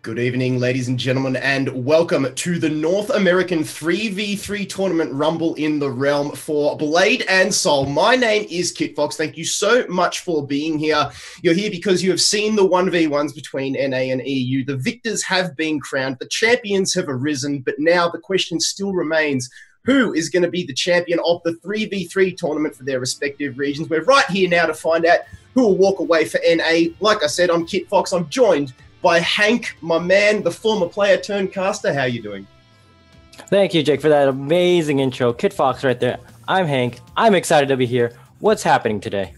Good evening, ladies and gentlemen, and welcome to the North American 3v3 tournament Rumble in the Realm for Blade and Soul. My name is Kit Fox. Thank you so much for being here. You're here because you have seen the 1v1s between NA and EU. The victors have been crowned, the champions have arisen, but now the question still remains, who is going to be the champion of the 3v3 tournament for their respective regions? We're right here now to find out who will walk away for NA. Like I said, I'm Kit Fox. I'm joined by Hank, my man, the former player turned caster. How are you doing? Thank you, Jake, for that amazing intro. Kit Fox right there. I'm Hank. I'm excited to be here. What's happening today?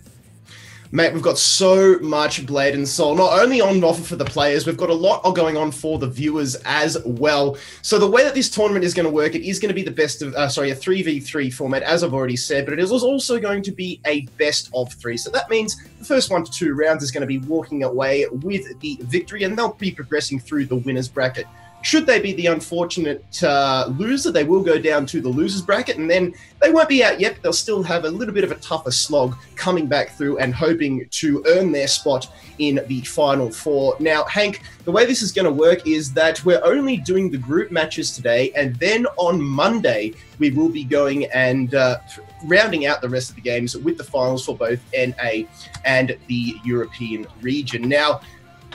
Mate, we've got so much Blade and Soul, not only on offer for the players, we've got a lot going on for the viewers as well. So the way that this tournament is going to work, it is going to be the best of, a 3v3 format, as I've already said, but it is also going to be a best of three. So that means the first 1 to 2 rounds is going to be walking away with the victory, and they'll be progressing through the winner's bracket. Should they be the unfortunate loser, they will go down to the loser's bracket, and then they won't be out yet, but they'll still have a little bit of a tougher slog coming back through and hoping to earn their spot in the Final Four. Now, Hank, the way this is going to work is that we're only doing the group matches today, and then on Monday, we will be going and rounding out the rest of the games with the finals for both NA and the European region. Now,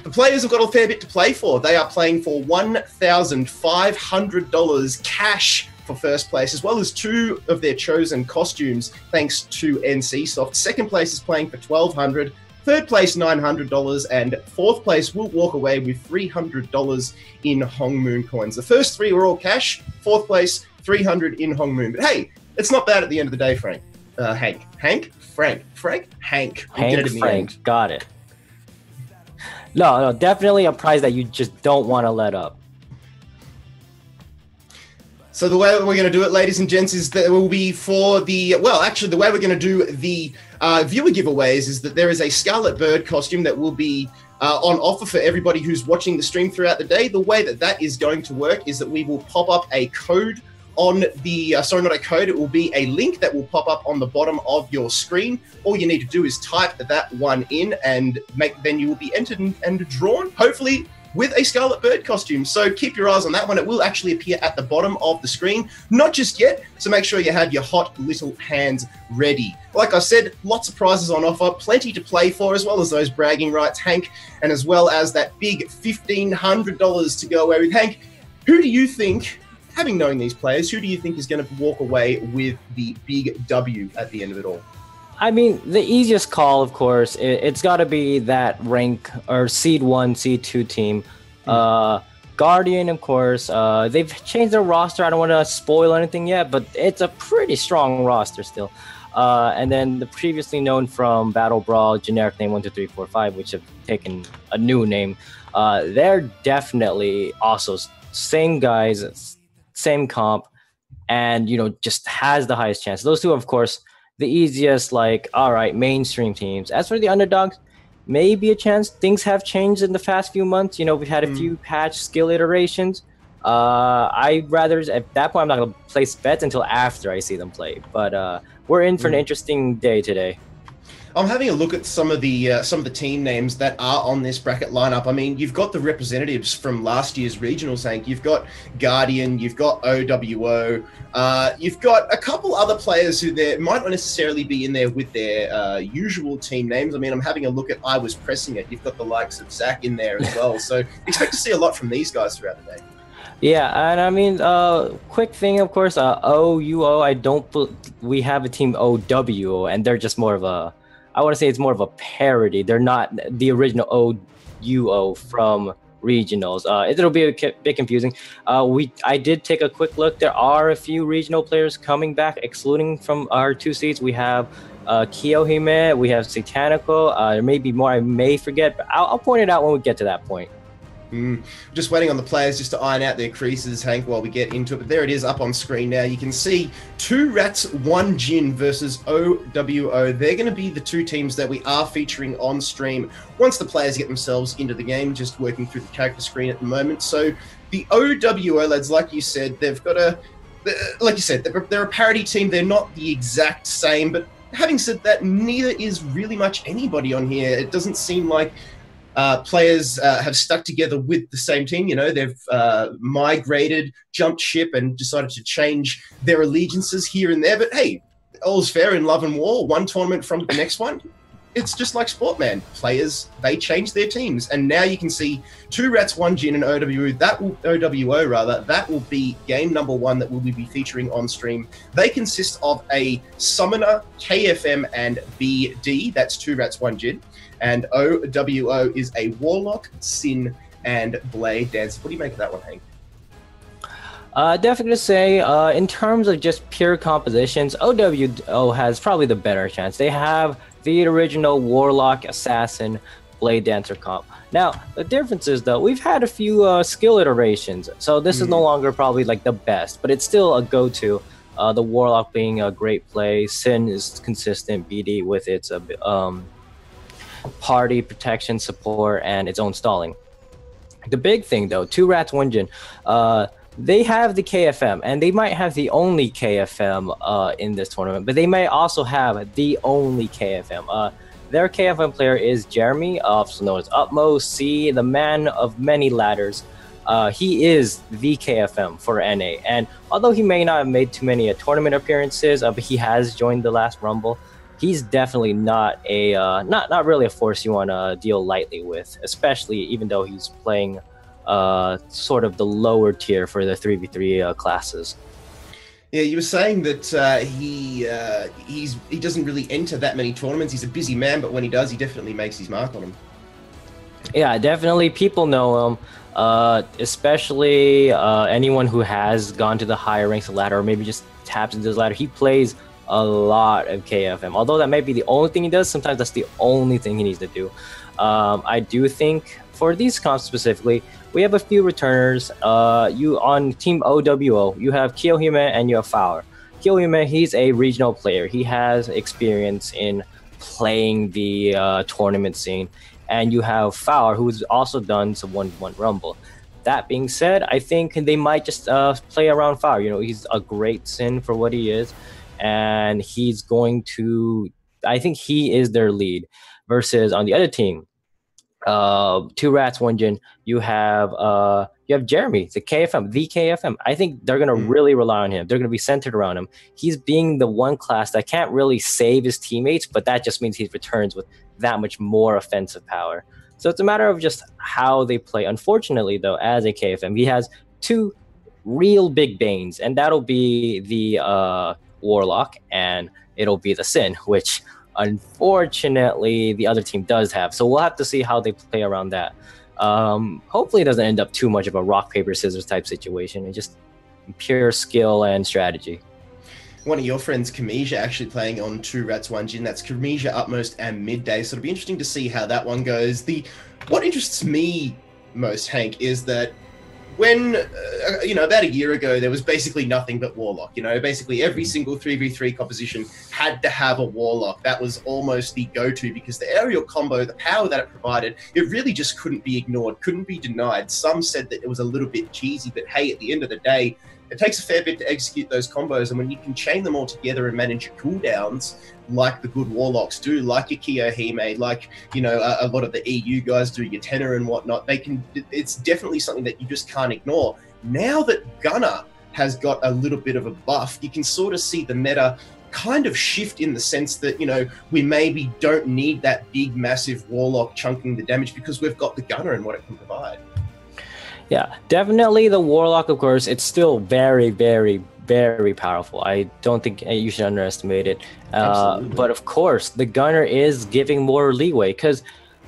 the players have got a fair bit to play for. They are playing for $1,500 cash for first place, as well as 2 of their chosen costumes, thanks to NCSoft. Second place is playing for $1,200, third place $900, and fourth place will walk away with $300 in Hong Moon coins. The first 3 were all cash, fourth place $300 in Hong Moon. But hey, it's not bad at the end of the day, Frank. Hank. Got it. No, definitely a prize that you just don't want to let up. So the way that we're going to do it, ladies and gents, is that it will be for the, well, actually the way we're going to do the viewer giveaways is that there is a Scarlet Bird costume that will be on offer for everybody who's watching the stream throughout the day. The way that that is going to work is that we will pop up a code on the, sorry, not a code, it will be a link that will pop up on the bottom of your screen. All you need to do is type that one in and then you will be entered and drawn, hopefully with a Scarlet Bird costume. So keep your eyes on that one. It will actually appear at the bottom of the screen, not just yet, so make sure you have your hot little hands ready. Like I said, lots of prizes on offer, plenty to play for, as well as those bragging rights, Hank, and as well as that big $1,500 to go away with. Hank, who do you think, having known these players, who do you think is going to walk away with the big W at the end of it all? I mean, the easiest call, of course, it's got to be that rank or Seed 1, Seed 2 team. Guardian, of course, they've changed their roster. I don't want to spoil anything yet, but it's a pretty strong roster still. And then the previously known from Battle Brawl, generic name 1, 2, 3, 4, 5, which have taken a new name. They're definitely also same guys, same comp, and just has the highest chance. Those two, of course, the easiest, like, all right, mainstream teams. As for the underdogs, maybe a chance. Things have changed in the past few months. We've had a few patch skill iterations. I'd rather, at that point, I'm not gonna place bets until after I see them play. But we're in for an interesting day today. I'm having a look at some of the team names that are on this bracket lineup. I mean, you've got the representatives from last year's regionals, Hank. You've got Guardian, you've got OWO, you've got a couple other players who there might not necessarily be in there with their usual team names. I mean, I'm having a look at I Was Pressing It. You've got the likes of Zach in there as well. So expect to see a lot from these guys throughout the day. Yeah, and I mean, quick thing, of course, OUO, we have a team OWO, and they're just more of a, I want to say it's more of a parody. They're not the original OUO from regionals. It'll be a bit confusing. I did take a quick look. There are a few regional players coming back, excluding from our 2 seeds. We have Kiyohime, we have Satanical. There may be more I may forget, but I'll point it out when we get to that point. Just waiting on the players just to iron out their creases, Hank, while we get into it. But there it is up on screen now. You can see 2 Rats, 1 Jin versus OWO. They're going to be the 2 teams that we are featuring on stream once the players get themselves into the game, just working through the character screen at the moment. So the OWO lads, like you said, they've got they're a parity team. They're not the exact same, but having said that, neither is really much anybody on here. It doesn't seem like players have stuck together with the same team. You know, they've migrated, jumped ship, and decided to change their allegiances here and there. But hey, all's fair in love and war. One tournament from the next one. It's just like sport, man. Players, they change their teams. And now you can see 2 Rats, 1 Jin, and OWO. That will be game number 1 that we'll be featuring on stream. They consist of a Summoner, KFM, and BD. That's 2 Rats, 1 Jin. And OWO is a Warlock, Sin, and Blade Dancer. What do you make of that one, Hank? Definitely gonna say, in terms of just pure compositions, OWO has probably the better chance. They have the original Warlock, Assassin, Blade Dancer comp. Now, the difference is, though, we've had a few skill iterations, so this is no longer probably like the best, but it's still a go-to. The Warlock being a great play, Sin is consistent, BD with its party protection support and its own stalling. The big thing, though, 2 Rats, 1 Jin, they have the KFM, and they might have the only KFM in this tournament, but they may also have the only KFM. Their KFM player is Jeremy, also known as Utmost C, the man of many ladders. He is the KFM for NA, and although he may not have made too many tournament appearances, but he has joined the last Rumble. He's definitely not a not really a force you want to deal lightly with, especially even though he's playing sort of the lower tier for the 3v3 classes. Yeah, you were saying that he doesn't really enter that many tournaments. He's a busy man, but when he does, he definitely makes his mark on them. Yeah, definitely. People know him, especially anyone who has gone to the higher ranks of the ladder, or maybe just taps into his ladder. He plays a lot of KFM. Although that may be the only thing he does, sometimes that's the only thing he needs to do. I do think for these comps specifically, we have a few returners. You on Team OWO, you have Kiyohime and you have Fowler. Kiyohime, he's a regional player. He has experience in playing the tournament scene. And you have Fowler, who's also done some 1v1 Rumble. That being said, I think they might just play around Fowler. You know, he's a great Sin for what he is. And he's going to, I think he is their lead. Versus on the other team, 2 Rats, 1 Jin, you have Jeremy, the KFM. I think they're gonna really rely on him. They're gonna be centered around him. He's being the one class that can't really save his teammates, but that just means he returns with that much more offensive power. So it's a matter of just how they play. Unfortunately, though, as a KFM, he has 2 real big banes, and that'll be the Warlock and it'll be the Sin, which unfortunately the other team does have. So we'll have to see how they play around that. Hopefully it doesn't end up too much of a rock, paper, scissors type situation. It's just pure skill and strategy. One of your friends, Kamisha, actually playing on 2 Rats, 1 Jin. That's Kamisha, Utmost, and Midday. So it'll be interesting to see how that one goes. What interests me most, Hank, is that when, about a year ago, there was basically nothing but Warlock. Basically every single 3v3 composition had to have a Warlock. That was almost the go-to because the aerial combo, the power that it provided, it really just couldn't be ignored, couldn't be denied. Some said that it was a little bit cheesy, but hey, at the end of the day, it takes a fair bit to execute those combos, and when you can chain them all together and manage your cooldowns like the good Warlocks do, like your Kiyohime, like a lot of the EU guys do, your Tenor and whatnot, it's definitely something that you just can't ignore. Now that Gunner has got a little bit of a buff, you can sort of see the meta kind of shift in the sense that, we maybe don't need that big, massive Warlock chunking the damage because we've got the Gunner and what it can provide. Yeah, definitely the Warlock, of course, it's still very, very, very powerful. I don't think you should underestimate it. But of course, the Gunner is giving more leeway because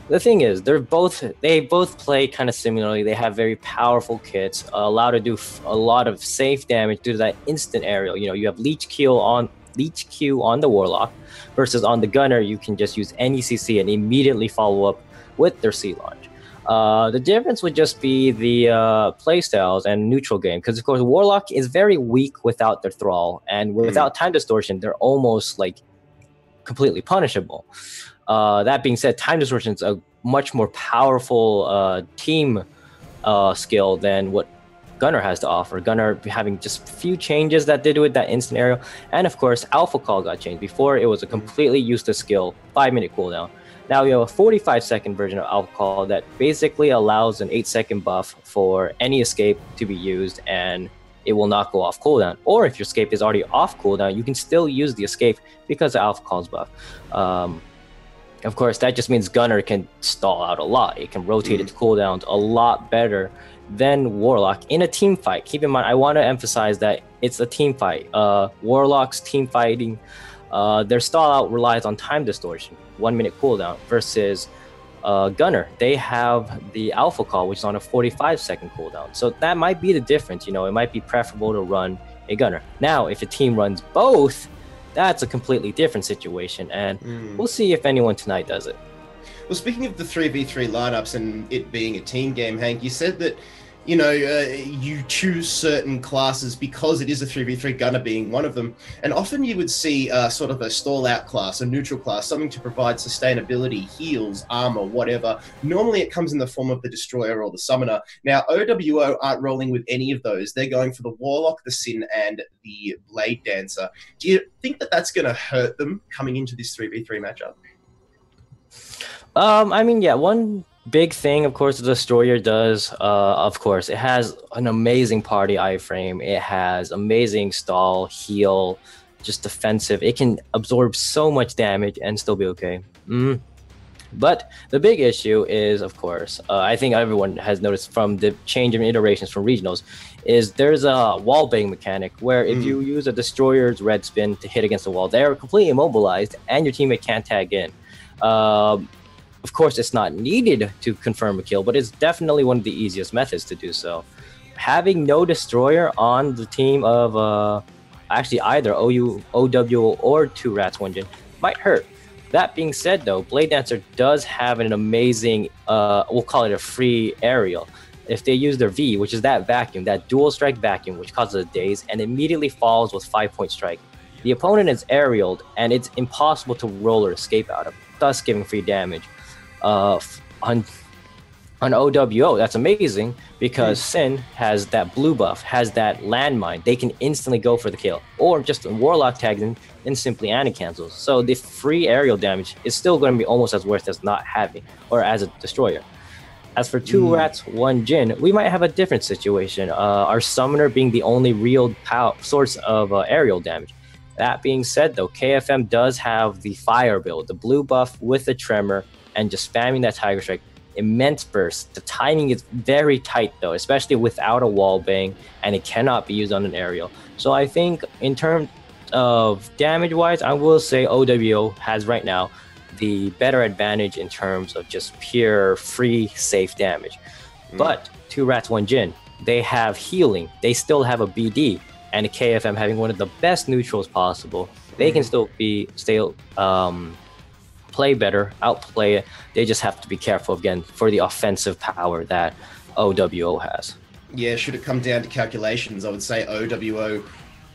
The thing is, they both play kind of similarly. They have very powerful kits, allow to do a lot of safe damage due to that instant aerial. You know, you have Leech Q on the Warlock, versus on the Gunner you can just use any CC and immediately follow up with their C launch. The difference would just be the playstyles and neutral game, because of course Warlock is very weak without their Thrall, and without time distortion, they're almost like completely punishable. That being said, time distortion is a much more powerful team skill than what Gunner has to offer. Gunner having just a few changes that they do with that instant aerial, and of course Alpha Call got changed. Before it was a completely useless skill, 5-minute cooldown. Now you have a 45-second version of Alpha Call that basically allows an 8-second buff for any escape to be used, and it will not go off cooldown. Or if your escape is already off cooldown, you can still use the escape because of Alpha Call's buff. Of course, that just means Gunner can stall out a lot. It can rotate its cooldowns a lot better than Warlock in a team fight. Keep in mind, I want to emphasize that it's a team fight. Warlock's team fighting, their stall out relies on time distortion, 1-minute cooldown, versus Gunner. They have the Alpha Call, which is on a 45-second cooldown. So that might be the difference. You know, it might be preferable to run a Gunner. Now, if a team runs both, that's a completely different situation, and we'll see if anyone tonight does it. Well, speaking of the 3v3 lineups and it being a team game, Hank, you said that, you know, you choose certain classes because it is a 3v3, Gunner being one of them. And often you would see sort of a stall-out class, a neutral class, something to provide sustainability, heals, armor, whatever. Normally it comes in the form of the Destroyer or the Summoner. Now, OWO aren't rolling with any of those. They're going for the Warlock, the Sin, and the Blade Dancer. Do you think that that's going to hurt them coming into this 3v3 matchup? I mean, yeah, one big thing, of course, the Destroyer does, of course, it has an amazing party iframe. It has amazing stall, heal, just defensive. It can absorb so much damage and still be okay. But the big issue is, of course, I think everyone has noticed from the change in iterations from regionals, is there's a wallbang mechanic where if you use a Destroyer's red spin to hit against the wall, they're completely immobilized and your teammate can't tag in. Of course, it's not needed to confirm a kill, but it's definitely one of the easiest methods to do so. Having no Destroyer on the team of actually either OWO or 2 Rats 1 Jin might hurt. That being said, though, Blade Dancer does have an amazing, we'll call it a free aerial. If they use their V, which is that vacuum, that dual strike vacuum, which causes a daze and immediately falls with 5-point strike, the opponent is aerialed and it's impossible to roll or escape out of, thus giving free damage. On OWO, that's amazing because Sin has that blue buff, has that landmine. They can instantly go for the kill, or just Warlock tags in and simply anti-cancels. So the free aerial damage is still going to be almost as worth as not having, or as a Destroyer. As for 2 Rats 1 Jin, we might have a different situation. Our Summoner being the only real source of aerial damage. That being said, though, KFM does have the Fire build, the blue buff with the Tremor, and just spamming that Tiger Strike, immense burst. The timing is very tight though, especially without a wall bang, and it cannot be used on an aerial. So I think in terms of damage wise, I will say OWO has right now the better advantage in terms of just pure free safe damage. But 2 Rats 1 Jin, they have healing, they still have a BD, and a KFM having one of the best neutrals possible. They can still play better, outplay it. They just have to be careful again for the offensive power that OWO has. Yeah, should it come down to calculations, I would say OWO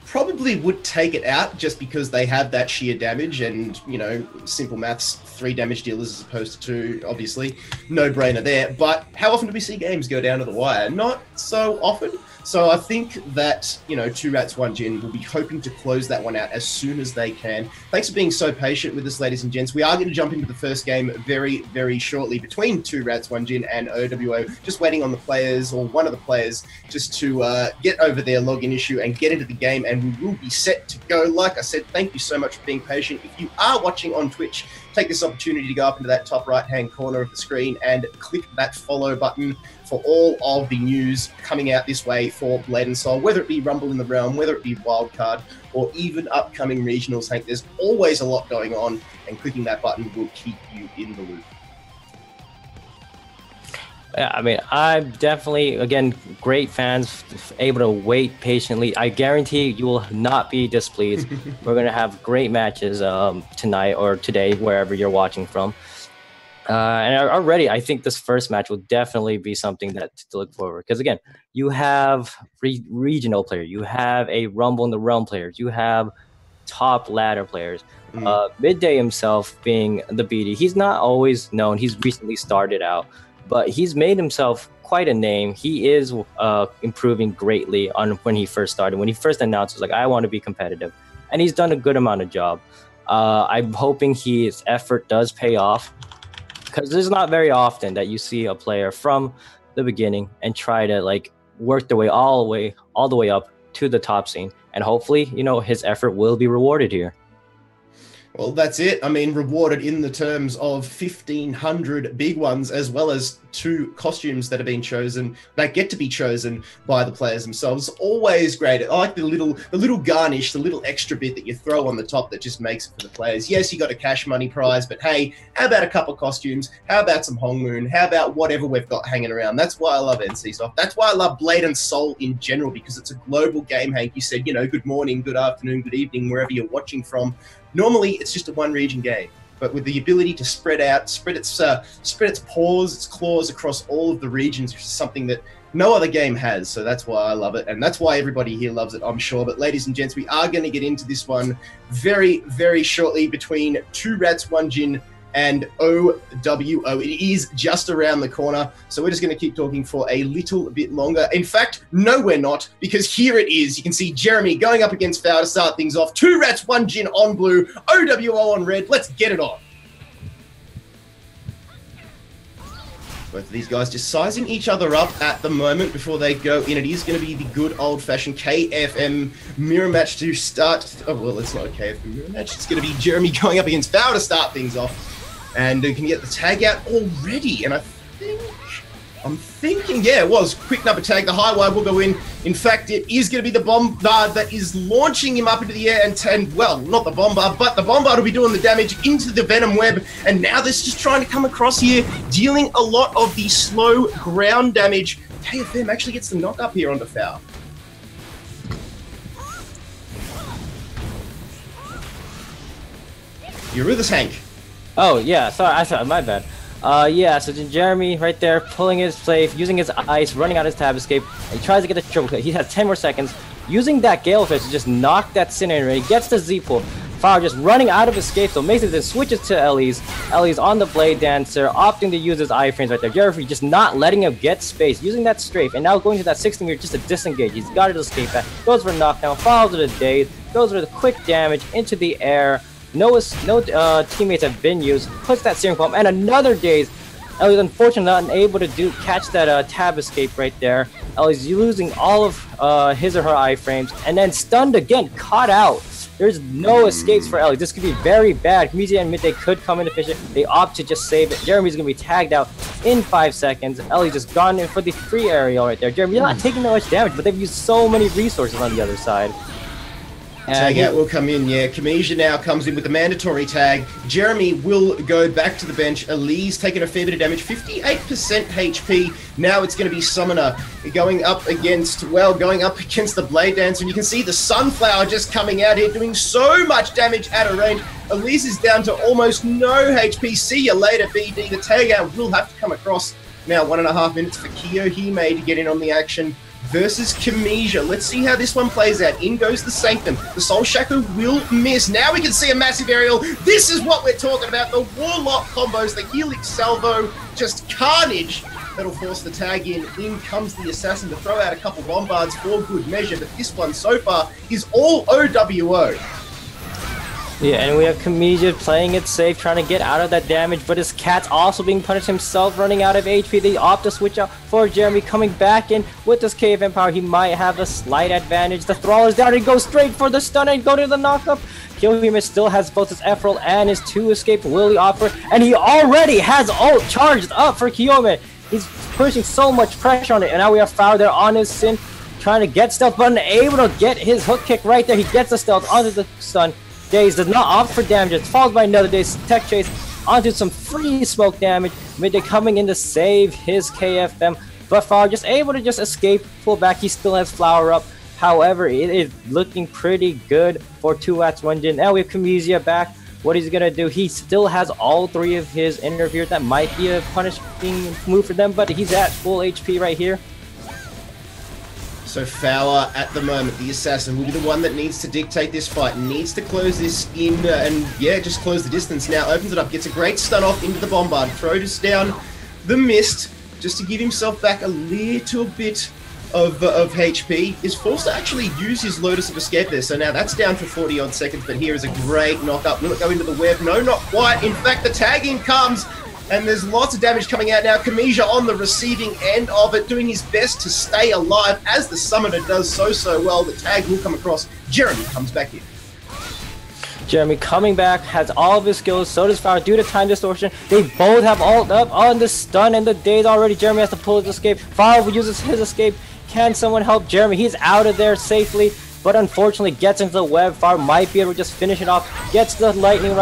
probably would take it out just because they have that sheer damage and, you know, simple maths, 3 damage dealers as opposed to 2, obviously. No brainer there. But how often do we see games go down to the wire? Not so often. So I think that, you know, 2 Rats 1 Jin will be hoping to close that one out as soon as they can. Thanks for being so patient with us, ladies and gents. We are going to jump into the first game very, very shortly between 2 Rats 1 Jin and OWO. Just waiting on the players, or one of the players, just to get over their login issue and get into the game, and we will be set to go. Like I said, thank you so much for being patient. If you are watching on Twitch, take this opportunity to go up into that top right-hand corner of the screen and click that follow button for all of the news coming out this way for Blade Soul, whether it be Rumble in the Realm, whether it be Wildcard, or even upcoming regionals. Hank, there's always a lot going on, and clicking that button will keep you in the loop. Yeah, I mean, I'm definitely, again, great fans, able to wait patiently. I guarantee you will not be displeased. We're going to have great matches tonight or today, wherever you're watching from. And already, I think this first match will definitely be something that to look forward. Because again, you have regional players, you have a Rumble in the Realm players, you have top ladder players. Midday himself being the BD, he's not always known. He's recently started out, but he's made himself quite a name. He is improving greatly on when he first started. When he first announced, he was like, I want to be competitive. And he's done a good amount of job. I'm hoping his effort does pay off, because it's not very often that you see a player from the beginning and try to like work their way all the way up to the top scene. And hopefully, you know, his effort will be rewarded here. Well, that's it. I mean, rewarded in the terms of 1,500 big ones, as well as 2 costumes that have been chosen, that get to be chosen by the players themselves. Always great. I like the little garnish, the little extra bit that you throw on the top that just makes it for the players. Yes, you got a cash money prize, but hey, how about a couple costumes? How about some Hong Moon? How about whatever we've got hanging around? That's why I love NCSoft. That's why I love Blade Soul in general, because it's a global game. Hank, you said, you know, good morning, good afternoon, good evening, wherever you're watching from. Normally, it's just a one-region game, but with the ability to spread out, spread its paws, its claws across all of the regions, which is something that no other game has. So that's why I love it, and that's why everybody here loves it, I'm sure. But ladies and gents, we are going to get into this one very, very shortly between 2 Rats, 1 Jin, and OWO. It is just around the corner, so we're just going to keep talking for a little bit longer. In fact, no, we're not, because here it is. You can see Jeremy going up against Foul to start things off. 2 Rats, 1 Jin on blue, OWO on red. Let's get it on. Both of these guys just sizing each other up at the moment before they go in. It is going to be the good old-fashioned KFM mirror match to start. Oh, well, it's not a KFM mirror match. It's going to be Jeremy going up against Foul to start things off. And you can get the tag out already. And I'm thinking, yeah, it was. Quick number tag. The high wire will go in. In fact, it is going to be the Bombard that is launching him up into the air. And well, not the Bombard, but the Bombard will be doing the damage into the Venom Web. And now this is just trying to come across here, dealing a lot of the slow ground damage. KFM actually gets the knock up here onto Foul. You're with us, Hank. Oh, yeah, sorry, my bad. Yeah, so Jeremy right there, pulling his play, using his ice, running out his tab escape, and he tries to get the triple kill. He has 10 more seconds, using that Gale Fish to just knock that Sinner in. He gets the Z-pull. Fire just running out of escape, so Mason then switches to Ellie's. Ellie's on the Blade Dancer, opting to use his iframes right there. Jeremy just not letting him get space, using that strafe, and now going to that 16 meter just to disengage. He's got to escape that. Goes for a knockdown, follows with a daze, goes for the quick damage into the air. No teammates have been used. Puts that Searing Pump and another daze. Ellie's unfortunately not able to catch that tab escape right there. Ellie's losing all of his or her iframes, and then stunned again, caught out. There's no escapes for Ellie. This could be very bad. Community and Midday could come in efficient. They opt to just save it. Jeremy's gonna be tagged out in 5 seconds. Ellie's just gone in for the free aerial right there. Jeremy, you're not taking that much damage, but they've used so many resources on the other side. Tag out will come in, yeah. Kamisha now comes in with the mandatory tag. Jeremy will go back to the bench. Elise taking a fair bit of damage, 58% HP. Now it's going to be Summoner going up against the Blade Dancer. And you can see the Sunflower just coming out here, doing so much damage out of range. Elise is down to almost no HP. See you later, BD. The tag out will have to come across. Now 1.5 minutes for Kiyohime to get in on the action versus Kamisha. Let's see how this one plays out. In goes the Sanctum. The Soul Shackle will miss. Now we can see a massive aerial. This is what we're talking about. The Warlock combos, the Helix Salvo, just carnage. That'll force the tag in. In comes the Assassin to throw out a couple Bombards for good measure. But this one so far is all OWO. Yeah, and we have Kamisha playing it safe, trying to get out of that damage, but his cat's also being punished himself, running out of HP. They opt to switch out for Jeremy, coming back in with this KFM power. He might have a slight advantage. The Thrall is down, and goes straight for the stun and go to the knockup. Kiyohime still has both his Emerald and his 2 escape. Will he offer? And he already has ult charged up for Kiyohime. He's pushing so much pressure on it, and now we have Foul there on his Sin, trying to get stealth, but unable to get his hook kick right there. He gets the stealth onto the stun. Daze does not opt for damage. It's followed by another Daze. Tech chase onto some free smoke damage. Midday coming in to save his KFM, but Far just able to just escape, pull back. He still has Flower up. However, it is looking pretty good for 2@1 Jin. Now we have Kamizia back. What he's gonna do, he still has all 3 of his interferes. That might be a punishing move for them, but he's at full HP right here. So Fowler, at the moment, the assassin, will be the one that needs to dictate this fight, needs to close this in, and yeah, just close the distance. Now opens it up, gets a great stun off into the bombard, throws down the mist, just to give himself back a little bit of HP, is forced to actually use his Lotus of Escape there. So now that's down for 40 odd seconds, but here is a great knock-up. Will it go into the web? No, not quite. In fact, the tagging comes, and there's lots of damage coming out now. Kamizia on the receiving end of it, doing his best to stay alive, as the Summoner does so well. The tag will come across. Jeremy comes back in. Jeremy coming back, has all of his skills, so does Fire due to time distortion. They both have ult up on the stun and the daze already. Jeremy has to pull his escape. Fire uses his escape. Can someone help Jeremy? He's out of there safely, but unfortunately gets into the web. Far might be able to just finish it off. Gets the lightning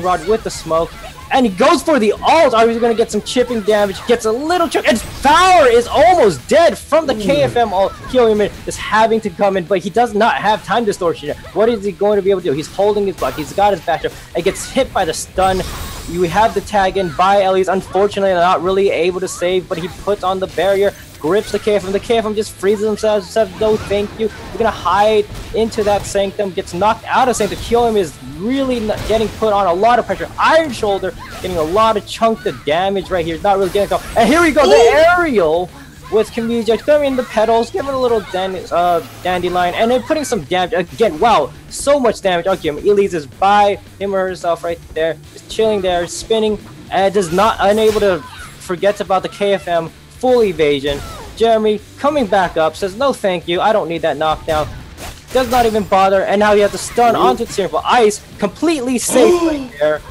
rod with the smoke. And he goes for the ult. Are we going to get some chipping damage? Gets a little chip. And Fowler is almost dead from the KFM ult. Kyoiman is having to come in, but he does not have time distortion yet. What is he going to be able to do? He's holding his block. He's got his back up. And gets hit by the stun. You have the tag in by Ellie's. Unfortunately, not really able to save, but he puts on the barrier. Grips the KFM. The KFM just freezes himself. Says, no, thank you. We're going to hide into that Sanctum. Gets knocked out of Sanctum. Kyoiman is really getting put on a lot of pressure. Iron Shoulder getting a lot of chunk of damage right here. Not really getting it. And here we go. The aerial with Kamizia coming in the pedals, giving a little dandelion, and then putting some damage. Again, wow, so much damage. Okay, Elise is by him or herself right there. Just chilling there, spinning, and does not unable to forget about the KFM. Full evasion. Jeremy coming back up, says no thank you, I don't need that knockdown. Does not even bother, and now he has to stun onto the Searing Ice. Completely safe right there.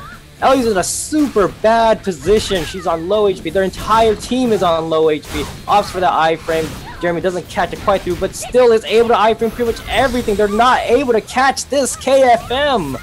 Ellie's in a super bad position. She's on low HP. Their entire team is on low HP. Opts for that iframe. Jeremy doesn't catch it quite through, but still is able to iframe pretty much everything. They're not able to catch this KFM.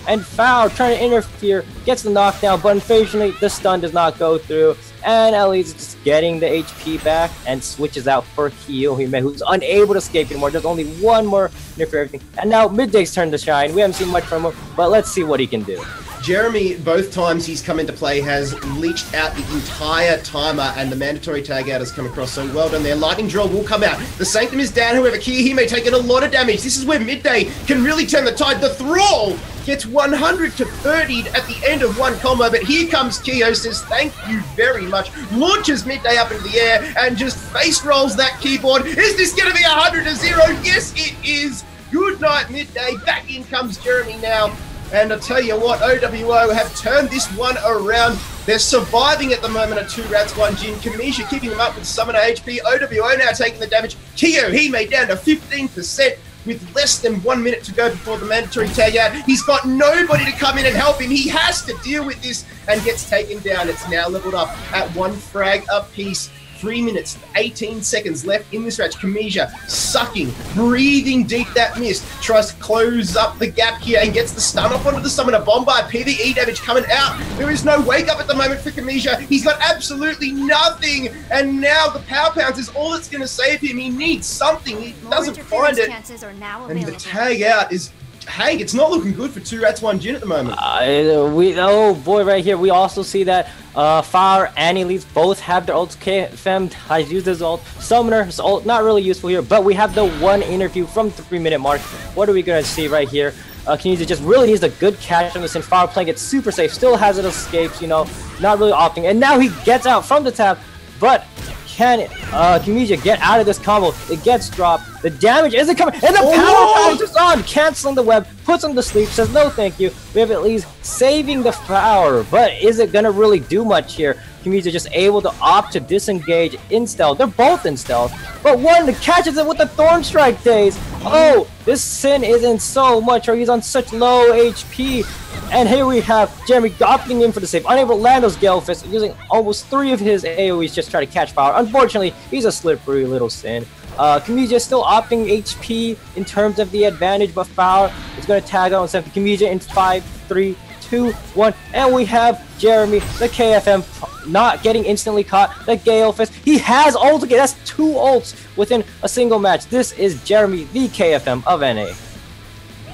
And Foul trying to interfere, gets the knockdown, but unfortunately the stun does not go through. And Ellie's just getting the HP back and switches out for Kyohime, who's unable to escape anymore. There's only one more interfere everything. And now Midday's turn to shine. We haven't seen much from him, but let's see what he can do. Jeremy, both times he's come into play, has leached out the entire timer, and the mandatory tag out has come across, so well done there. Lightning Drill will come out. The Sanctum is down, however, Kyohime taking a lot of damage. This is where Midday can really turn the tide. The Thrall gets 100 to 30 at the end of one combo, but here comes Kyo, says thank you very much, launches Midday up into the air, and just face rolls that keyboard. Is this going to be 100 to 0? Yes, it is. Good night, Midday. Back in comes Jeremy now. And I tell you what, OWO have turned this one around. They're surviving at the moment at 2@1 Jin. Kamizia keeping them up with Summoner HP. OWO now taking the damage. Kyohime down to 15% with less than 1 minute to go before the mandatory tag out. He's got nobody to come in and help him. He has to deal with this and gets taken down. It's now leveled up at 1 frag apiece. 3 minutes, 18 seconds left in this match. Kamizia sucking, breathing deep that mist, tries to close up the gap here and gets the stun off onto the Summoner. Bombard, PvE damage coming out. There is no wake up at the moment for Kamizia. He's got absolutely nothing, and now the Power Pounds is all that's going to save him. He needs something. He doesn't find it, and the tag out is... Hank, it's not looking good for 2@1 Jin at the moment. Oh boy, right here we also see that Fire and Elise both have their ults. KFM has used his ult. Summoner's ult not really useful here, but we have the one interview from the 3-minute mark. What are we gonna see right here? Kamizia just really needs a good catch on this, and Fire playing it super safe. Still has it escapes, you know, not really opting. And now he gets out from the tap, but can Kamizia get out of this combo? It gets dropped. The damage isn't coming, and the power pounds is on, canceling the web, puts him to sleep, says no thank you. We have at least saving the power, but is it gonna really do much here? Kamizia just able to opt to disengage in stealth. They're both in stealth, but one catches it with the Thorn Strike daze. Oh, this Sin is in so much, or he's on such low HP. And here we have Jeremy opting in for the save, unable to land those Gale Fists, using almost 3 of his AoEs just try to catch power. Unfortunately, he's a slippery little Sin. Kamizia still opting HP in terms of the advantage, but Fowler is going to tag out on 7. Kamizia in 5, 3, 2, 1, and we have Jeremy, the KFM, not getting instantly caught. The Gale Fist. He has ult again. That's 2 ults within a single match. This is Jeremy, the KFM of NA.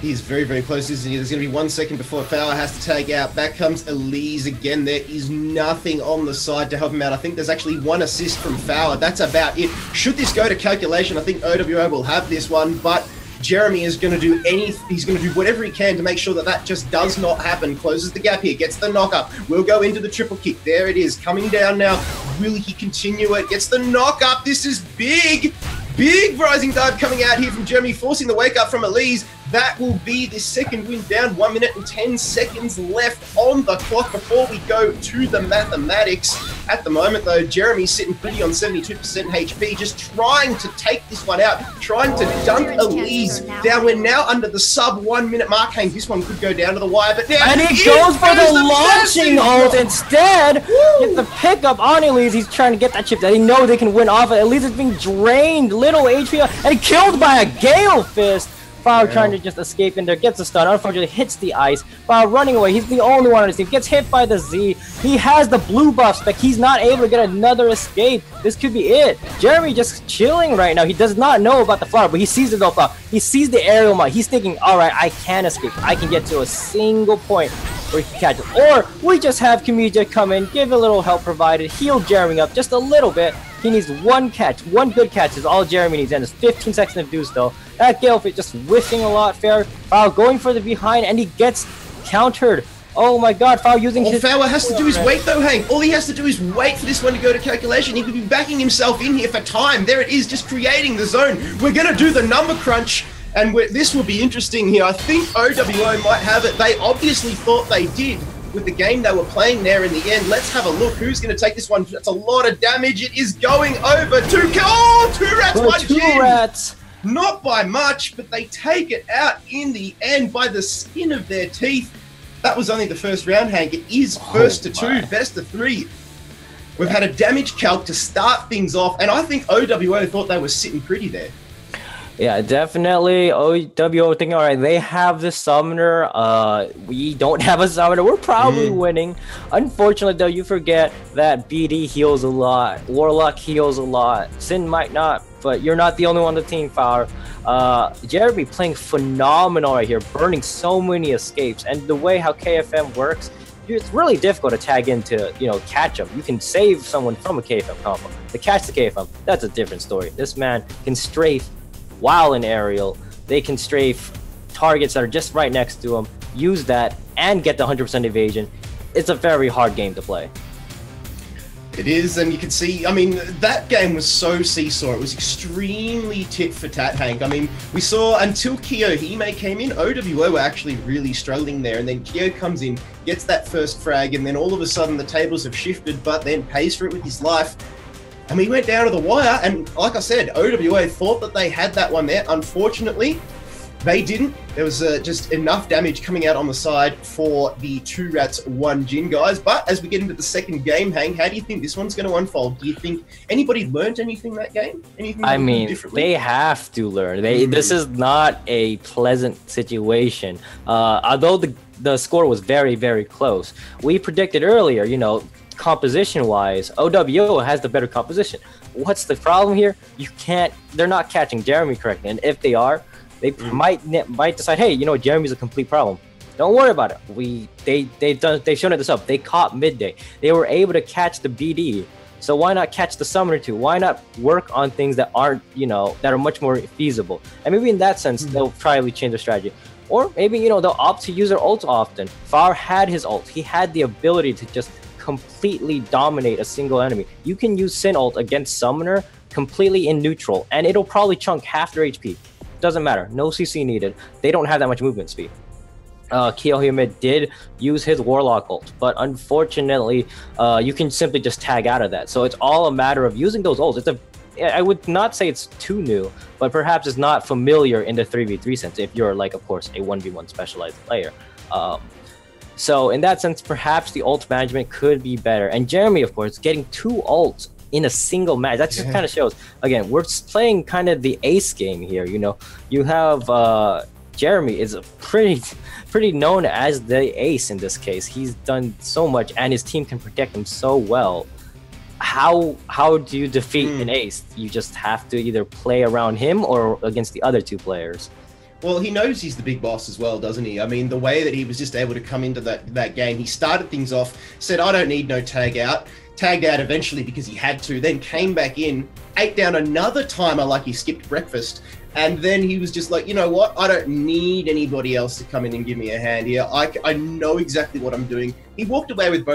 He's very, very close, isn't he? There's going to be 1 second before Fowler has to tag out. Back comes Elise again. There is nothing on the side to help him out. I think there's actually 1 assist from Fowler. That's about it. Should this go to calculation, I think OWO will have this one, but Jeremy is going to do he's going to do whatever he can to make sure that that just does not happen. Closes the gap here, gets the knock up. Will go into the triple kick. There it is, coming down now. Will he continue it? Gets the knock up. This is big. Big rising dive coming out here from Jeremy, forcing the wake up from Elise. That will be the second win down. 1 minute and 10 seconds left on the clock before we go to the mathematics. At the moment, though, Jeremy's sitting pretty on 72% HP, just trying to take this one out, trying to dunk Elise down. We're now under the sub 1 minute mark. Hey, this one could go down to the wire, but now and he goes for the launching ult instead. Get the pickup on Elise. He's trying to get that chip that he knows they can win off it. Elise is being drained, little HP, and killed by a Gale Fist. Fowler trying to just escape in there, gets a stun, unfortunately hits the ice. Fowler running away, he's the only one on his team, gets hit by the Z. He has the blue buff spec, he's not able to get another escape. This could be it. Jeremy just chilling right now. He does not know about the flower, but he sees the gold flower. He sees the aerial mod. He's thinking, alright, I can escape. I can get to a single point where he can catch it. Or we just have Kamija come in, give a little help provided, heal Jeremy up just a little bit. He needs 1 catch. 1 good catch is all Jeremy needs, and it's 15 seconds to do so. That Gale Fit just whiffing a lot. Fair Foul going for the behind, and he gets countered. Oh my god, Foul using his... Fowler has to do is wait though, Hank. All he has to do is wait for this one to go to calculation. He could be backing himself in here for time. There it is, just creating the zone. We're going to do the number crunch, and this will be interesting here. I think OWO might have it. They obviously thought they did with the game they were playing there in the end. Let's have a look. Who's going to take this one? That's a lot of damage. It is going over to... Oh, 2 rats, 1 2 Jin. rats. Not by much, but they take it out in the end by the skin of their teeth. That was only the first round, Hank. It is first to 2, best of 3. We've had a damage calc to start things off, and I think OWO thought they were sitting pretty there. Yeah, definitely. OWO thinking, all right, they have the summoner. We don't have a summoner. We're probably winning. Unfortunately, though, you forget that BD heals a lot. Warlock heals a lot. Sin might not, but you're not the only one on the team, Fowler. Jeremy playing phenomenal right here, burning so many escapes. And the way how KFM works, it's really difficult to tag into, catch them. You can save someone from a KFM combo. To catch the KFM, that's a different story. This man can strafe while in aerial. They can strafe targets that are just right next to him, use that, and get the 100% evasion. It's a very hard game to play. It is, and you can see, I mean, that game was so seesaw. It was extremely tit for tat, Hank. I mean, we saw until Kiyohime came in, OWO were actually really struggling there, and then Kyo comes in, gets that first frag, and then all of a sudden the tables have shifted, but then pays for it with his life. And we went down to the wire, and like I said, OWO thought that they had that one there. Unfortunately, they didn't. There was just enough damage coming out on the side for the 2 rats, 1 Jin guys. But as we get into the second game, Hang, how do you think this one's going to unfold? Do you think anybody learned anything that game? Anything I mean, they have to learn. This is not a pleasant situation. Although the score was very, very close. We predicted earlier, composition-wise, OWO has the better composition. What's the problem here? They're not catching Jeremy correctly, and if they are, they might decide, hey, Jeremy's a complete problem. Don't worry about it. They've shown it this up. They caught midday. They were able to catch the BD. So why not catch the summoner too? Why not work on things that aren't, that are much more feasible? And maybe in that sense, they'll probably change their strategy. Or maybe, they'll opt to use their ult often. Far had his ult. He had the ability to just completely dominate a single enemy. You can use Sin ult against Summoner completely in neutral, and it'll probably chunk half their HP. Doesn't matter. No CC needed. They don't have that much movement speed. Kiyohime did use his Warlock ult, but unfortunately, you can simply just tag out of that. So it's all a matter of using those ults. I would not say it's too new, but perhaps it's not familiar in the 3v3 sense if you're, of course, a 1v1 specialized player. So in that sense, perhaps the ult management could be better. And Jeremy, of course, getting 2 ults in a single match. That just kind of shows, again, we're playing kind of the ace game here. You have Jeremy is a pretty known as the ace in this case. He's done so much, and his team can protect him so well. How do you defeat an ace? You just have to either play around him or against the other two players. Well, he knows he's the big boss as well, doesn't he? I mean, the way that he was just able to come into that game, he started things off, said, I don't need no tag out, tagged out eventually because he had to, then came back in, ate down another timer like he skipped breakfast, and then he was just like, you know what? I don't need anybody else to come in and give me a hand here. I know exactly what I'm doing. He walked away with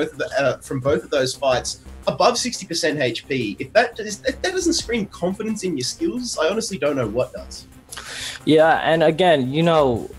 from both of those fights above 60% HP. If that doesn't scream confidence in your skills, I honestly don't know what does. Yeah, and again, you know,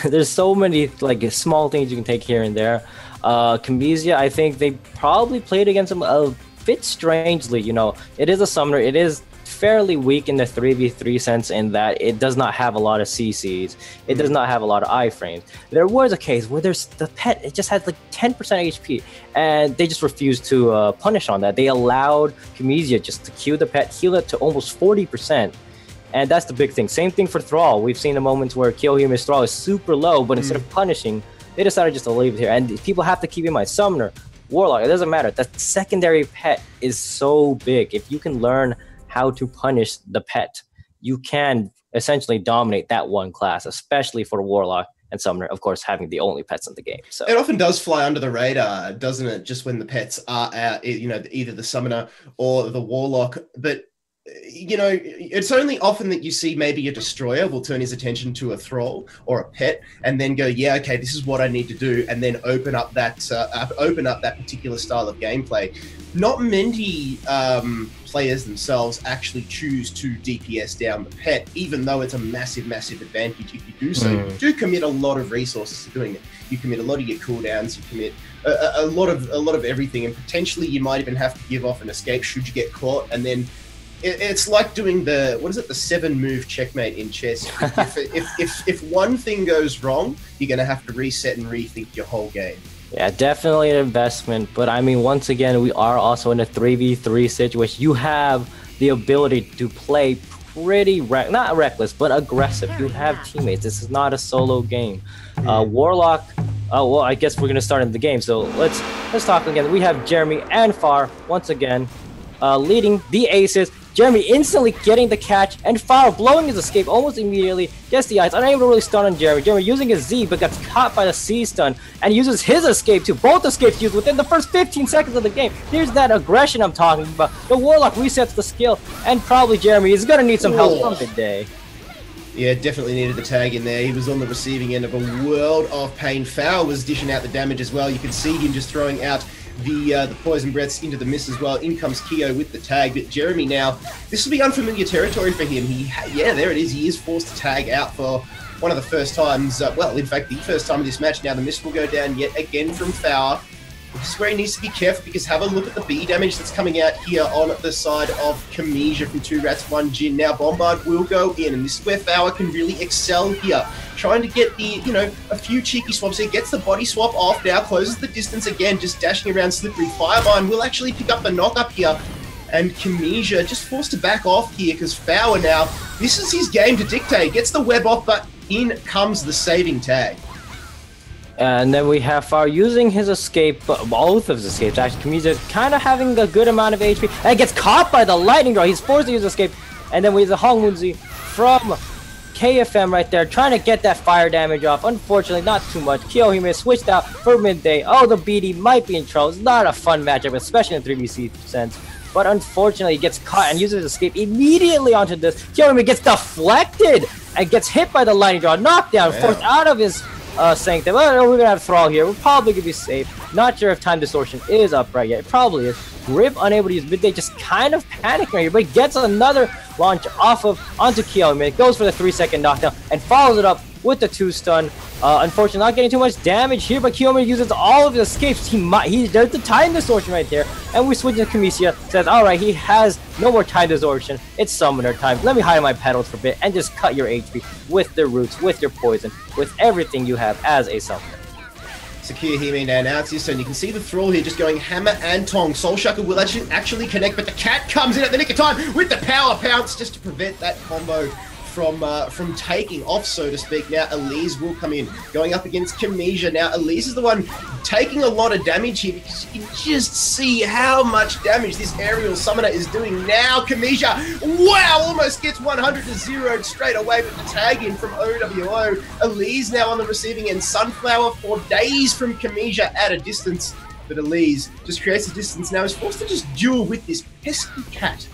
there's so many like small things you can take here and there. Kamizia, I think they probably played against him a bit strangely. You know, it is a summoner. It is fairly weak in the 3v3 sense in that it does not have a lot of CCs. It does not have a lot of iframes. There was a case where there's the pet, it just had like 10% HP, and they just refused to punish on that. They allowed Kamizia just to Q the pet, heal it to almost 40%. And that's the big thing. Same thing for Thrall. We've seen the moments where Kyohyume's Thrall is super low, but instead of punishing, they decided just to leave it here. And people have to keep in mind, Summoner, Warlock, it doesn't matter. The secondary pet is so big. If you can learn how to punish the pet, you can essentially dominate that one class, especially for Warlock and Summoner, of course, having the only pets in the game. So it often does fly under the radar, doesn't it? Just when the pets are out, you know, either the Summoner or the Warlock. But you know, it's only often that you see maybe a destroyer will turn his attention to a thrall or a pet and then go, yeah, okay, this is what I need to do, and then open up that particular style of gameplay. Not many players themselves actually choose to DPS down the pet, even though it's a massive, massive advantage if you do so. You do commit a lot of resources to doing it. You commit a lot of your cooldowns, you commit a lot of everything, and potentially you might even have to give off an escape should you get caught, and then it's like doing the 7-move checkmate in chess. If one thing goes wrong, you're going to have to reset and rethink your whole game. Yeah, definitely an investment. But I mean, once again, we are also in a 3v3 situation. You have the ability to play pretty, not reckless, but aggressive. You have teammates. This is not a solo game. Warlock, well, I guess we're going to start in the game. So let's talk again. We have Jeremy and Far, once again, leading the aces. Jeremy instantly getting the catch, and Far blowing his escape almost immediately, gets the ice, unable to really stun on Jeremy. Jeremy using his Z, but gets caught by the C stun, and uses his escape too. Both escapes used within the first 15 seconds of the game. Here's that aggression I'm talking about. The Warlock resets the skill, and probably Jeremy is going to need some help from midday. Yeah, definitely needed the tag in there. He was on the receiving end of a world of pain. Foul was dishing out the damage as well. You can see him just throwing out the poison breaths into the miss as well. In comes Keo with the tag, but Jeremy now, this will be unfamiliar territory for him. Yeah, there it is. He is forced to tag out for one of the first times, well, in fact, the first time of this match. Now the miss will go down yet again from Foul. This is where he needs to be careful, because have a look at the B damage that's coming out here on the side of Kamizia from 2 Rats, 1 Jin. Now Bombard will go in, and this is where Foul can really excel here. Trying to get the, you know, a few cheeky swaps here. Gets the body swap off now, closes the distance again, just dashing around slippery. Firebind will actually pick up the knock up here. And Kamizia just forced to back off here, because Foul now, this is his game to dictate. Gets the web off, but in comes the saving tag. And then we have Far using his escape, both of his escapes. Actually, Kamizia kind of having a good amount of HP, and gets caught by the lightning draw. He's forced to use escape, and then we have the Hongmunzi from KFM right there, trying to get that fire damage off. Unfortunately, not too much. Kyohyume switched out for midday. Oh, the BD might be in trouble. It's not a fun matchup, especially in 3vc sense. But unfortunately, he gets caught and uses his escape immediately onto this. Kyohyume gets deflected and gets hit by the lightning draw. Knockdown, forced out of his Sanctum. Well, we're gonna have Thrall here. We're probably gonna be safe. Not sure if Time Distortion is up right yet. It probably is. Grip unable to use midday, just kind of panicking right here, but he gets another launch off of onto Kyohyume. Goes for the 3-second knockdown and follows it up with the 2 stun. Unfortunately, not getting too much damage here, but Kyohyume uses all of his escapes. There's the Time Distortion right there, and we switch to Kamizia. Says, all right, he has no more Time Distortion. It's Summoner time. Let me hide my petals for a bit and just cut your HP with the roots, with your poison, with everything you have as a Summoner. Secure He-Man now announces this, and you can see the Thrall here just going hammer and tong. Soul Shackle will actually connect, but the cat comes in at the nick of time with the power pounce just to prevent that combo from taking off, so to speak. Now Elise will come in, going up against Kamisha. Now Elise is the one taking a lot of damage here, because you can just see how much damage this aerial summoner is doing. Now Kamisha, wow, almost gets 100-0 straight away with the tag in from OWO. Elise now on the receiving end. Sunflower for days from Kamisha at a distance, but Elise just creates a distance now, is forced to just duel with this pesky cat.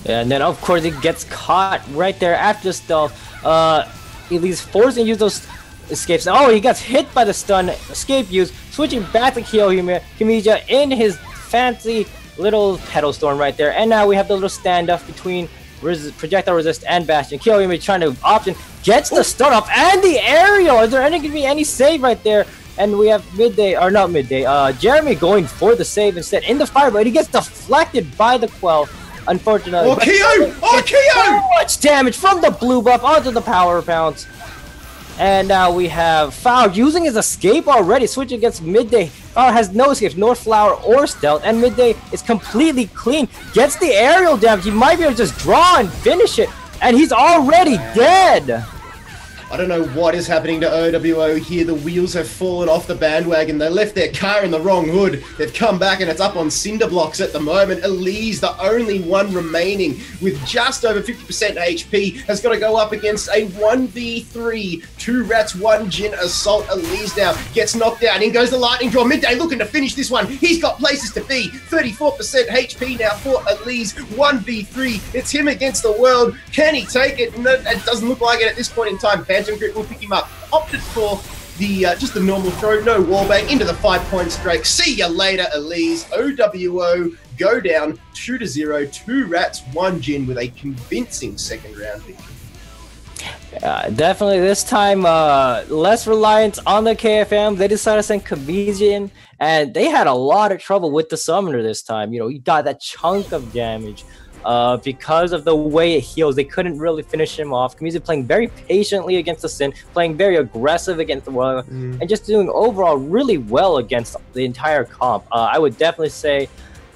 Yeah, and then of course it gets caught right there after stealth. Elise forced to use those escapes. Oh, he gets hit by the stun escape use, switching back to Kamisha in his fancy little pedal storm right there. And now we have the little standoff between projectile resist and Bastion. Kiyohime trying to opt in, gets the stun off and the aerial. Is there going to be any save right there? And we have Jeremy going for the save instead in the fire, but he gets deflected by the Quell. Unfortunately. Oh, Kyo! Oh, Kyo! So much damage from the blue buff onto the power bounce. And now we have Foul using his escape already, switching against Midday. Foul has no escapes, nor Flower or Stealth, and Midday is completely clean. Gets the aerial damage. He might be able to just draw and finish it, and he's already dead. I don't know what is happening to OWO here. The wheels have fallen off the bandwagon. They left their car in the wrong hood. They've come back and it's up on cinder blocks at the moment. Elise, the only one remaining with just over 50% HP, has got to go up against a 1v3. 2 rats, 1 Jin assault. Elise now gets knocked out. In goes the lightning draw. Midday looking to finish this one. He's got places to be. 34% HP now for Elise. 1v3. It's him against the world. Can he take it? No, it doesn't look like it at this point in time. Phantom Grip will pick him up. Opted for the just the normal throw, no wallbang, into the 5-point strike. See ya later, Elise. OWO go down 2-0. 2 rats, 1 Jin with a convincing second round victory. Definitely this time less reliance on the KFM. They decided to send Kamisha in, and they had a lot of trouble with the summoner this time. You know, he got that chunk of damage. Because of the way it heals, they couldn't really finish him off. Kamisha playing very patiently against the Sin, playing very aggressive against the Royal, and just doing overall really well against the entire comp. I would definitely say,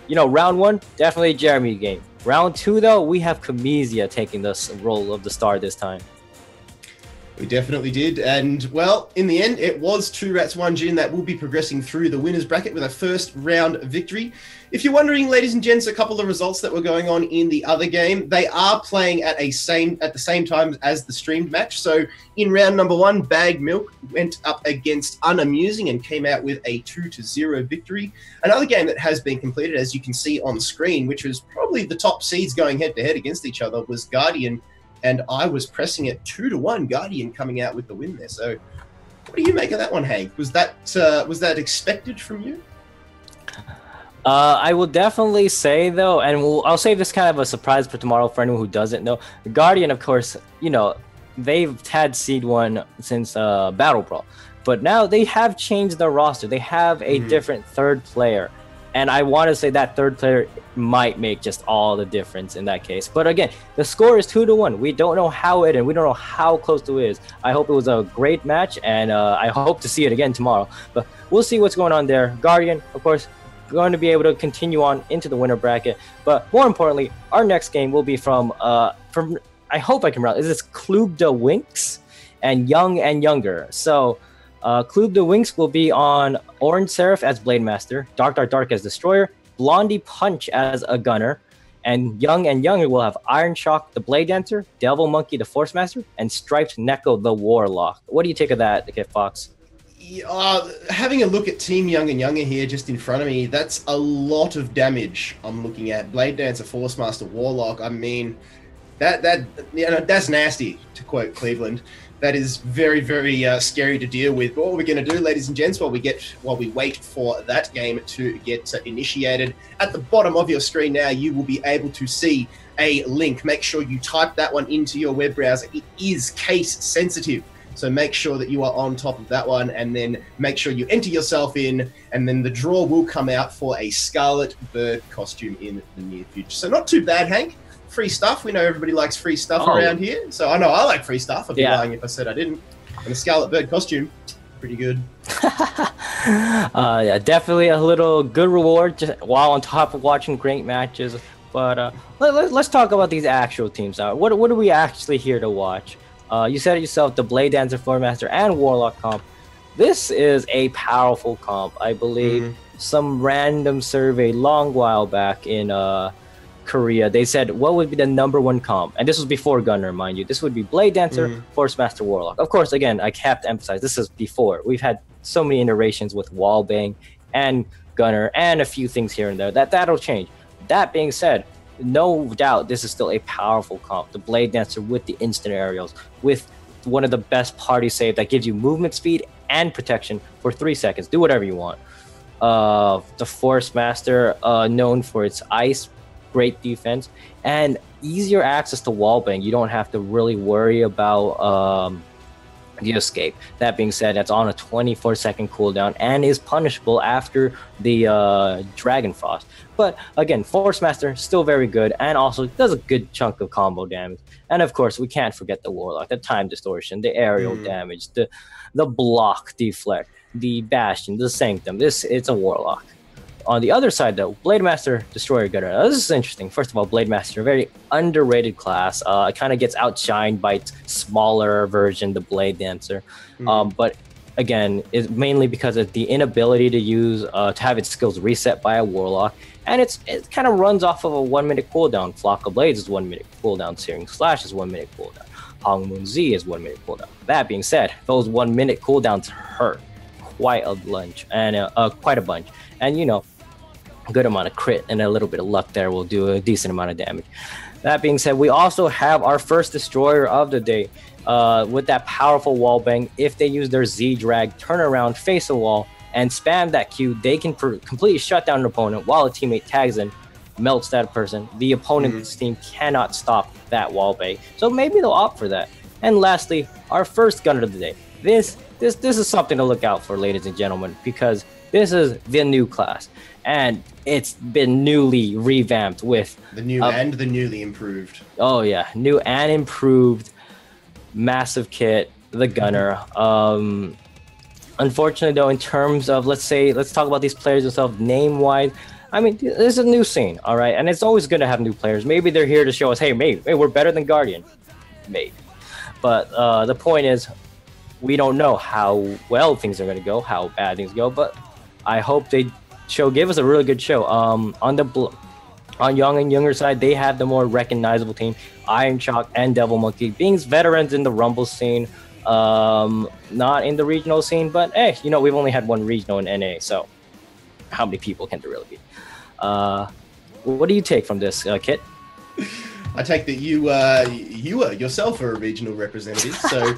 you know, round 1, definitely Jeremy game. Round 2, though, we have Kamisha taking this role of the star this time. We definitely did, and well, in the end, it was 2 rats, 1 Jin that will be progressing through the winners bracket with a first round victory. If you're wondering, ladies and gents, a couple of results that were going on in the other game, they are playing at the same time as the streamed match. So in round number 1, Bag Milk went up against Unamusing and came out with a 2-0 victory. Another game that has been completed, as you can see on screen, which was probably the top seeds going head-to-head against each other, was Guardian, and I was pressing it 2-1, Guardian coming out with the win there. So what do you make of that one, Hank? Was that expected from you? I will definitely say, though, and I'll save this kind of a surprise for tomorrow for anyone who doesn't know. The Guardian, of course, you know, they've had Seed 1 since Battle Brawl, but now they have changed their roster. They have a different third player, and I want to say that third player might make just all the difference in that case. But again, the score is 2-1. We don't know how it ended. We don't know how close it is. I hope it was a great match, and I hope to see it again tomorrow. But we'll see what's going on there. Guardian, of course, going to be able to continue on into the winner bracket, but more importantly, our next game will be from I hope I can remember, is this Club de Winx and Young and Younger. So Club de Winx will be on Orange Seraph as Blade Master, Dark as Destroyer, Blondie Punch as a Gunner, and Young and Younger will have Iron Shock the Blade Dancer, Devil Monkey the Force Master, and Striped Neko the Warlock. What do you take of that, Kit Fox? Having a look at Team Young and Younger here just in front of me, that's a lot of damage I'm looking at. Blade Dancer, Force Master, Warlock. I mean, that's nasty, to quote Cleveland. That is very, very scary to deal with. But what we're going to do, ladies and gents, while we wait for that game to get initiated, at the bottom of your screen now, you will be able to see a link. Make sure you type that one into your web browser. It is case sensitive. So make sure that you are on top of that one, and then make sure you enter yourself in, and then the draw will come out for a Scarlet Bird costume in the near future. So not too bad, Hank. Free stuff. We know everybody likes free stuff around here. So I know I like free stuff. I'd be lying if I said I didn't. And a Scarlet Bird costume, pretty good. Yeah, definitely a little good reward just while on top of watching great matches. But let's talk about these actual teams. What are we actually here to watch? You said it yourself, the Blade Dancer, Floormaster, and Warlock comp. This is a powerful comp. I believe some random survey long while back in Korea, they said what would be the #1 comp, and this was before Gunner, mind you. This would be Blade Dancer, Force Master, Warlock. Of course, again, I have to emphasize this is before. We've had so many iterations with Wallbang and Gunner and a few things here and there that'll change. That being said, no doubt this is still a powerful comp. The Blade Dancer with the instant aerials, with one of the best party save that gives you movement speed and protection for 3 seconds. Do whatever you want. The Force Master, known for its ice, great defense, and easier access to wallbang. You don't have to really worry about the escape. That being said, that's on a 24-second cooldown and is punishable after the Dragon Frost. But again, Force Master still very good and also does a good chunk of combo damage. And of course, we can't forget the Warlock, the time distortion, the aerial damage, the block deflect, the Bastion, the Sanctum. It's a Warlock. On the other side, though, Blade Master, Destroyer, Gunner. Now, this is interesting. First of all, Blade Master, a very underrated class. It kind of gets outshined by its smaller version, the Blade Dancer. But again, it's mainly because of the inability to use to have its skills reset by a Warlock, and it kind of runs off of a 1-minute cooldown. Flock of Blades is 1-minute cooldown. Searing Slash is 1-minute cooldown. Hong Moon Z is 1-minute cooldown. That being said, those 1-minute cooldowns hurt quite a bunch, and quite a bunch, and you know, a good amount of crit and a little bit of luck there will do a decent amount of damage. That being said, we also have our first destroyer of the day with that powerful wall bang. If they use their Z drag, turn around, face a wall, and spam that Q, they can completely shut down an opponent while a teammate tags in, melts that person. The opponent's team cannot stop that wall bang, so maybe they'll opt for that. And lastly, our first gunner of the day. This is something to look out for, ladies and gentlemen, because this is the new class, and it's been newly revamped with the new and the newly improved. Oh yeah, new and improved, massive kit, the gunner. Unfortunately, though, in terms of let's talk about these players themselves, name-wise. I mean, this is a new scene, all right, and it's always good to have new players. Maybe they're here to show us, hey, we're better than Guardian, maybe. But the point is, we don't know how well things are going to go, how bad things go, but I hope they give us a really good show. On Young and Younger side, they have the more recognizable team, Iron Chalk and Devil Monkey, being veterans in the Rumble scene, not in the regional scene, but hey, you know, we've only had one regional in NA, so how many people can there really be? What do you take from this, Kit? I take that you yourself are a regional representative, so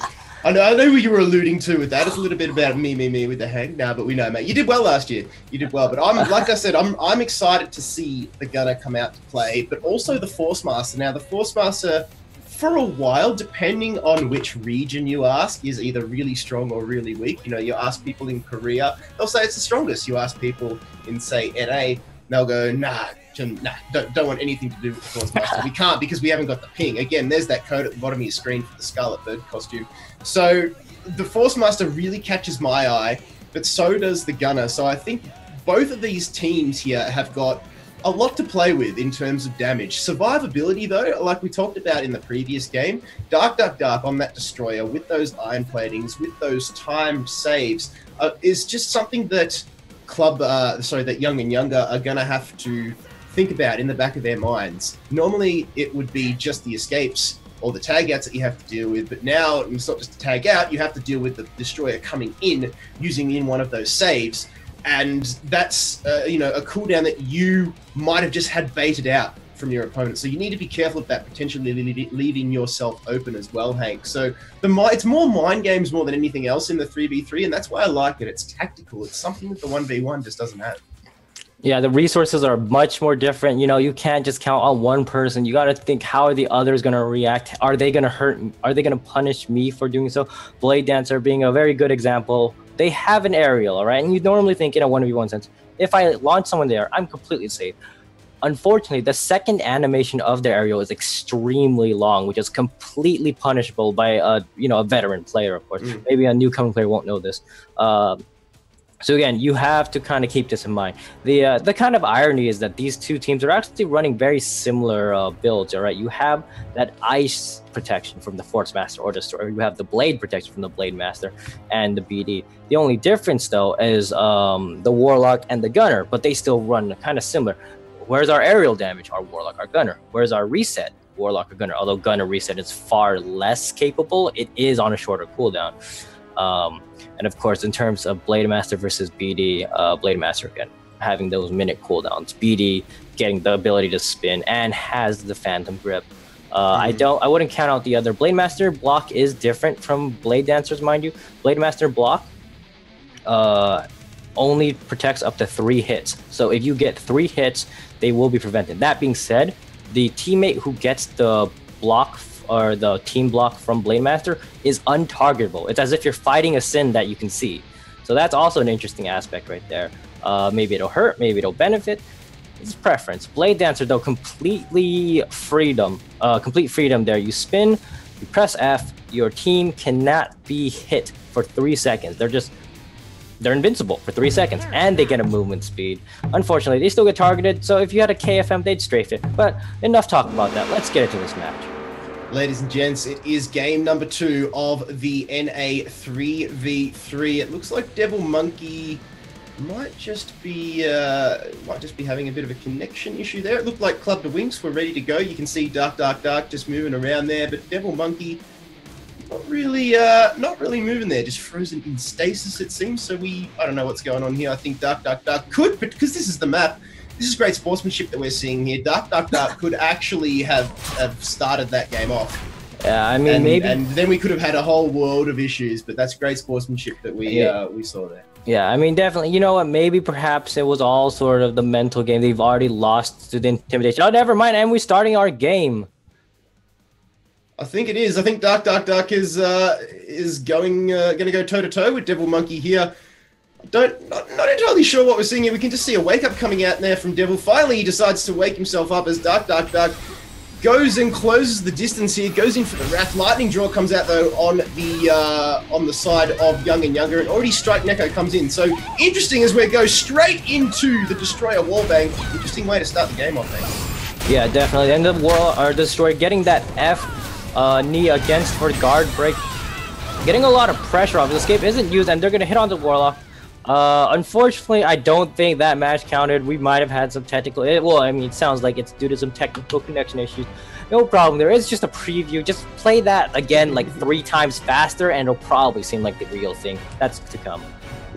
I know who you were alluding to with that. It's a little bit about me with the hang. Nah, but we know, mate. You did well last year. You did well, but like I said, I'm excited to see the gunner come out to play, but also the Force Master. Now, the Force Master, for a while, depending on which region you ask, is either really strong or really weak. You know, you ask people in Korea, they'll say it's the strongest. You ask people in, say, NA, they'll go, nah, don't want anything to do with the Force Master. We can't because we haven't got the ping. Again, there's that code at the bottom of your screen for the Scarlet Bird costume. So the Force Master really catches my eye, but so does the Gunner. So I think both of these teams here have got a lot to play with in terms of damage. Survivability, though, like we talked about in the previous game, Dark on that Destroyer with those iron platings, with those time saves, is just something that that Young and Younger are going to have to think about in the back of their minds. Normally, it would be just the escapes or the tag outs that you have to deal with, but now it's not just a tag out, you have to deal with the Destroyer coming in, using in one of those saves, and that's a cooldown that you might have just had baited out from your opponent. So you need to be careful of that, potentially leaving yourself open as well, Hank. So it's more mind games more than anything else in the 3v3, and that's why I like it. It's tactical. It's something that the 1v1 just doesn't have. Yeah, the resources are much more different. You know, you can't just count on one person. You got to think, how are the others going to react? Are they going to hurt me? Are they going to punish me for doing so? Blade Dancer being a very good example. They have an aerial, all right? And you normally think in a 1v1 sense, if I launch someone there, I'm completely safe. Unfortunately, the second animation of the aerial is extremely long, which is completely punishable by a veteran player, of course. Maybe a newcomer player won't know this. So again, you have to kind of keep this in mind. The kind of irony is that these two teams are actually running very similar builds. All right, you have that ice protection from the Force Master or Destroyer. You have the blade protection from the Blade Master and the BD. The only difference though is the Warlock and the Gunner, but they still run kind of similar. Where's our aerial damage? Our Warlock, our Gunner. Where's our reset? Warlock or Gunner. Although Gunner reset is far less capable, it is on a shorter cooldown. And of course, in terms of Blade Master versus BD, Blade Master again having those minute cooldowns, BD getting the ability to spin and has the Phantom Grip. I wouldn't count out the other. Blade Master block is different from Blade Dancers, mind you. Blade Master block only protects up to 3 hits. So if you get 3 hits, they will be prevented. That being said, the teammate who gets the block or the team block from Blade Master is untargetable. It's as if you're fighting a sin that you can see. So that's also an interesting aspect right there. Maybe it'll hurt, maybe it'll benefit. It's preference. Blade Dancer though, complete freedom there. You spin, you press F, your team cannot be hit for 3 seconds. They're invincible for 3 seconds, and they get a movement speed. Unfortunately, they still get targeted, so if you had a KFM, they'd strafe it. But enough talk about that. Let's get into this match. Ladies and gents, it is game number 2 of the NA 3v3. It looks like Devil Monkey might just be having a bit of a connection issue there. It looked like Club to Winx were ready to go. You can see Dark just moving around there, but Devil Monkey not really moving there, just frozen in stasis it seems. So I don't know what's going on here. I think Dark could, but because this is the map, this is great sportsmanship that we're seeing here. Dark could actually have started that game off. Yeah, I mean, maybe. And then we could have had a whole world of issues, but that's great sportsmanship that we saw there. Yeah, I mean, definitely. You know what? Maybe perhaps it was all sort of the mental game. They've already lost to the intimidation. Oh, never mind. And we're starting our game. I think it is. I think Dark is going to go toe to toe with Devil Monkey here. Not entirely sure what we're seeing here. We can just see a wake up coming out there from Devil. Finally, he decides to wake himself up as Dark goes and closes the distance here. Goes in for the Wrath. Lightning Draw comes out though on the side of Young and Younger, and already Strike Neko comes in. So interesting as we go straight into the Destroyer wallbang. Interesting way to start the game, I think. Yeah, definitely. And the Destroyer getting that F knee against for guard break, getting a lot of pressure off. The escape isn't used, and they're gonna hit on the Warlock. Unfortunately, I don't think that match counted. We might have had some technical. Well, I mean, it sounds like it's due to some technical connection issues. No problem. There is just a preview. Just play that again like 3 times faster, and it'll probably seem like the real thing. That's to come.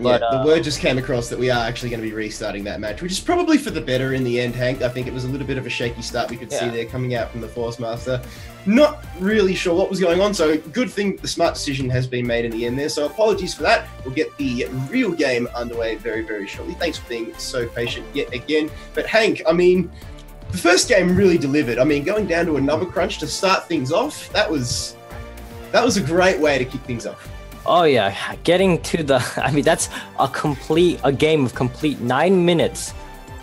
But, yeah, the word just came across that we are actually going to be restarting that match, which is probably for the better in the end, Hank. I think it was a little bit of a shaky start we could see there coming out from the Force Master. Not really sure what was going on, so good thing the smart decision has been made in the end there. So apologies for that. We'll get the real game underway very, very shortly. Thanks for being so patient yet again. But Hank, I mean, the first game really delivered. I mean, going down to a number crunch to start things off, that was a great way to kick things off. Oh yeah, getting to the, I mean, that's a game of complete 9 minutes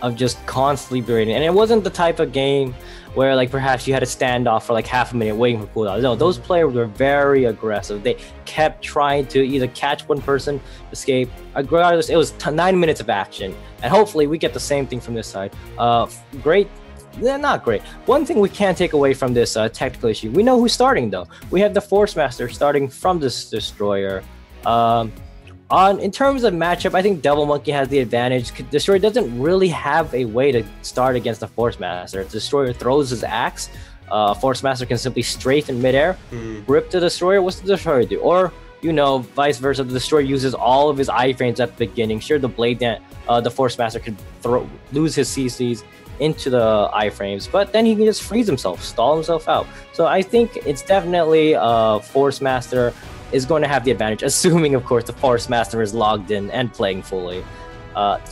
of just constantly berating. And it wasn't the type of game where like perhaps you had to stand off for like half a minute waiting for cooldown. No, those players were very aggressive. They kept trying to either catch one person, escape. Regardless, it was 9 minutes of action. And hopefully we get the same thing from this side. Great. They're not great. One thing we can't take away from this technical issue, we know who's starting though. We have the Force Master starting from this Destroyer. In terms of matchup, I think Devil Monkey has the advantage. Destroyer doesn't really have a way to start against the Force Master. Destroyer throws his axe. Force Master can simply strafe in midair, rip the Destroyer. What's the Destroyer do? Or, you know, vice versa. The Destroyer uses all of his iframes at the beginning. Sure, the Force Master can lose his CCs into the iframes, but then he can just freeze himself, stall himself out. So I think it's definitely Force Master is going to have the advantage, assuming of course the Force Master is logged in and playing fully.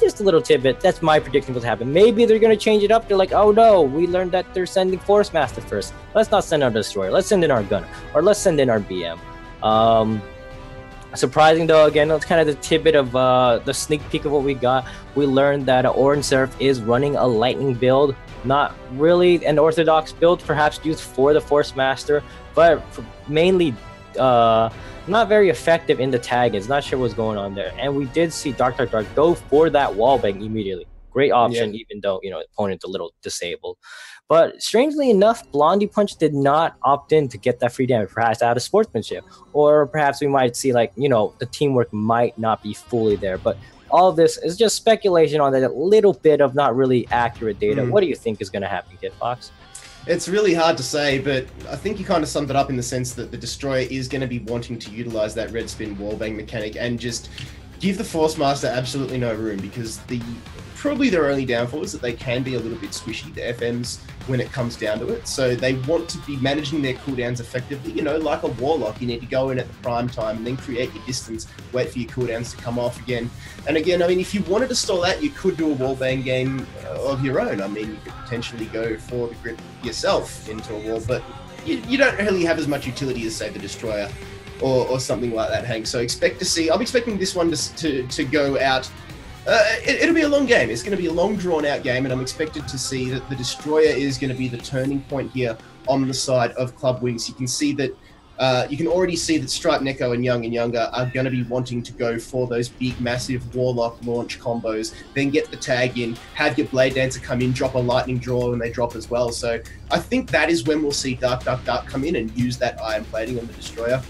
Just a little tidbit, that's my prediction what's happening. Maybe they're going to change it up. They're like, oh no, we learned that they're sending Force Master first. Let's not send our Destroyer, let's send in our Gunner, or let's send in our BM. Surprising though, again, it's kind of the tidbit of the sneak peek of what we got. We learned that Orange Seraph is running a lightning build, not really an orthodox build, perhaps used for the Force Master, but mainly not very effective in the tag. It's not sure what's going on there. And we did see Dark go for that wallbang immediately. Great option, even though, you know, opponent's a little disabled. But strangely enough, Blondie Punch did not opt in to get that free damage, perhaps out of sportsmanship. Or perhaps we might see, like, you know, the teamwork might not be fully there. But all of this is just speculation on that little bit of not really accurate data. What do you think is going to happen, Kid Fox? It's really hard to say, but I think you kind of summed it up in the sense that the Destroyer is going to be wanting to utilize that red spin wallbang mechanic and just give the Force Master absolutely no room, because probably their only downfall is that they can be a little bit squishy, the FMs, when it comes down to it. So they want to be managing their cooldowns effectively. You know, like a Warlock, you need to go in at the prime time and then create your distance, wait for your cooldowns to come off again. And again, I mean, if you wanted to stall that, you could do a wallbang game of your own. I mean, you could potentially go for the grip yourself into a wall, but you don't really have as much utility as, say, the Destroyer or something like that, Hank. So expect to see, I'm expecting this one to go out. It'll be a long game. It's going to be a long, drawn-out game, and I'm expected to see that the Destroyer is going to be the turning point here on the side of Club Winx. You can see that, you can already see that Stripe, Neko, and Younger are going to be wanting to go for those big, massive Warlock launch combos, then get the tag in, have your Blade Dancer come in, drop a Lightning Draw when they drop as well. So I think that is when we'll see Dark come in and use that Iron Plating on the Destroyer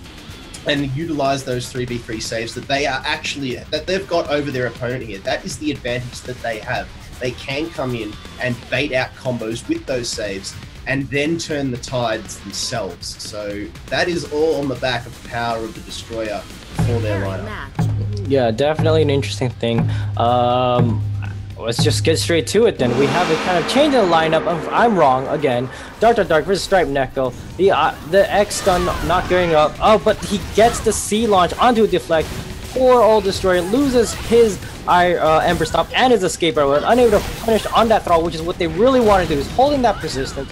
and utilize those 3v3 saves that they've got over their opponent here. That is the advantage that they have. They can come in and bait out combos with those saves and then turn the tides themselves. So that is all on the back of the power of the Destroyer for their lineup. Yeah, definitely an interesting thing. Let's just get straight to it then. We have a kind of change in the lineup. I'm wrong again. Dark versus Stripe Neko. The X stun not going up. Oh, but he gets the C launch onto a deflect. Poor old Destroyer loses his Ember Stomp and his escape arrow, unable to punish on that thrall, which is what they really want to do, is holding that persistence.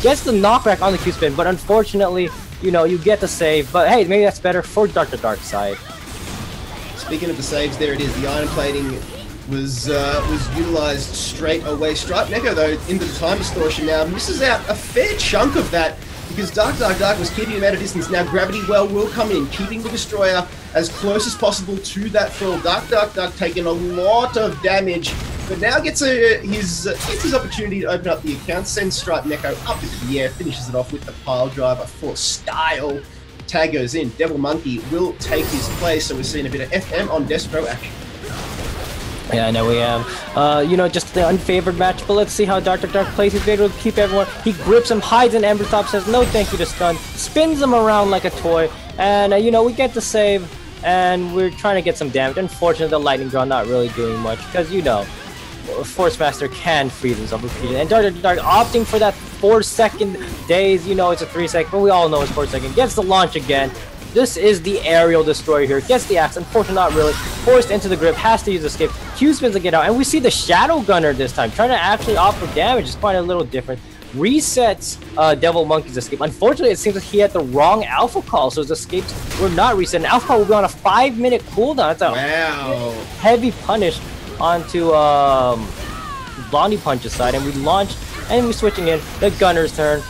Gets the knockback on the Q spin, but unfortunately, you know, you get the save. But hey, maybe that's better for Dark side. Speaking of the saves, there it is. The Iron Plating was utilized straight away. Stripe Neko, though, into the time distortion now, misses out a fair chunk of that because Dark was keeping him at a distance. Now Gravity Well will come in, keeping the Destroyer as close as possible to that thrall. Dark taking a lot of damage, but now gets his opportunity to open up the account, sends Stripe Neko up into the air, finishes it off with the pile driver for style. Tag goes in. Devil Monkey will take his place, so we're seeing a bit of FM on Destro action. Yeah, I know we have, you know, just the unfavored match, but let's see how Dark plays. He's able to keep everyone. He grips him, hides an Ember Stop, says no thank you to stun, spins him around like a toy, and, you know, we get the save, and we're trying to get some damage. Unfortunately, the Lightning Draw not really doing much, because, you know, Force Master can freeze himself repeatedly, and Dark opting for that 4-second daze. You know it's a 3-second, but we all know it's 4-second. Gets the launch again. This is the aerial Destroyer here. Gets the axe. Unfortunately, not really. Forced into the grip. Has to use escape. Q spins to get out. And we see the Shadow Gunner this time. Trying to actually offer damage. It's quite a little different. Resets Devil Monkey's escape. Unfortunately, it seems that he had the wrong alpha call. So his escapes were not reset. And alpha call will be on a 5-minute cooldown. That's a heavy punish onto Blondie Punch's side. And we launched. And we're switching in. The Gunner's turn.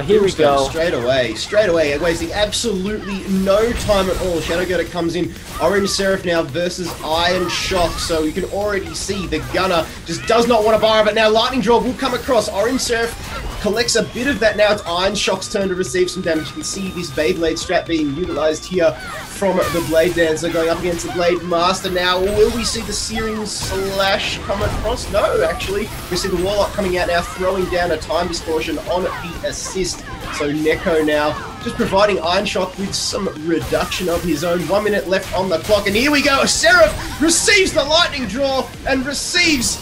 Here we go. Straight away, wasting absolutely no time at all. Shadow Gunner comes in. Orange Seraph now versus Iron Shock. So you can already see the Gunner just does not want to bar of it. Now Lightning Draw will come across. Orange Seraph collects a bit of that. Now it's Iron Shock's turn to receive some damage. You can see this Beyblade strat being utilized here from the Blade Dancer going up against the Blade Master. Now, will we see the Searing Slash come across? No, actually. We see the Warlock coming out now, throwing down a time distortion on the assist. So Neko now just providing Iron Shock with some reduction of his own. 1 minute left on the clock, and here we go. Seraph receives the Lightning Draw and receives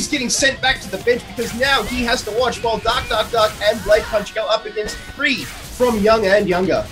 getting sent back to the bench because now he has to watch while Dark and Blade Punch go up against 3 from Young and Younger.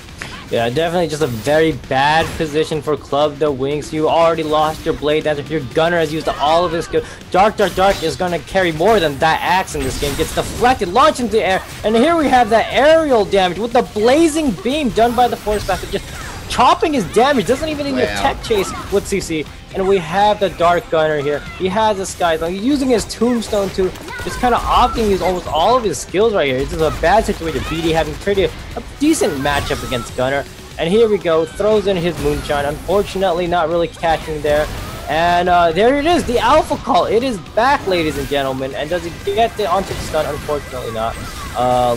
Yeah, definitely just a very bad position for Club the Winx. You already lost your Blade Dancer. Your Gunner has used all of his skill. Dark is going to carry more than that axe in this game. Gets deflected, launched into the air, and here we have that aerial damage with the blazing beam done by the Force Master. Just chopping his damage. Doesn't even need a tech chase with CC. And we have the Dark Gunner here. He has the Skyzone. He's using his Tombstone to just kind of opting use almost all of his skills right here. This is a bad situation. BD having pretty a decent matchup against Gunner. And here we go, throws in his Moonshine. Unfortunately, not really catching there. And there it is, the Alpha Call. It is back, ladies and gentlemen. And does it get it onto the stun? Unfortunately not.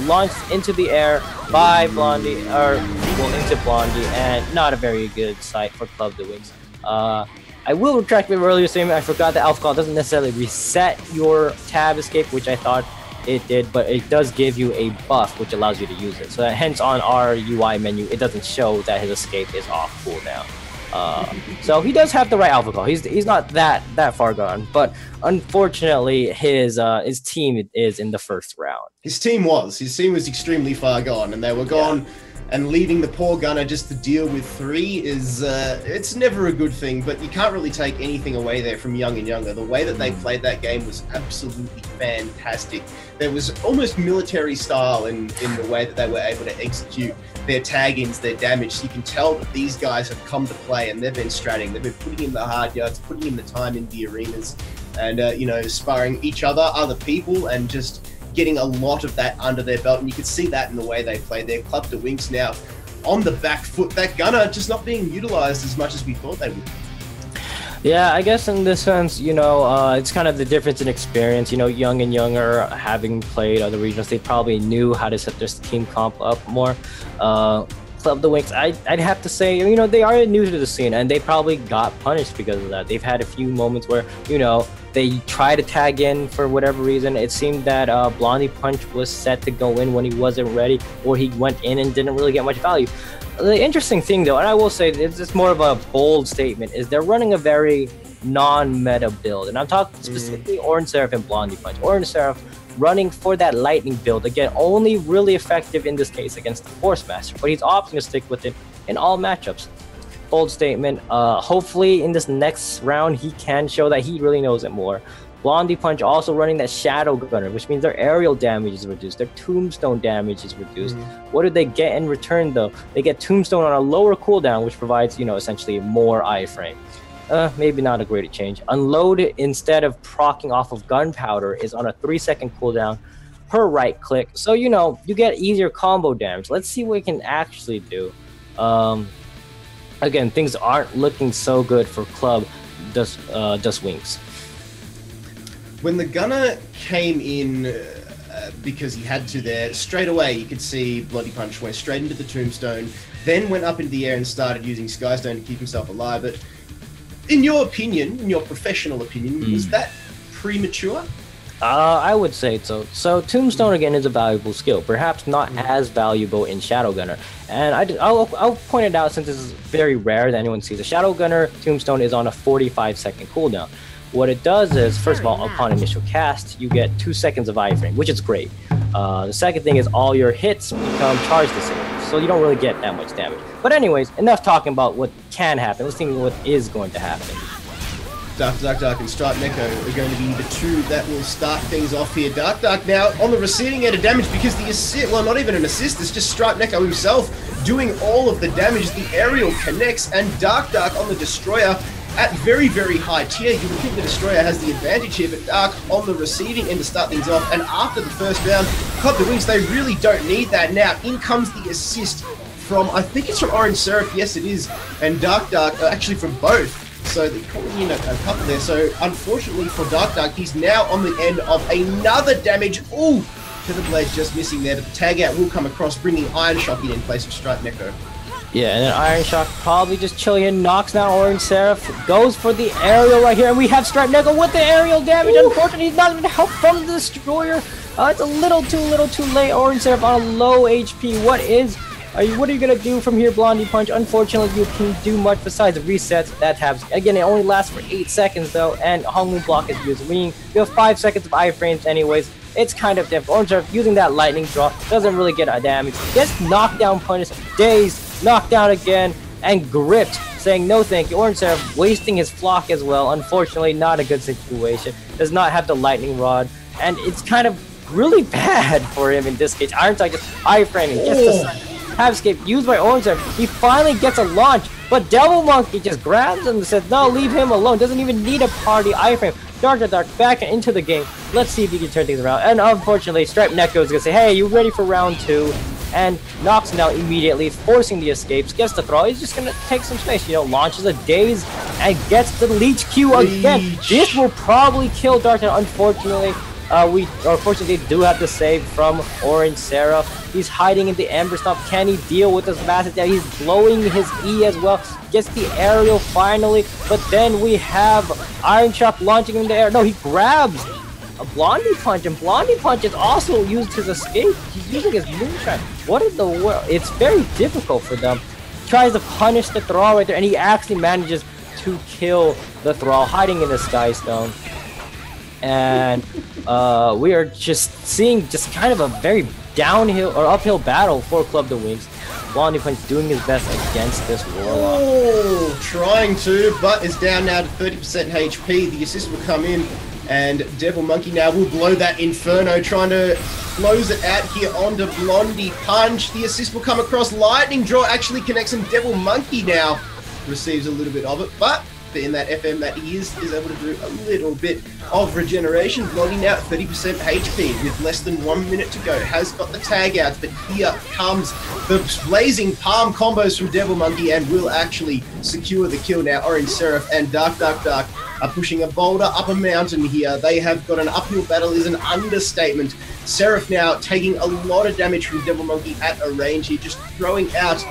Launched into the air by Blondie, into Blondie, and not a very good sight for Club the Winx. I will retract my earlier statement. I forgot that Alpha Call doesn't necessarily reset your tab escape, which I thought it did, but it does give you a buff, which allows you to use it. So hence on our UI menu, it doesn't show that his escape is off cooldown. So he does have the right Alpha Call. He's not that far gone, but unfortunately his team is in the first round. His team was extremely far gone, and they were gone. Yeah. And leaving the poor gunner just to deal with 3 is, it's never a good thing, but you can't really take anything away there from Young and Younger. The way that they played that game was absolutely fantastic. There was almost military style in the way that they were able to execute their tag-ins, their damage. So you can tell that these guys have come to play and they've been stratting. They've been putting in the hard yards, putting in the time in the arenas, and, you know, sparring each other people, and just getting a lot of that under their belt, and you could see that in the way they play their Club the Winx now on the back foot. That gunner just not being utilized as much as we thought they would. Yeah, I guess in this sense, you know, it's kind of the difference in experience. You know, Young and Younger, having played other regionals, they probably knew how to set their team comp up more. Club the Winx, I'd have to say, you know, they are new to the scene, and they probably got punished because of that. They've had a few moments where, you know, they try to tag in for whatever reason. It seemed that Blondie Punch was set to go in when he wasn't ready, or he went in and didn't really get much value. The interesting thing, though, and I will say it's just more of a bold statement, is they're running a very non-meta build. And I'm talking specifically Orange Seraph and Blondie Punch. Orange Seraph running for that lightning build, again, only really effective in this case against the Force Master, but he's opting to stick with it in all matchups. Bold statement. Hopefully in this next round he can show that he really knows it more. Blondie Punch also running that Shadow Gunner, which means their aerial damage is reduced, their Tombstone damage is reduced. What do they get in return, though? They get Tombstone on a lower cooldown, which provides, you know, essentially more iframe. Maybe not a great change. Unload, instead of proccing off of Gunpowder, is on a 3-second cooldown per right click. So, you know, you get easier combo damage. Let's see what we can actually do. Again, things aren't looking so good for Club Just Winx. When the gunner came in, because he had to there, straight away you could see Bloody Punch went straight into the Tombstone, then went up into the air and started using Skystone to keep himself alive. But in your opinion, in your professional opinion, was that premature? I would say so. So Tombstone, again, is a valuable skill, perhaps not as valuable in Shadow Gunner. And I'll point it out, since this is very rare that anyone sees. A Shadow Gunner Tombstone is on a 45-second cooldown. What it does is, first of all, upon initial cast, you get 2 seconds of iframe, which is great. The second thing is all your hits become charge disabled, so you don't really get that much damage. But anyways, enough talking about what can happen. Let's think what is going to happen. Dark, and Stripe Neko are going to be the two that will start things off here. Dark now on the receiving end of damage, because the assist, well, not even an assist, it's just Stripe Neko himself doing all of the damage. The aerial connects, and Dark on the Destroyer at very, very high tier. You would think the Destroyer has the advantage here, but Dark on the receiving end to start things off. And after the first round, Club the Winx, they really don't need that. Now, in comes the assist from, I think it's from Orange Seraph, yes it is, and Dark, actually from both. So they're calling in a couple there. So unfortunately for Dark, he's now on the end of another damage. Ooh, to the blade, just missing there. But the tag out will come across, bringing Iron Shock in place of Stripe Neko. Yeah, and then Iron Shock probably just chilling in, knocks down Orange Seraph, goes for the aerial right here, and we have Stripe Neko with the aerial damage. Ooh. Unfortunately, he's not even help from the Destroyer. It's a little too late. Orange Seraph on a low HP. What are you gonna do from here, Blondie Punch? Unfortunately, you can do much besides resets. That tabs again. It only lasts for 8 seconds though, and Honglu block is used. Meaning you have 5 seconds of iframes anyways. It's kind of difficult. Orange Seraph using that lightning draw doesn't really get a damage. Gets knockdown, punished, dazed, knocked down again, and gripped, saying no thank you. Orange Seraph wasting his flock as well. Unfortunately, not a good situation. Does not have the lightning rod, and it's kind of really bad for him in this case. Iron Shock just iframing, just a Habscape used by Orange Seraph. He finally gets a launch, but Devil Monkey just grabs him and says, no, leave him alone. Doesn't even need a party iframe. Dark back into the game. Let's see if he can turn things around. And unfortunately, Stripe Neko is going to say, hey, you ready for round 2? and knocks him down immediately, forcing the escapes. Gets the throw. He's just gonna take some space, you know, launches a daze and gets the leech Q again. This will probably kill Dark Knight, unfortunately. Unfortunately do have the save from Orange Seraph. He's hiding in the Ember Stomp. Can he deal with this massive damage? He's blowing his E as well. Gets the aerial finally, but then we have Iron Chop launching in the air. No, he grabs a Blondie Punch, and Blondie Punch is also used his escape. He's using his moonshot. What in the world? It's very difficult for them. Tries to punish the Thrall right there, and he actually manages to kill the Thrall, hiding in the Sky Stone. And we are just seeing just kind of a very downhill or uphill battle for Club the Winx. Blondie Punch doing his best against this Warlock. Oh, trying to, but is down now to 30% HP. The assist will come in, and Devil Monkey now will blow that Inferno, trying to close it out here onto Blondie Punch. The assist will come across. Lightning Draw actually connects, and Devil Monkey now receives a little bit of it, but in that FM that he is able to do a little bit of regeneration. Blondie now at 30% HP with less than 1 minute to go. Has got the tag outs, but here comes the blazing palm combos from Devil Monkey and will actually secure the kill now. Orange Seraph and Dark are pushing a boulder up a mountain here. They have got an uphill battle is an understatement. Seraph now taking a lot of damage from Devil Monkey at a range here, just throwing out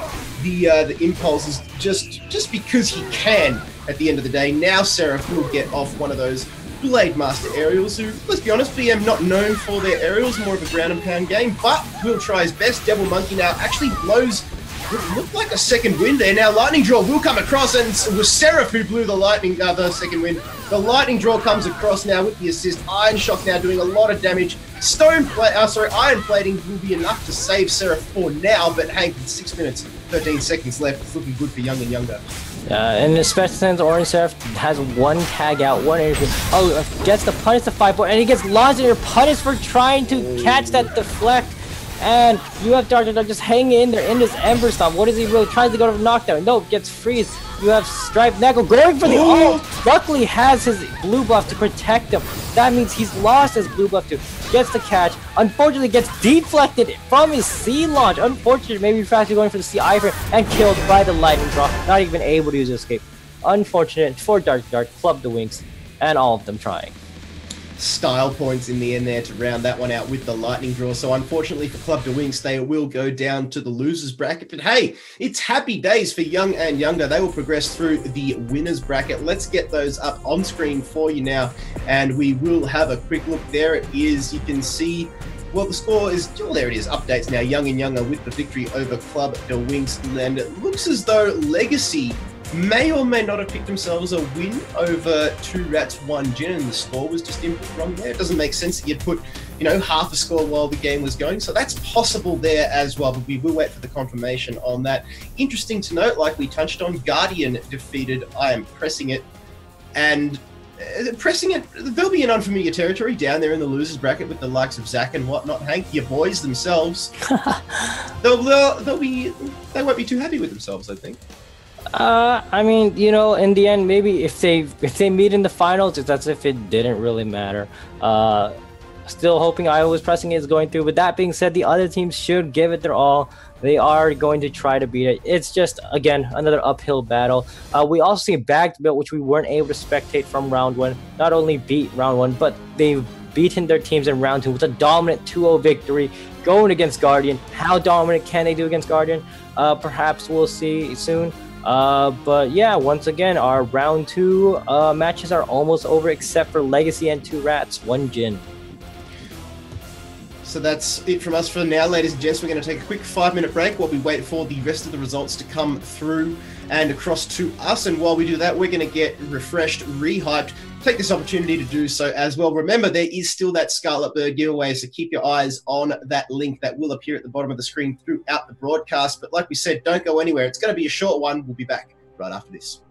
the impulses just because he can. At the end of the day, now Seraph will get off one of those Blade Master aerials who, let's be honest, BM not known for their aerials, more of a ground and pound game, but will try his best. Devil Monkey now actually blows what looked like a second wind there. Now Lightning Draw will come across, and it was Seraph who blew the second wind. The Lightning Draw comes across now with the assist. Iron Shock now doing a lot of damage. Iron Plating will be enough to save Seraph for now, but hey, 6 minutes, 13 seconds left. It's looking good for Young and Younger. And especially since Orange Seraph has one tag out, one energy. Oh, gets the punish to 5 point, and he gets launched and you're punished for trying to catch that deflect. And you have Dark just hanging in there in this Ember Stomp. What is he really tries to go to knockdown? Nope, gets freeze. You have Stripe Knuckle going for the ult. Luckily has his blue buff to protect him. That means he's lost his blue buff too. Gets the catch. Unfortunately gets deflected from his C launch. Unfortunately, maybe Fastly going for the C iframe and killed by the Lightning Draw. Not even able to use escape. Unfortunate for Dark, Club the Winx, and all of them trying. Style points in the end there to round that one out with the Lightning Draw. So unfortunately for Club de Winx, they will go down to the losers bracket. But hey, it's happy days for Young and Younger. They will progress through the winners bracket. Let's get those up on screen for you now, and we will have a quick look. There it is. You can see, well, the score is, oh, there it is. Updates now. Young and Younger with the victory over Club de Winx. And it looks as though Legacy may or may not have picked themselves a win over 2 Rats 1 Gin, and the score was just input wrong there. It doesn't make sense that you'd put, you know, half a score while the game was going, so that's possible there as well, but we will wait for the confirmation on that. Interesting to note, like we touched on, Guardian defeated I Am Pressing It, and Pressing It, they'll be in unfamiliar territory down there in the losers bracket with the likes of Zach and whatnot. Hank, your boys themselves, they won't be too happy with themselves, I think. I mean, you know, in the end, maybe if they meet in the finals, it's as if it didn't really matter. Still hoping Iowa's Pressing It is going through. But that being said, the other teams should give it their all. They are going to try to beat it. It's just, again, another uphill battle. We also see Bagged Built, which we weren't able to spectate from round 1. Not only beat round 1, but they've beaten their teams in round 2 with a dominant 2-0 victory going against Guardian. How dominant can they do against Guardian? Perhaps we'll see soon. But yeah, once again, our round 2 matches are almost over, except for Legacy and 2 Rats, 1 Gin. So that's it from us for now, ladies and gents. We're going to take a quick 5-minute break while we wait for the rest of the results to come through and across to us. And while we do that, we're going to get refreshed, rehyped. Take this opportunity to do so as well. Remember, there is still that Scarlet Bird giveaway, so keep your eyes on that link that will appear at the bottom of the screen throughout the broadcast. But like we said, don't go anywhere. It's going to be a short one. We'll be back right after this.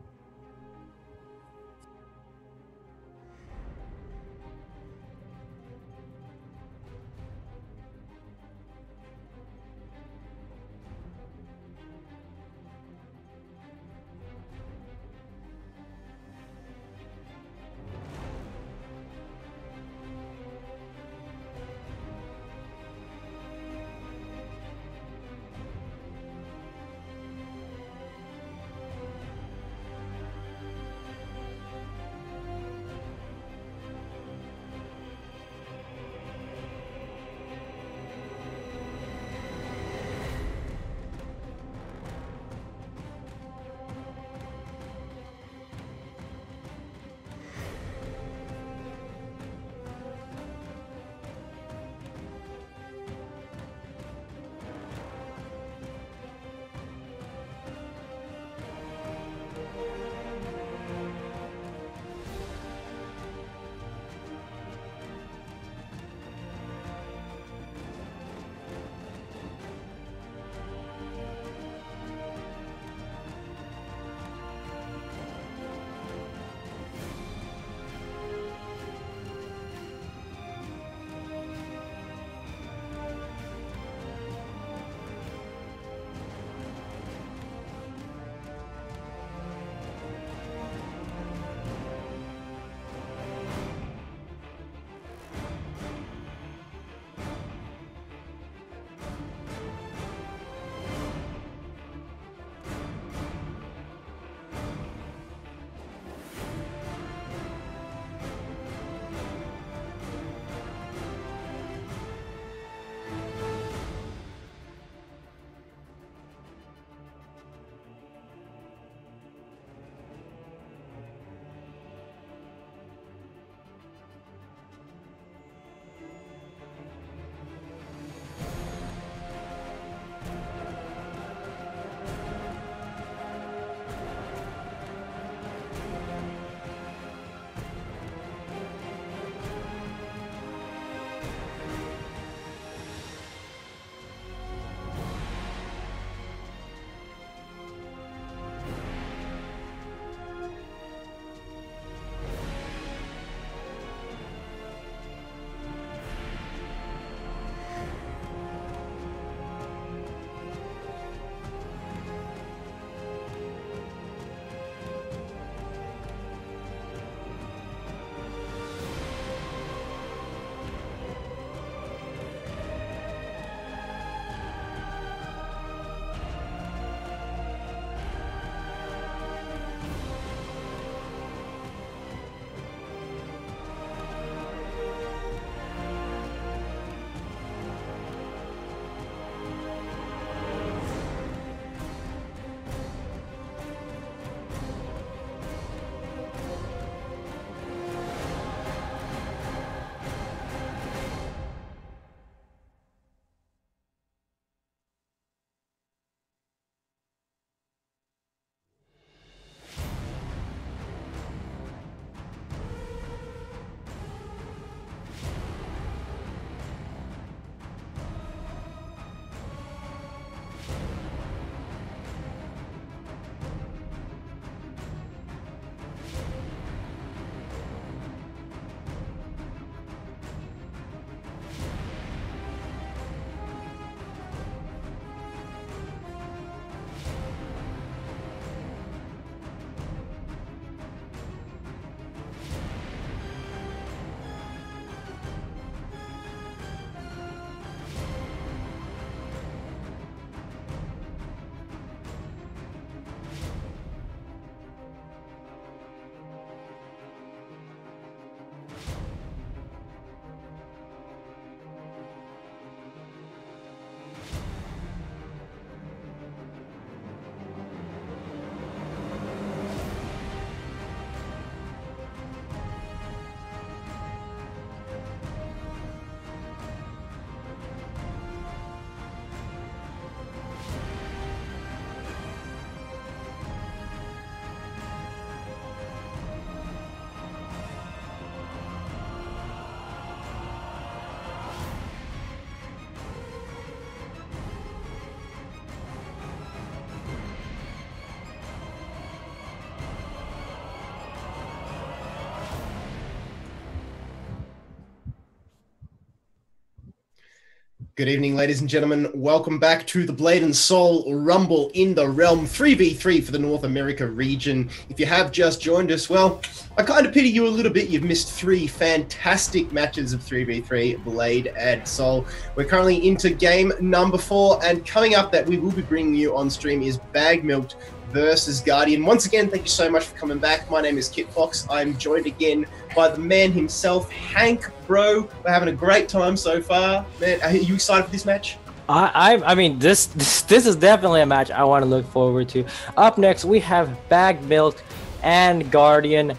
Good evening, ladies and gentlemen. Welcome back to the Blade Soul Rumble in the Realm 3v3 for the North America region. If you have just joined us, well, I kind of pity you a little bit. You've missed 3 fantastic matches of 3v3 Blade and Soul. We're currently into game number 4, and coming up that we will be bringing you on stream is Bag Milked versus Guardian. Once again, thank you so much for coming back. My name is Kit Fox. I'm joined again by the man himself, Hank. Bro, we're having a great time so far. Man, are you excited for this match? I mean, this is definitely a match I want to look forward to. Up next, we have Bag Milk and Guardian.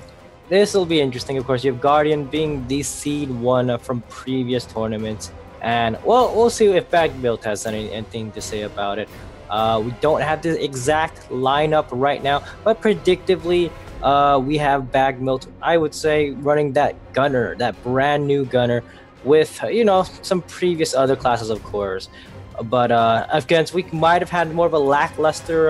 This will be interesting. Of course, you have Guardian being the seed 1 from previous tournaments, and well, we'll see if Bag Milk has anything to say about it. We don't have the exact lineup right now, but predictably, we have Bag Milk, I would say, running that gunner, that brand new gunner with, you know, some previous other classes, of course. But against, we might have had more of a lackluster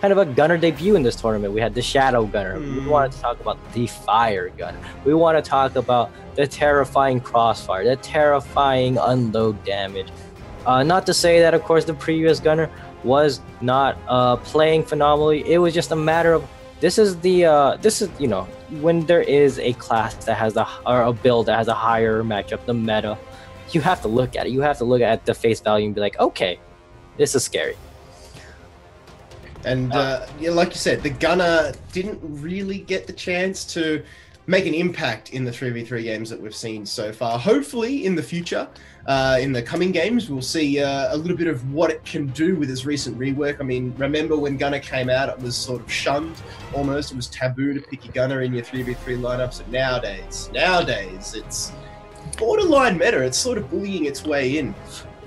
kind of a gunner debut in this tournament. We had the Shadow Gunner. We wanted to talk about the Fire Gunner. We want to talk about the terrifying Crossfire, the terrifying unload damage. Not to say that, of course, the previous gunner was not playing phenomenally. It was just a matter of this is you know, when there is a class that has or a build that has a higher matchup, the meta, you have to look at it. You have to look at the face value and be like, okay, this is scary. And yeah, like you said, the gunner didn't really get the chance to make an impact in the 3v3 games that we've seen so far. Hopefully in the future, in the coming games, we'll see a little bit of what it can do with its recent rework. I mean, remember when Gunner came out, it was sort of shunned almost. It was taboo to pick your Gunner in your 3v3 lineups. And nowadays, it's borderline meta. It's sort of bullying its way in.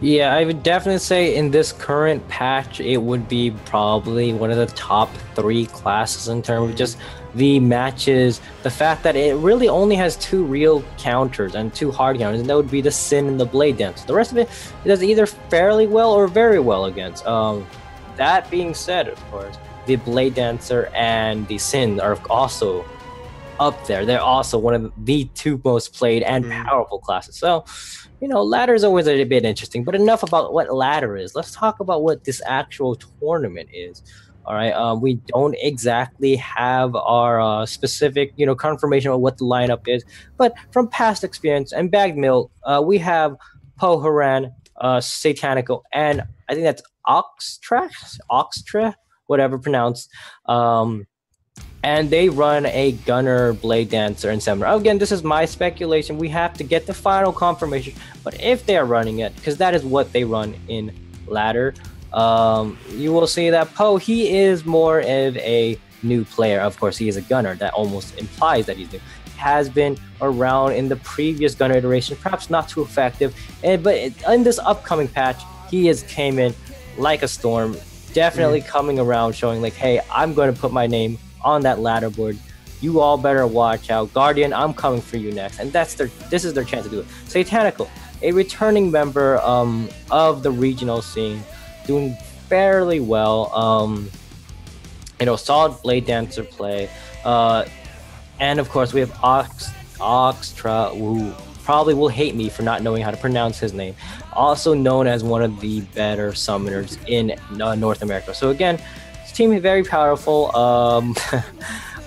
Yeah, I would definitely say in this current patch, it would be probably one of the top 3 classes in terms of just the matches. The fact that it really only has 2 real counters and 2 hard counters, and that would be the Sin and the Blade Dancer. The rest of it does either fairly well or very well against. That being said, of course, the Blade Dancer and the Sin are also up there. They're also one of the 2 most played and powerful classes. So, you know, ladder is always a bit interesting, but enough about what ladder is. Let's talk about what this actual tournament is. All right, we don't exactly have our specific, you know, confirmation of what the lineup is, but from past experience and Bag Milk, we have Poharan, Satanical, and I think that's Oxtra, whatever pronounced. And they run a Gunner, Blade Dancer, and Summoner. Again, this is my speculation. We have to get the final confirmation. But if they are running it, because that is what they run in ladder, you will see that Poe, he is more of a new player. Of course, he is a Gunner. That almost implies that he's new. He has been around in the previous Gunner iteration, perhaps not too effective. But in this upcoming patch, he has came in like a storm, definitely coming around, showing like, hey, I'm going to put my name on that ladder board. You all better watch out. Guardian, I'm coming for you next. And this is their chance to do it. Satanical, a returning member of the regional scene, doing fairly well. You know, solid Blade Dancer play. And of course we have Oxtra, who probably will hate me for not knowing how to pronounce his name. Also known as one of the better summoners in North America. So again, this team is very powerful.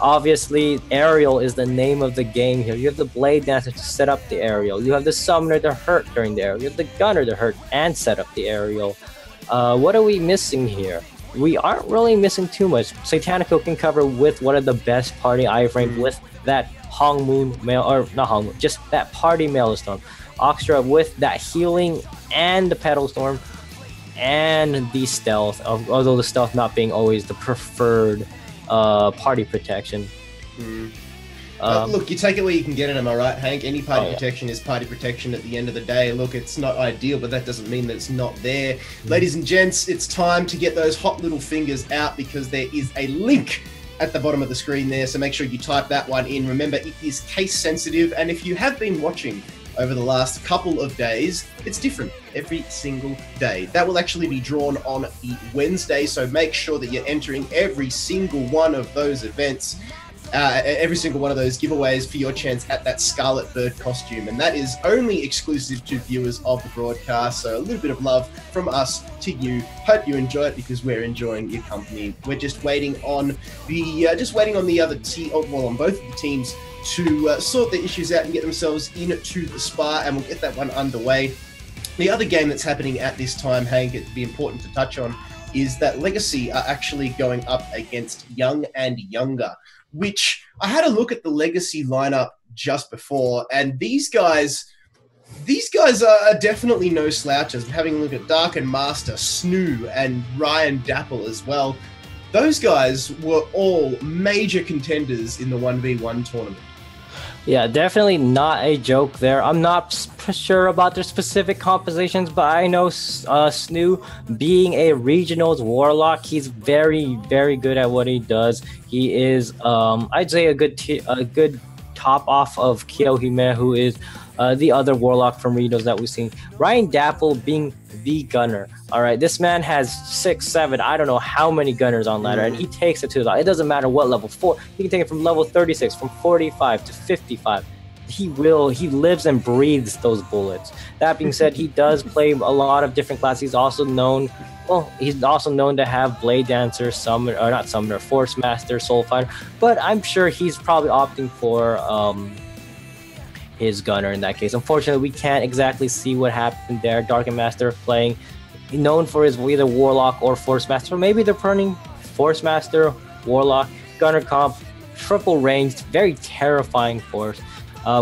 Obviously, Aerial is the name of the game here. You have the Blade Dancer to set up the Aerial. You have the Summoner to hurt during the Aerial. You have the Gunner to hurt and set up the Aerial. What are we missing here? We aren't really missing too much. Satanico can cover with one of the best party iframes with that Hong Moon Mail, or not Hong Moon, just that party Maelstrom. Oxtra with that healing and the Petal Storm and the stealth, although the stealth not being always the preferred party protection. Look, you take it where you can get it, am I right, Hank? Any party protection is party protection at the end of the day. Look, it's not ideal, but that doesn't mean that it's not there. Ladies and gents, it's time to get those hot little fingers out, because there is a link at the bottom of the screen there, so make sure you type that one in. Remember, it is case sensitive, and if you have been watching over the last couple of days, it's different every single day. That will actually be drawn on the Wednesday, so make sure that you're entering every single one of those events. every single one of those giveaways for your chance at that Scarlet Bird costume. And that is only exclusive to viewers of the broadcast. So a little bit of love from us to you. Hope you enjoy it because we're enjoying your company. We're just waiting on the other team, well, on both of the teams to sort the issues out and get themselves into the spa, and we'll get that one underway. The other game that's happening at this time, Hank, it'd be important to touch on, is that Legacy are actually going up against Young and Younger, which I had a look at the Legacy lineup just before, and these guys are definitely no slouches. Having a look at Dark and Master, Snoo, and Ryan Dapple as well. Those guys were all major contenders in the 1v1 tournament. Yeah, definitely not a joke there. I'm not sure about their specific compositions, but I know Snoo, being a regionals warlock, he's very, very good at what he does. He is, I'd say, a good top off of Kiyohime, who is the other warlock from regionals that we've seen. Ryan Dapple being the gunner. All right, this man has 6, 7, I don't know how many gunners on ladder, and he takes it to the. It doesn't matter what level 4. He can take it from level 36, from 45 to 55. He lives and breathes those bullets. That being said, he does play a lot of different classes. He's also known to have Blade Dancer, Force Master, Soul Fighter, but I'm sure he's probably opting for his gunner in that case. Unfortunately, we can't exactly see what happened there. Dark and Master playing, known for his either Warlock or Force Master. Maybe they're running Force Master, Warlock, gunner comp, triple ranged, very terrifying force.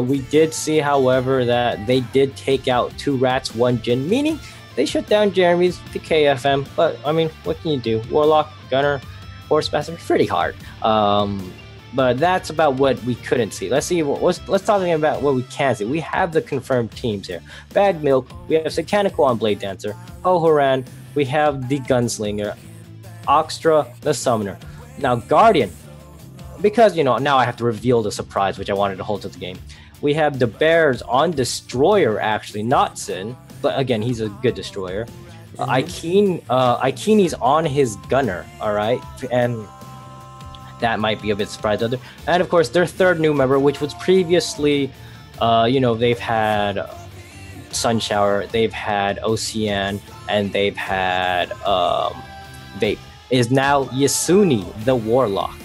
We did see, however, that they did take out 2 rats, 1 Jin, meaning they shut down Jeremy's the KFM. But I mean, what can you do? Warlock, gunner, Force Master, pretty hard. But that's about what we couldn't see. Let's talk about what we can see. We have the confirmed teams here. Bad Milk, we have Satanical on Blade Dancer, Hohoran, we have the Gunslinger, Oxtra, the Summoner. Now Guardian, because now I have to reveal the surprise which I wanted to hold to the game. We have the Bears on Destroyer, actually, not Sin, but again, he's a good Destroyer. Aikini's on his Gunner, all right? And that might be a bit surprising. And of course, their third new member, which was previously, they've had Sun Shower, they've had OCN, and they've had Vape, is now Yasuni, the Warlock.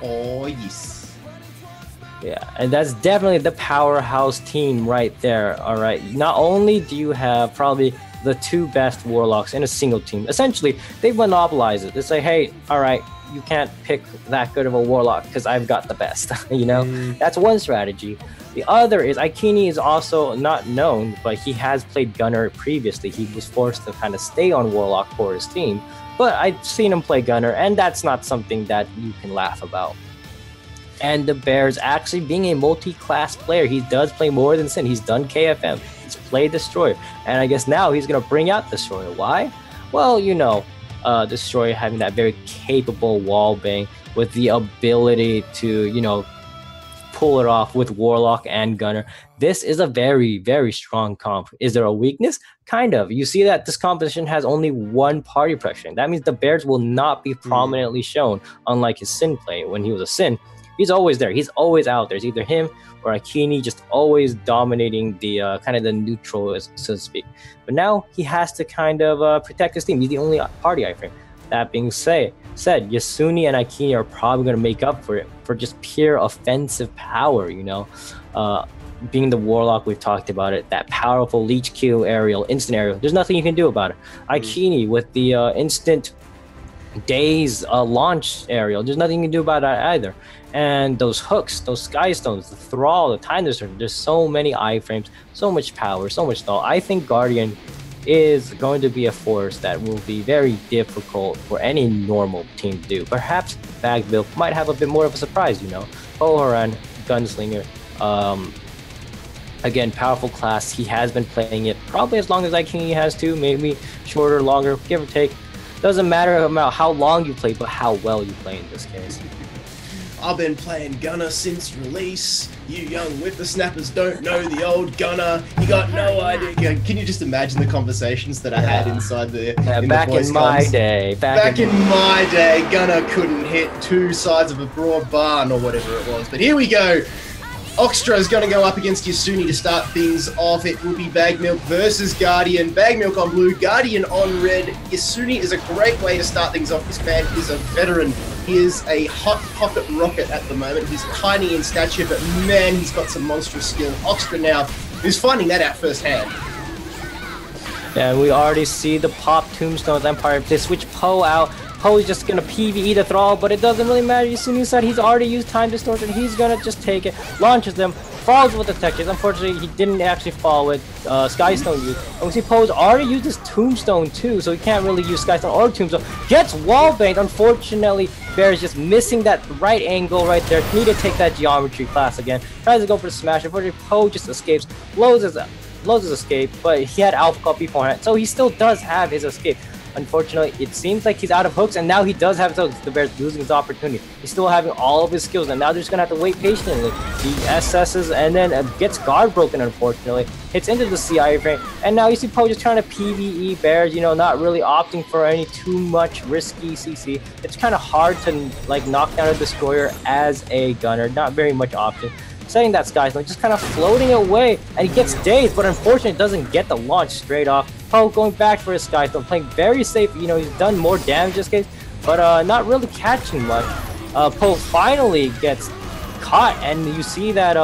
Oh, yes. Yeah, and that's definitely the powerhouse team right there, all right? Not only do you have probably the 2 best Warlocks in a single team, essentially, they monopolize it. They say, hey, all right, you can't pick that good of a Warlock because I've got the best, That's one strategy. The other is Aikini is also not known, but he has played Gunner previously. He was forced to kind of stay on Warlock for his team, but I've seen him play Gunner, and that's not something that you can laugh about. And the Bears actually being a multi-class player, he does play more than Sin. He's done KFM, he's played Destroyer, and I guess now he's going to bring out Destroyer. Why? Well, Destroyer having that very capable wall bang with the ability to, pull it off with Warlock and Gunner. This is a very, very strong comp. Is there a weakness? Kind of. You see that this composition has only 1 party pressure. That means the Bears will not be prominently shown, unlike his Sin play. When he was a Sin, he's always there. He's always out there. It's either him or Aikini, just always dominating the kind of the neutral, so to speak. But now he has to kind of protect his team. He's the only party iframe. That being said, Yasuni and Aikini are probably going to make up for it for just pure offensive power, being the Warlock, we've talked about it, that powerful leech Q aerial, instant aerial. There's nothing you can do about it. Aikini with the instant days launch aerial. There's nothing you can do about that either. And those hooks, those sky stones, the thrall, the time discerner, there's so many iframes, so much power, so much stall. I think Guardian is going to be a force that will be very difficult for any normal team to do. Perhaps Bagville might have a bit more of a surprise, Hohoran, Gunslinger, again, powerful class. He has been playing it probably as long as Aikini has too, maybe shorter, longer, give or take. Doesn't matter about how long you play, but how well you play in this case. I've been playing Gunner since release. You young whippersnappers don't know the old Gunner. You got no idea. Can you just imagine the conversations that I had inside there? Back in my day. Back in my day, Gunner couldn't hit two sides of a broad barn or whatever it was. But here we go. Oxtra is going to go up against Yasuni to start things off. It will be Bagmilk versus Guardian. Bagmilk on blue, Guardian on red. Yasuni is a great way to start things off. This man is a veteran. He is a hot pocket rocket at the moment. He's tiny in stature, but man, he's got some monstrous skill. Oxtra now is finding that out firsthand. Yeah, we already see the pop Tombstone's Empire. They switch Poe out. Poe is just gonna PvE the Thrall, but it doesn't really matter. Yasuni said he's already used Time Distortion. He's gonna just take it, launches them, falls with the Textures. Unfortunately, he didn't actually fall with Skystone use. And we see Poe's already used his Tombstone too, so he can't really use Skystone or Tombstone. Gets wallbanged. Unfortunately, Bear is just missing that right angle right there. Need to take that Geometry class again. Tries to go for the smash. Unfortunately, Poe just escapes, blows his escape, but he had Alpha Call beforehand, so he still does have his escape. Unfortunately, it seems like he's out of hooks, and now he does have his hooks. The Bear's losing his opportunity. He's still having all of his skills, and now they're just going to have to wait patiently. He SS's and then gets guard broken, unfortunately. Hits into the CI frame, and now you see Poe just trying to PvE Bears, you know, not really opting for any too much risky CC. It's kind of hard to, like, knock down a Destroyer as a gunner. Not very much option. Setting that Skystone, just kind of floating away, and he gets dazed, but unfortunately doesn't get the launch straight off. Poe going back for his Skystone, playing very safe. You know, he's done more damage this case, but not really catching much. Poe finally gets caught, and you see that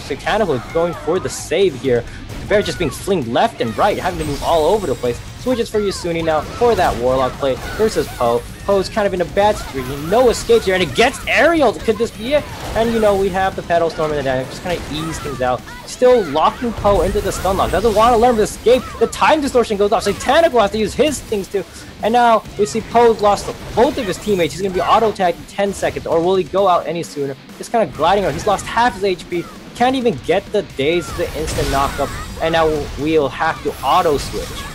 Satanical is going for the save here. The Bear just being flinged left and right, having to move all over the place. Switches for Yasuni now for that Warlock play versus Poe. Poe's kind of in a bad situation. No escapes here, and it gets aerial. Could this be it? And you know, we have the Petal Storm in the dynamic, just kind of ease things out. Still locking Poe into the stun lock. Doesn't want to learn to escape. The Time Distortion goes off. Satanical has to use his things too. And now we see Poe's lost both of his teammates. He's going to be auto-tagged in 10 seconds, or will he go out any sooner? Just kind of gliding out. He's lost half his HP. Can't even get the daze, the instant knockup. And now we'll have to auto-switch.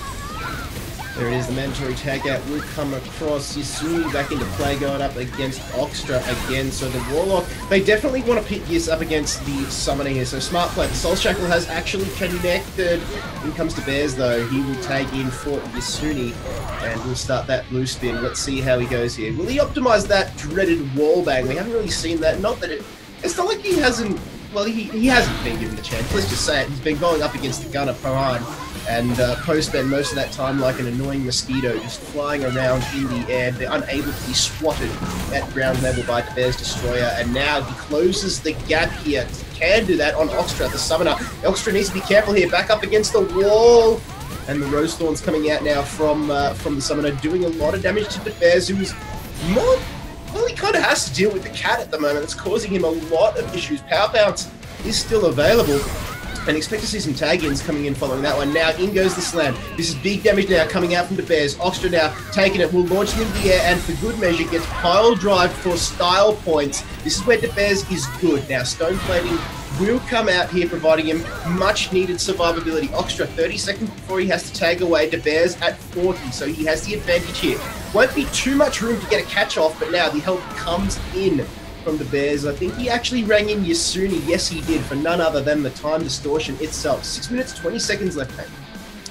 There it is, the mandatory tag out will come across. Yasuni back into play, going up against Oxtra again. So the Warlock, they definitely want to pick this up against the Summoner here. So smart play. The Soul Shackle has actually connected. When it comes to Bears though, he will tag in for Yasuni and we'll start that blue spin. Let's see how he goes here. Will he optimize that dreaded wallbang? We haven't really seen that. Not that it's not like he hasn't, well, he hasn't been given the chance. Let's just say it. He's been going up against the Gunner Prime. And Poe spent most of that time like an annoying mosquito, just flying around in the air. They're unable to be swatted at ground level by the Bear's Destroyer. And now he closes the gap here. Can do that on Oxtra, the Summoner. Oxtra needs to be careful here, back up against the wall. And the Rose Thorn's coming out now from the Summoner, doing a lot of damage to the Bears, who's more... Well, he kind of has to deal with the cat at the moment. It's causing him a lot of issues. Power Bounce is still available. And expect to see some tag-ins coming in following that one. Now, in goes the slam. This is big damage now coming out from the Bears. Oxtra now taking it, will launch him into the air, and for good measure gets pile drive for style points. This is where the Bears is good. Now, Stone Plating will come out here, providing him much-needed survivability. Oxtra, 30 seconds before he has to tag away. The Bears at 40, so he has the advantage here. Won't be too much room to get a catch-off, but now the help comes in from the Bears. I think he actually rang in Yasuni. Yes, he did, for none other than the Time Distortion itself. 6 minutes, 20 seconds left, mate.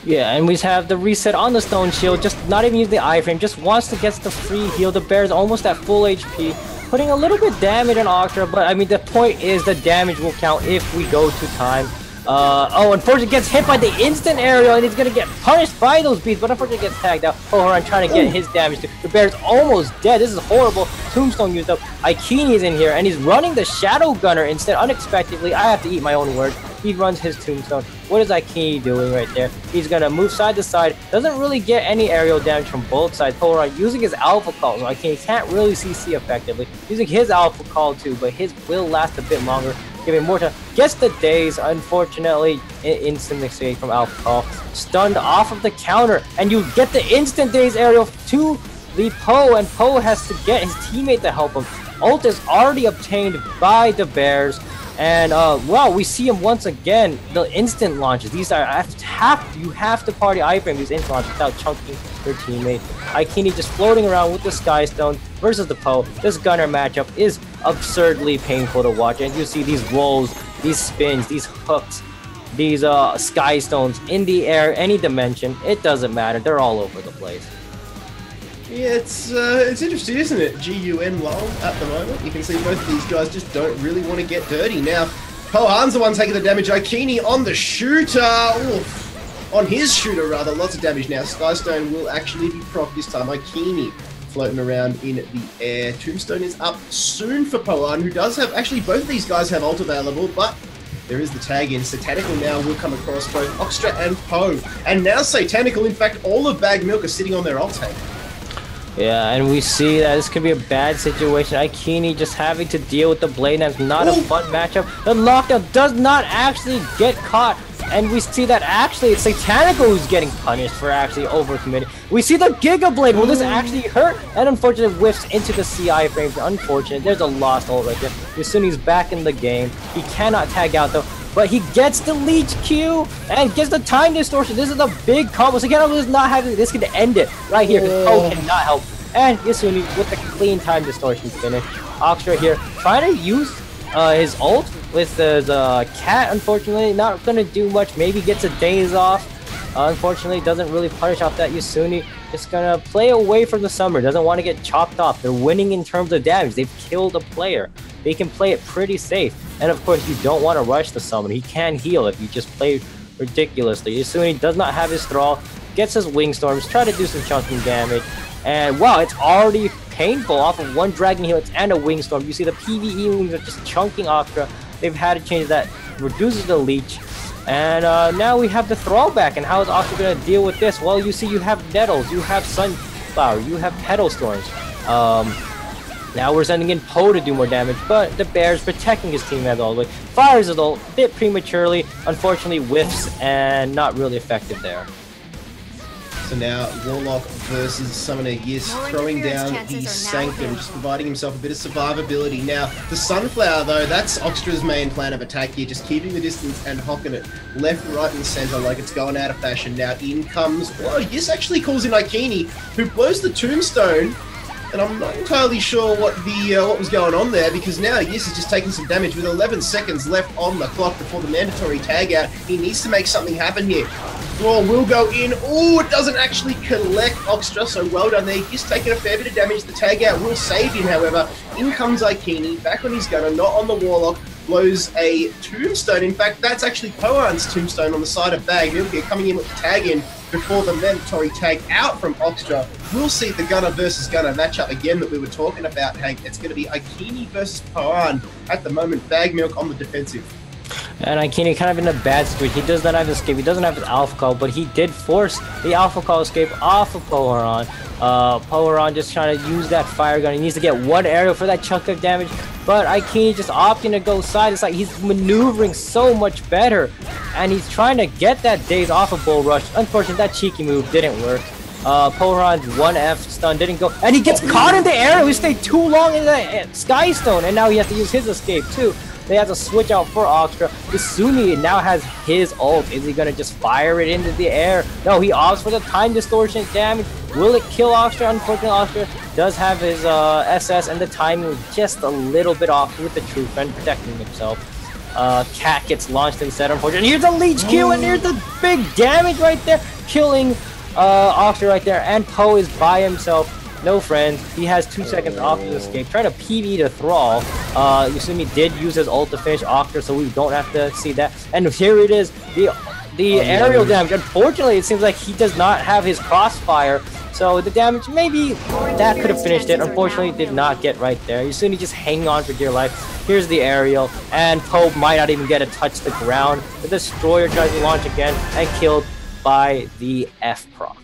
Yeah, and we have the reset on the Stone Shield, just not even use the iframe, just wants to get the free heal. The Bear's almost at full HP, putting a little bit damage on Oxtra, but I mean, the point is the damage will count if we go to time. Unfortunately gets hit by the instant aerial, and he's gonna get punished by those beasts, but unfortunately gets tagged out. Horan trying to get his damage too. The Bear's almost dead. This is horrible. Tombstone used up. Aikini's in here, and he's running the Shadow Gunner instead. Unexpectedly, I have to eat my own words. He runs his Tombstone. What is Aikini doing right there? He's gonna move side to side. Doesn't really get any aerial damage from both sides. Horan using his Alpha Call, so Aikini can't really CC effectively. Using his Alpha Call too, but his will last a bit longer. Giving more time. Gets the daze, unfortunately, instant escape from Alpha Call. Stunned off of the counter, and you get the instant daze aerial to the Poe, and Poe has to get his teammate to help him. Ult is already obtained by the Bears. And well, we see him once again. The instant launches. These are you have to party iframe these instant launches without chunking your teammate. Aikini just floating around with the Sky Stone versus the Poe. This Gunner matchup is absurdly painful to watch, and you see these rolls, these spins, these hooks, these Sky Stones in the air, any dimension. It doesn't matter. They're all over the place. Yeah, it's interesting, isn't it? GUN lull at the moment. You can see both of these guys just don't really want to get dirty. Now, Pohan's the one taking the damage. Aikini on the shooter. Oof. On his shooter, rather. Lots of damage now. Skystone will actually be proc this time. Aikini floating around in the air. Tombstone is up soon for Pohan, who does have... Actually, both of these guys have ult available, but... There is the tag in. Satanical now will come across both Oxtra and Poe. And now Satanical, in fact, all of Bag Milk are sitting on their ult tank. Yeah, and we see that this could be a bad situation. Aikini just having to deal with the Blade Knife. Not a fun matchup. The lockdown does not actually get caught. And we see that actually it's Satanical who's getting punished for actually overcommitting. We see the Giga Blade. Will this actually hurt? And unfortunately whiffs into the CI frames. Unfortunate. There's a lost ult right there. Yasune's back in the game. He cannot tag out though. But he gets the leech Q and gets the time distortion. This is a big combo. Satanical is not having this could end it right here because Poe cannot help. And Yasuni with the clean time distortion finish. Oxtra here trying to use his ult with his cat. Unfortunately, not gonna do much. Maybe gets a daze off. Unfortunately, doesn't really punish off that Yasuni. Just gonna play away from the summer. Doesn't want to get chopped off. They're winning in terms of damage. They've killed a player. They can play it pretty safe. And of course, you don't want to rush the summon. He can heal if you just play ridiculously. Yasuni does not have his thrall. Gets his wing storms. Try to do some chunking damage. And wow, it's already painful off of one Dragon Helix and a wing storm. You see the PvE wings are just chunking Oxtra. They've had to change that. Reduces the leech. And now we have the thrall back. And how is Oxtra going to deal with this? Well, you see you have Nettles, you have Sunflower, you have Petal Storms. Now we're sending in Poe to do more damage, but the Bear's protecting his team all the way. Fires his ult a bit prematurely, unfortunately whiffs, and not really effective there. So now Warlock versus Summoner Yis throwing down the Sanctum, just providing himself a bit of survivability. Now, the Sunflower, though, that's Oxtra's main plan of attack here, just keeping the distance and hocking it left, right, and center like it's going out of fashion. Now in comes... Well, Yis actually calls in Aikini, who blows the Tombstone. And I'm not entirely sure what was going on there, because now Yis is just taking some damage with 11 seconds left on the clock before the mandatory tag out. He needs to make something happen here. Thrall will go in. Oh, it doesn't actually collect Oxtra, so well done there. He's taking a fair bit of damage. The tag out will save him, however. In comes Aikini, back on his gunner, not on the Warlock. Blows a Tombstone. In fact, that's actually Pohan's Tombstone on the side of Bag. Milky coming in with the tag in before the mandatory tag out from Oxtra. We'll see the Gunner versus Gunner matchup again that we were talking about, Hank. It's going to be Aikini versus Pohan. At the moment, Bag Milk on the defensive. And Aikini kind of in a bad situation. He does not have escape. He doesn't have an alpha call, but he did force the alpha call escape off of Poharan. Poharan just trying to use that fire gun. He needs to get one aerial for that chunk of damage, but Aikini just opting to go side. It's like he's maneuvering so much better, and he's trying to get that daze off of Bull Rush. Unfortunately, that cheeky move didn't work. Poharan's 1F stun didn't go, and he gets caught in the air. He stayed too long in the Sky Stone, and now he has to use his escape too. They have to switch out for Oxtra. Yasuni now has his ult. Is he going to just fire it into the air? No, he opts for the time distortion damage. Will it kill Oxtra? Unfortunately, Oxtra does have his SS, and the timing was just a little bit off with the True Friend protecting himself. Cat gets launched instead, unfortunately. Here's the Leech Q, and here's the big damage right there, killing Oxtra right there. And Poe is by himself. No friends. He has 2 seconds off his escape. Trying to PV to Thrall. Yasumi did use his ult to finish Oxtra, so we don't have to see that. And here it is. The aerial damage. Unfortunately, it seems like he does not have his crossfire. So the damage, maybe that could have finished it. Unfortunately, did not get right there. Yasumi just hanging on for dear life. Here's the aerial. And Poe might not even get to touch the ground. The Destroyer tries to launch again and killed by the F proc.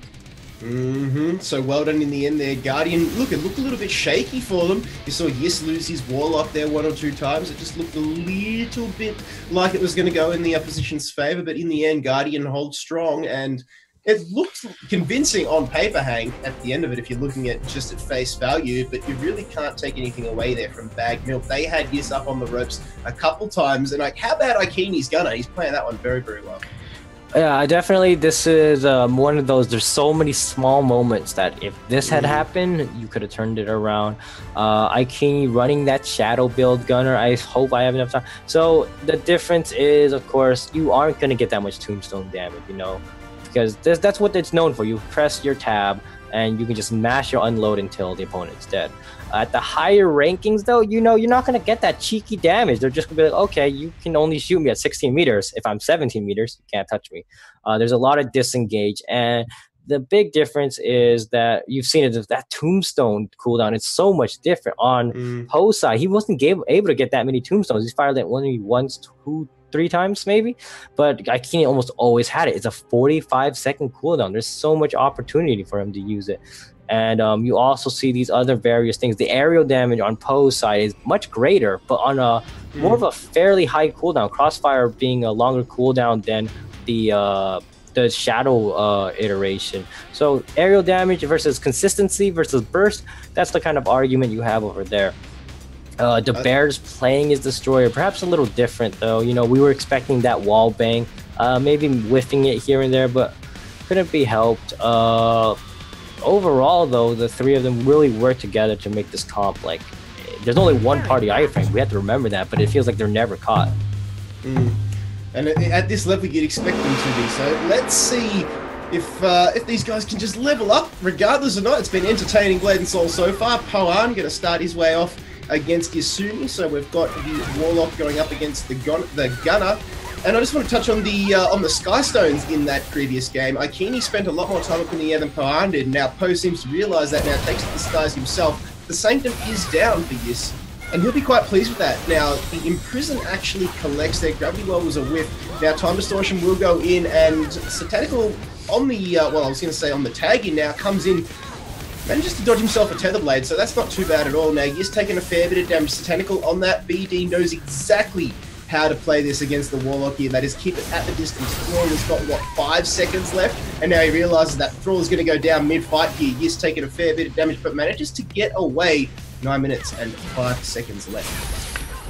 So well done in the end there. Guardian, look, it looked a little bit shaky for them. You saw Yis lose his Warlock there 1 or 2 times. It just looked a little bit like it was going to go in the opposition's favor, but in the end, Guardian holds strong and It looked convincing on paper, Hank, at the end of it, if you're looking at just at face value, but you really can't take anything away there from Bag Milk. They had Yiss up on the ropes a couple times, and like, how about Ikini's gunner? He's playing that one very, very well. Yeah, definitely. This is one of those. There's so many small moments that if this had happened, you could have turned it around. Ikini running that shadow build gunner. I hope I have enough time. So the difference is, of course, you aren't going to get that much tombstone damage, you know, because that's what it's known for. You press your tab and you can just mash your unload until the opponent's dead. At the higher rankings, though, you know, you're not going to get that cheeky damage. They're just going to be like, okay, you can only shoot me at 16 meters. If I'm 17 meters, you can't touch me. There's a lot of disengage. And the big difference is that you've seen it, that tombstone cooldown. It's so much different. On Poe's side, he wasn't able to get that many tombstones. He fired it only once, 2, 3 times maybe, but Ikini almost always had it. It's a 45-second cooldown. There's so much opportunity for him to use it. And you also see these other various things. The aerial damage on Poe's side is much greater, but on a more of a fairly high cooldown. Crossfire being a longer cooldown than the shadow iteration. So aerial damage versus consistency versus burst, that's the kind of argument you have over there. The Bears playing his destroyer, perhaps a little different though. You know, we were expecting that wall bang, maybe whiffing it here and there, but couldn't be helped. Overall, though, the three of them really work together to make this comp. Like, there's only one party iframe. We have to remember that, but it feels like they're never caught. And at this level, you'd expect them to be. So let's see if these guys can just level up, regardless or not. It's been entertaining, Blade Soul so far. Poan going to start his way off against Isuni. So we've got the Warlock going up against the Gunner. And I just want to touch on the Sky Stones in that previous game. Ikini spent a lot more time up in the air than Poan did. Now Poe seems to realise that now, takes to the skies himself. The Sanctum is down for Yiss, and he'll be quite pleased with that. Now, the Imprison actually collects their Gravity Well was a whiff. Now, Time Distortion will go in, and Satanical on the, well, I was going to say on the tag in now, comes in, manages to dodge himself a Tether Blade, so that's not too bad at all. Now, Yiss taking a fair bit of damage. Satanical on that. BD knows exactly how to play this against the Warlock here. That is, keep it at the distance. Thrall has got, what, 5 seconds left? And now he realises that Thrall is going to go down mid-fight here. Yiss taking a fair bit of damage, but manages to get away. 9 minutes and 5 seconds left.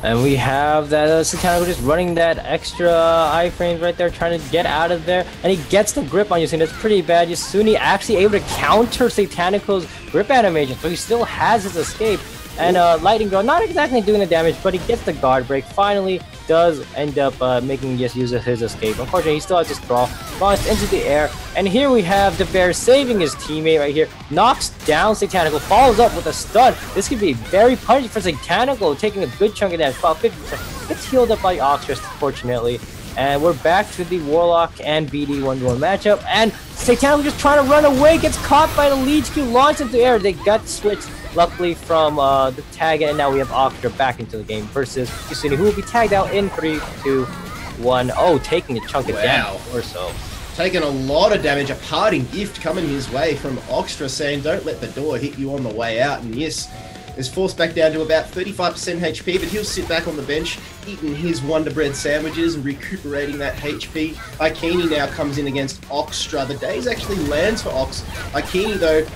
And we have that Satanical just running that extra iframes right there, trying to get out of there. And he gets the grip on Yasuni. That's pretty bad. Yasuni actually able to counter Satanical's grip animation, so he still has his escape. And Lightning Girl, not exactly doing the damage, but he gets the guard break. Finally does end up making Yiss use his escape. Unfortunately, he still has his thrall, launched into the air. And here we have the Bear saving his teammate right here. Knocks down Satanical, follows up with a stun. This could be very punishing for Satanical, taking a good chunk of damage. About 50%. Gets healed up by Oxtrus, fortunately. And we're back to the Warlock and BD 1-1 matchup. And Satanical just trying to run away, gets caught by the Leech Q, launched into the air. They got switched, luckily, from the tag, and now we have Oxtra back into the game versus Yasuni, who will be tagged out in 3, 2, 1. Oh, taking a chunk of damage or so. Taking a lot of damage. A parting gift coming his way from Oxtra, saying, don't let the door hit you on the way out. And Yiss is forced back down to about 35% HP, but he'll sit back on the bench, eating his Wonder Bread sandwiches and recuperating that HP. Ikini now comes in against Oxtra. The days actually lands for Ox. Ikini, though,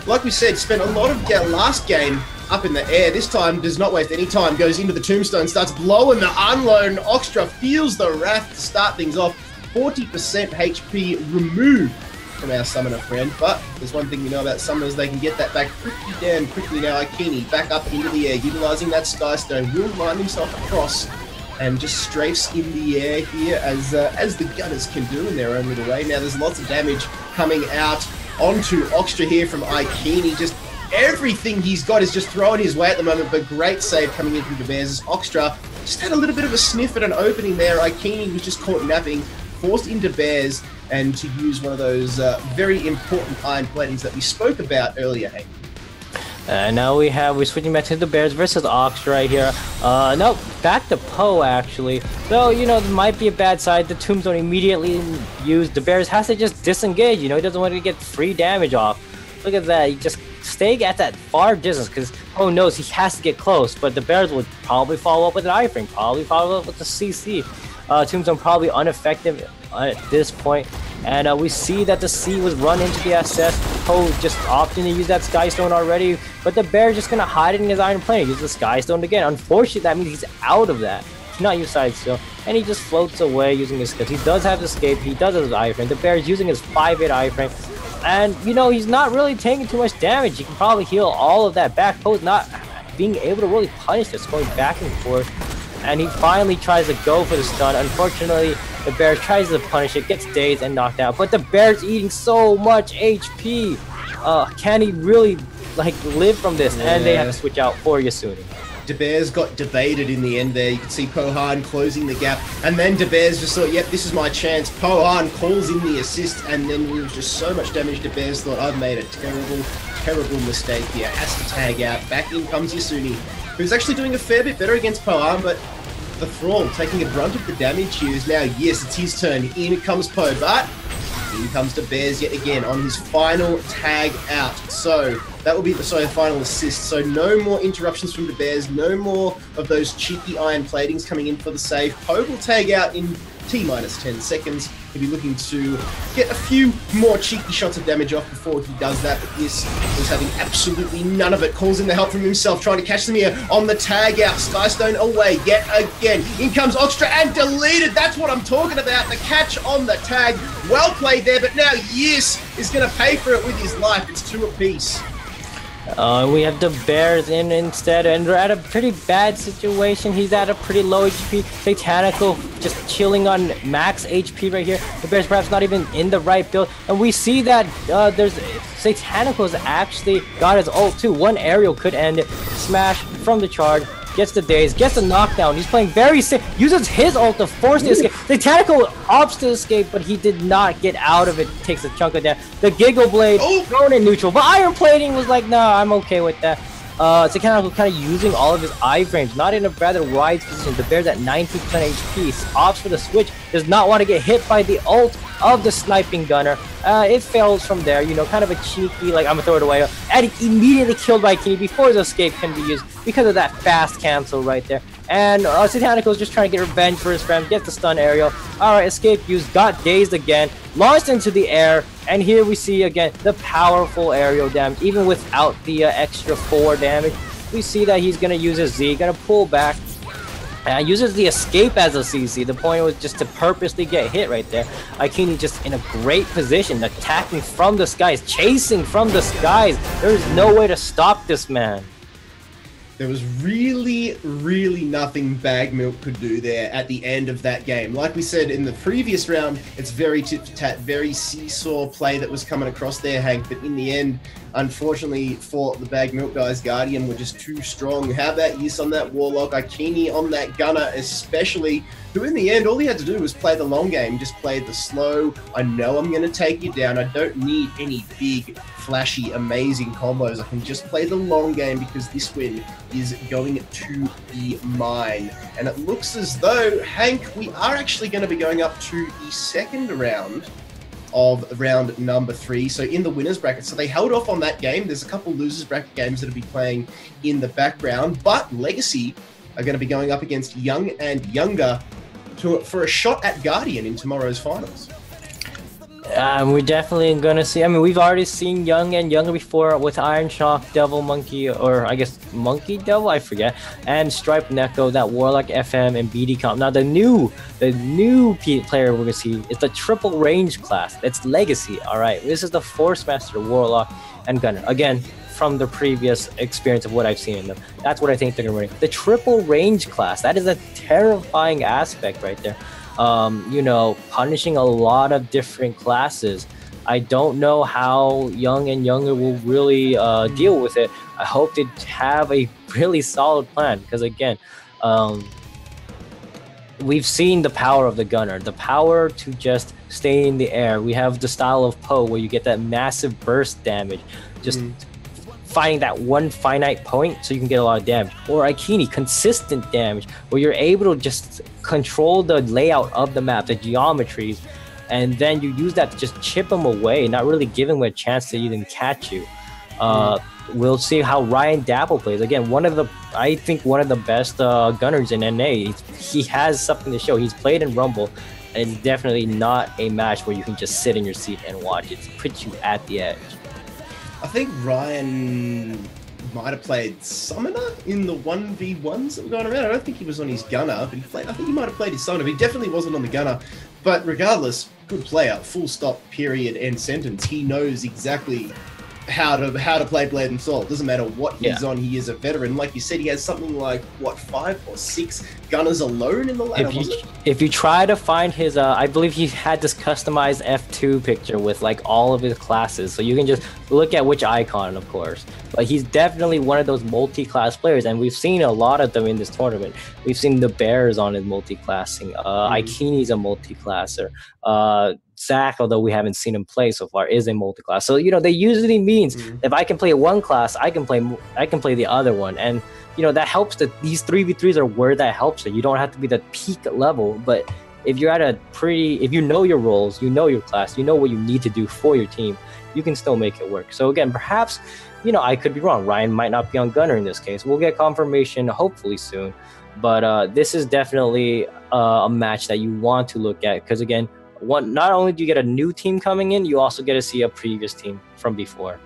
like we said, spent a lot of last game up in the air. This time does not waste any time, goes into the tombstone, starts blowing the unload, and Oxtra feels the wrath to start things off. 40% HP removed from our summoner friend, but there's one thing we know about summoners, they can get that back pretty damn quickly. Now Ikini back up into the air, utilizing that Sky Stone, will line himself across and just strafes in the air here as the Gunners can do in their own little way. Now there's lots of damage coming out onto Oxtra here from Ikini. Just everything he's got is just throwing his way at the moment, but great save coming in from the Bears as Oxtra just had a little bit of a sniff at an opening there. Ikini was just caught napping, forced into Bears, and to use one of those very important iron platings that we spoke about earlier, Hank. Now we're switching back to the Bears versus Ox right here. No, back to Poe actually. So, you know, there might be a bad side. The Tombstone immediately used. The Bears has to just disengage, you know, he doesn't want to get free damage off. Look at that, he just stay at that far distance because Poe knows he has to get close, but the Bears would probably follow up with an iframe, probably follow up with the CC. Tombstone probably ineffective at this point. And we see that the C was run into the SS. Poe just opting to use that Sky Stone already, but the Bear's just gonna hide it in his Iron Plane. Use the Sky Stone again. Unfortunately, that means he's out of that. He cannot use Side Still, and he just floats away using his skills. He does have Escape. He does have his iframe. The Bear is using his 5-8 iframe, and you know he's not really taking too much damage. He can probably heal all of that back. Poe's not being able to really punish this, going back and forth. And he finally tries to go for the stun. Unfortunately, the Bear tries to punish it, gets dazed and knocked out. But the Bear's eating so much HP. Can he really live from this? Yeah. And they have to switch out for Yasuni. DeBears got debated in the end there. You can see Pohan closing the gap. And then DeBears just thought, yep, this is my chance. Pohan calls in the assist. And then there was just so much damage. DeBears thought, I've made a terrible mistake here. Has to tag out. Back in comes Yasuni, who's actually doing a fair bit better against Pohan, but the Thrall taking a brunt of the damage here is now, yes, it's his turn. In comes Poe, but in comes DeBears yet again on his final tag out. So that will be the final assist. So no more interruptions from DeBears, no more of those cheeky iron platings coming in for the save. Poe will tag out in T-minus 10 seconds. He'll be looking to get a few more cheeky shots of damage off before he does that, but this is having absolutely none of it. Calls in the help from himself, trying to catch them here on the tag out. Skystone away yet again. In comes Oxtra and deleted. That's what I'm talking about. The catch on the tag. Well played there, but now Yes is going to pay for it with his life. It's 2 apiece. We have the Bears in instead, and we're at a pretty bad situation. He's at a pretty low HP. Satanical just chilling on max HP right here. The Bears perhaps not even in the right build, and we see that Satanical's actually got his ult too. One aerial could end it. Smash from the charge. Gets the daze, gets the knockdown. He's playing very safe. Uses his ult to force the escape. Satanical opts to escape, but he did not get out of it. Takes a chunk of that. The Giggle Blade thrown in neutral, but Iron Plating was like, nah, I'm okay with that. Satanical kind of using all of his iframes, not in a rather wide position. The Bear's at 19% HP. Opts for the switch. Does not want to get hit by the ult of the sniping gunner. It fails from there, you know, kind of a cheeky, like, I'm gonna throw it away. And immediately killed by Kini before the escape can be used because of that fast cancel right there. And Satanical is just trying to get revenge for his friend, gets the stun aerial. Alright, escape used, got dazed again, launched into the air, and here we see again the powerful aerial damage, even without the extra 4 damage. We see that he's gonna use his Z, gonna pull back, and uses the escape as a CC. The point was just to purposely get hit right there. Aikini just in a great position, attacking from the skies, chasing from the skies. There's no way to stop this man. There was really nothing Bag Milk could do there at the end of that game. Like we said in the previous round, it's very tit-for-tat, very seesaw play that was coming across there, Hank. But in the end, unfortunately for the Bag Milk guys, Guardian were just too strong. How about Yes on that Warlock, Aikini on that Gunner especially, who in the end, all he had to do was play the long game, just play the slow, I know I'm going to take you down, I don't need any big, flashy, amazing combos, I can just play the long game because this win is going to be mine. And it looks as though, Hank, we are actually going to be going up to the second round of round number 3, so in the winners bracket. So they held off on that game. There's a couple losers bracket games that will be playing in the background, but Legacy are going to be going up against Young and Younger for a shot at Guardian in tomorrow's finals. We're definitely gonna see. I mean, we've already seen Young and Younger before with Iron Shock, Devil Monkey, or I guess Monkey Devil, I forget, and Stripe Neko, that Warlock FM and BD comp. Now the new player we're gonna see is the triple range class. It's Legacy. All right, this is the Force Master, Warlock, and Gunner. Again, from the previous experience of what I've seen in them, that's what I think they're gonna bring. The triple range class. That is a terrifying aspect right there. You know, punishing a lot of different classes. I don't know how Young and Younger will really deal with it. I hope they have a really solid plan because, again, we've seen the power of the Gunner, the power to just stay in the air. We have the style of Poe where you get that massive burst damage, just finding that one finite point so you can get a lot of damage. Or Aikini, consistent damage, where you're able to just control the layout of the map, the geometries, and then you use that to just chip them away, not really giving them a chance to even catch you. we'll see how Ryan Dapple plays. Again, I think one of the best gunners in NA. He has something to show. He's played in Rumble, and it's definitely not a match where you can just sit in your seat and watch. It puts you at the edge. I think Ryan might have played Summoner in the 1v1s that were going around. I don't think he was on his gunner, but I think he might have played his Summoner, but he definitely wasn't on the gunner. But regardless, good player, full stop, period, end sentence. He knows exactly how to play Blade Soul. It doesn't matter what he's on, he is a veteran. Like you said, he has something like, what, 5 or 6 gunners alone in the ladder, if you try to find his, I believe he had this customized F2 picture with like all of his classes, so you can just look at which icon, of course. But he's definitely one of those multi-class players, and we've seen a lot of them in this tournament. We've seen the Bears on his multi-classing, Ikini's a multi-classer, Zach, although we haven't seen him play so far, is a multi-class. So, you know, they usually means if I can play one class, I can play the other one. And, you know, that helps that these 3v3s are where that helps you. You don't have to be the peak level, but if you're at if you know your roles, you know your class, you know what you need to do for your team, you can still make it work. So again, perhaps, you know, I could be wrong. Ryan might not be on gunner in this case. We'll get confirmation hopefully soon. But this is definitely a match that you want to look at, because again, not only do you get a new team coming in, you also get to see a previous team from before.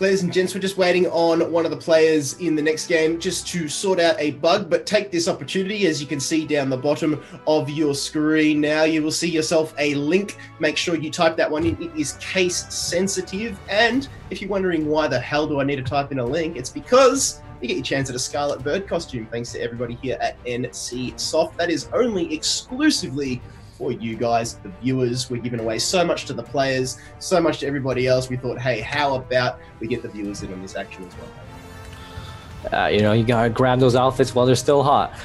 Ladies and gents, we're just waiting on one of the players in the next game just to sort out a bug, but take this opportunity. As you can see down the bottom of your screen now, you will see yourself a link. Make sure you type that one in. It is case sensitive. And if you're wondering why the hell do I need to type in a link, it's because you get your chance at a Scarlet Bird costume, thanks to everybody here at NC Soft. That is only exclusively for you guys, the viewers. We're giving away so much to the players, so much to everybody else. We thought, hey, how about we get the viewers in on this action as well? You know, you gotta grab those outfits while they're still hot.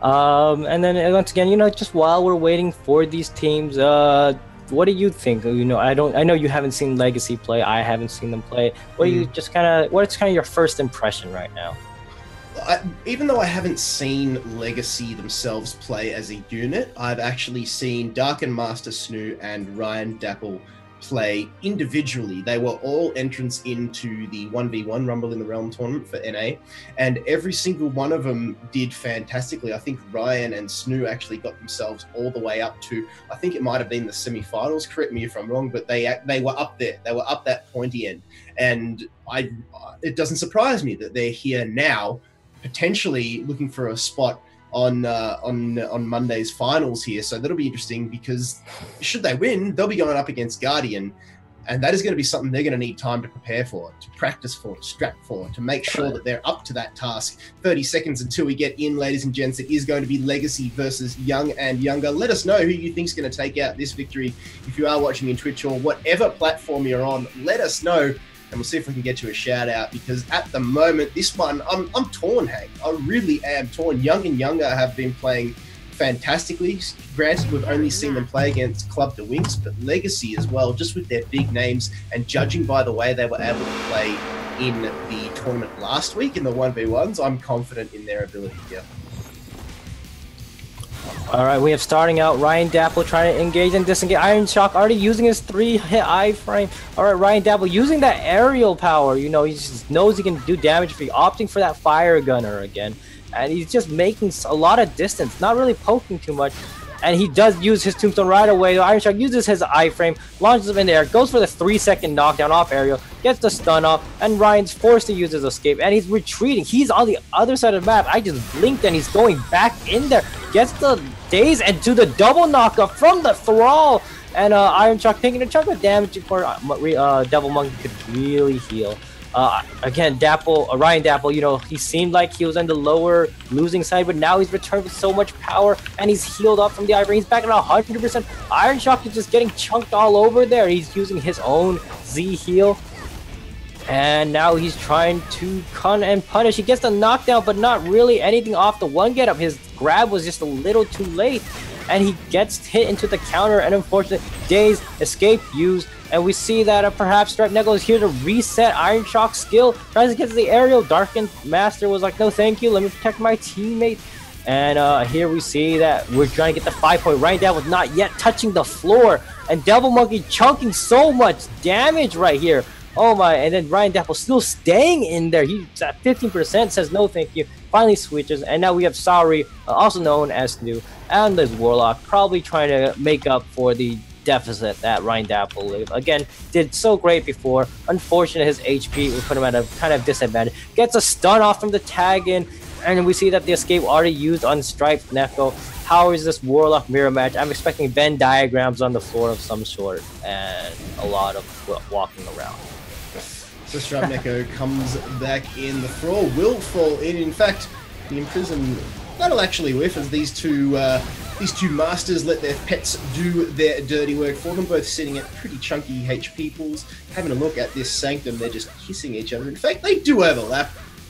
And then once again, you know, just while we're waiting for these teams, what do you think? You know, I know you haven't seen Legacy play. I haven't seen them play. What's kind of your first impression right now? Even though I haven't seen Legacy themselves play as a unit, I've actually seen Dark and Master Snoo and Ryan Dapple play individually. They were all entrants into the 1v1 Rumble in the Realm tournament for NA, and every single one of them did fantastically. I think Ryan and Snoo actually got themselves all the way up to, I think it might have been the semi-finals, correct me if I'm wrong, but they were up there. They were up that pointy end, and it doesn't surprise me that they're here now, potentially looking for a spot on Monday's finals here. So that'll be interesting, because should they win, they'll be going up against Guardian, and that is going to be something they're going to need time to prepare for, to practice for, to strap for, to make sure that they're up to that task. 30 seconds until we get in, ladies and gents. It is going to be Legacy versus Young and Younger. Let us know who you think is going to take out this victory. If you are watching in Twitch or whatever platform you're on, let us know, and we'll see if we can get you a shout out, because at the moment, this one, I'm torn, Hank. I really am torn. Young and Younger have been playing fantastically. Granted, we've only seen them play against Club de Winx, but Legacy as well, just with their big names, and judging by the way they were able to play in the tournament last week in the 1v1s, I'm confident in their ability here. All right, we have starting out Ryan Dapple trying to engage and disengage. Iron Shock already using his 3-hit iframe. All right, Ryan Dapple using that aerial power. You know, he just knows he can do damage for you, opting for that fire gunner again. And he's just making a lot of distance, not really poking too much. And he does use his tombstone right away. Iron Shock uses his iframe, launches him in the air, goes for the 3-second knockdown off aerial, gets the stun off, and Ryan's forced to use his escape, and he's retreating. He's on the other side of the map. I just blinked and he's going back in there. Gets the daze and do the double knockup from the thrall. And Iron Shock taking a chunk of damage before Devil Monkey could really heal. Again, Ryan Dapple, you know, he seemed like he was on the lower losing side, but now he's returned with so much power, and he's healed up from the Ivory. He's back at 100%. Iron Shock is just getting chunked all over there. He's using his own Z heal, and now he's trying to con and punish. He gets the knockdown, but not really anything off the one get up. His grab was just a little too late, and he gets hit into the counter, and unfortunately, Daze escape used. And we see that perhaps Stripe Nickel is here to reset Iron Shock's skill. Tries to get to the aerial. Darkened Master was like, no thank you, let me protect my teammate. And here we see that we're trying to get the 5-point. Ryan Dapple not yet touching the floor. And Devil Monkey chunking so much damage right here Oh my, and then Ryan Dapple still staying in there. He's at 15%, says no thank you, finally switches, and now we have Sari, also known as New, and this Warlock, probably trying to make up for the deficit that Ryan Dapple lived. Again, did so great before. Unfortunate his HP would put him at a kind of disadvantage. Gets a stun off from the tag in, and we see that the escape already used on Striped Neko. How is this Warlock mirror match? I'm expecting Venn diagrams on the floor of some sort and a lot of walking around. So Striped Neko comes back in. The Thrall will fall in. In fact, the Imprison, that'll actually whiff as these two masters let their pets do their dirty work for them, both sitting at pretty chunky HP pools. Having a look at this Sanctum, they're just kissing each other. In fact, they do overlap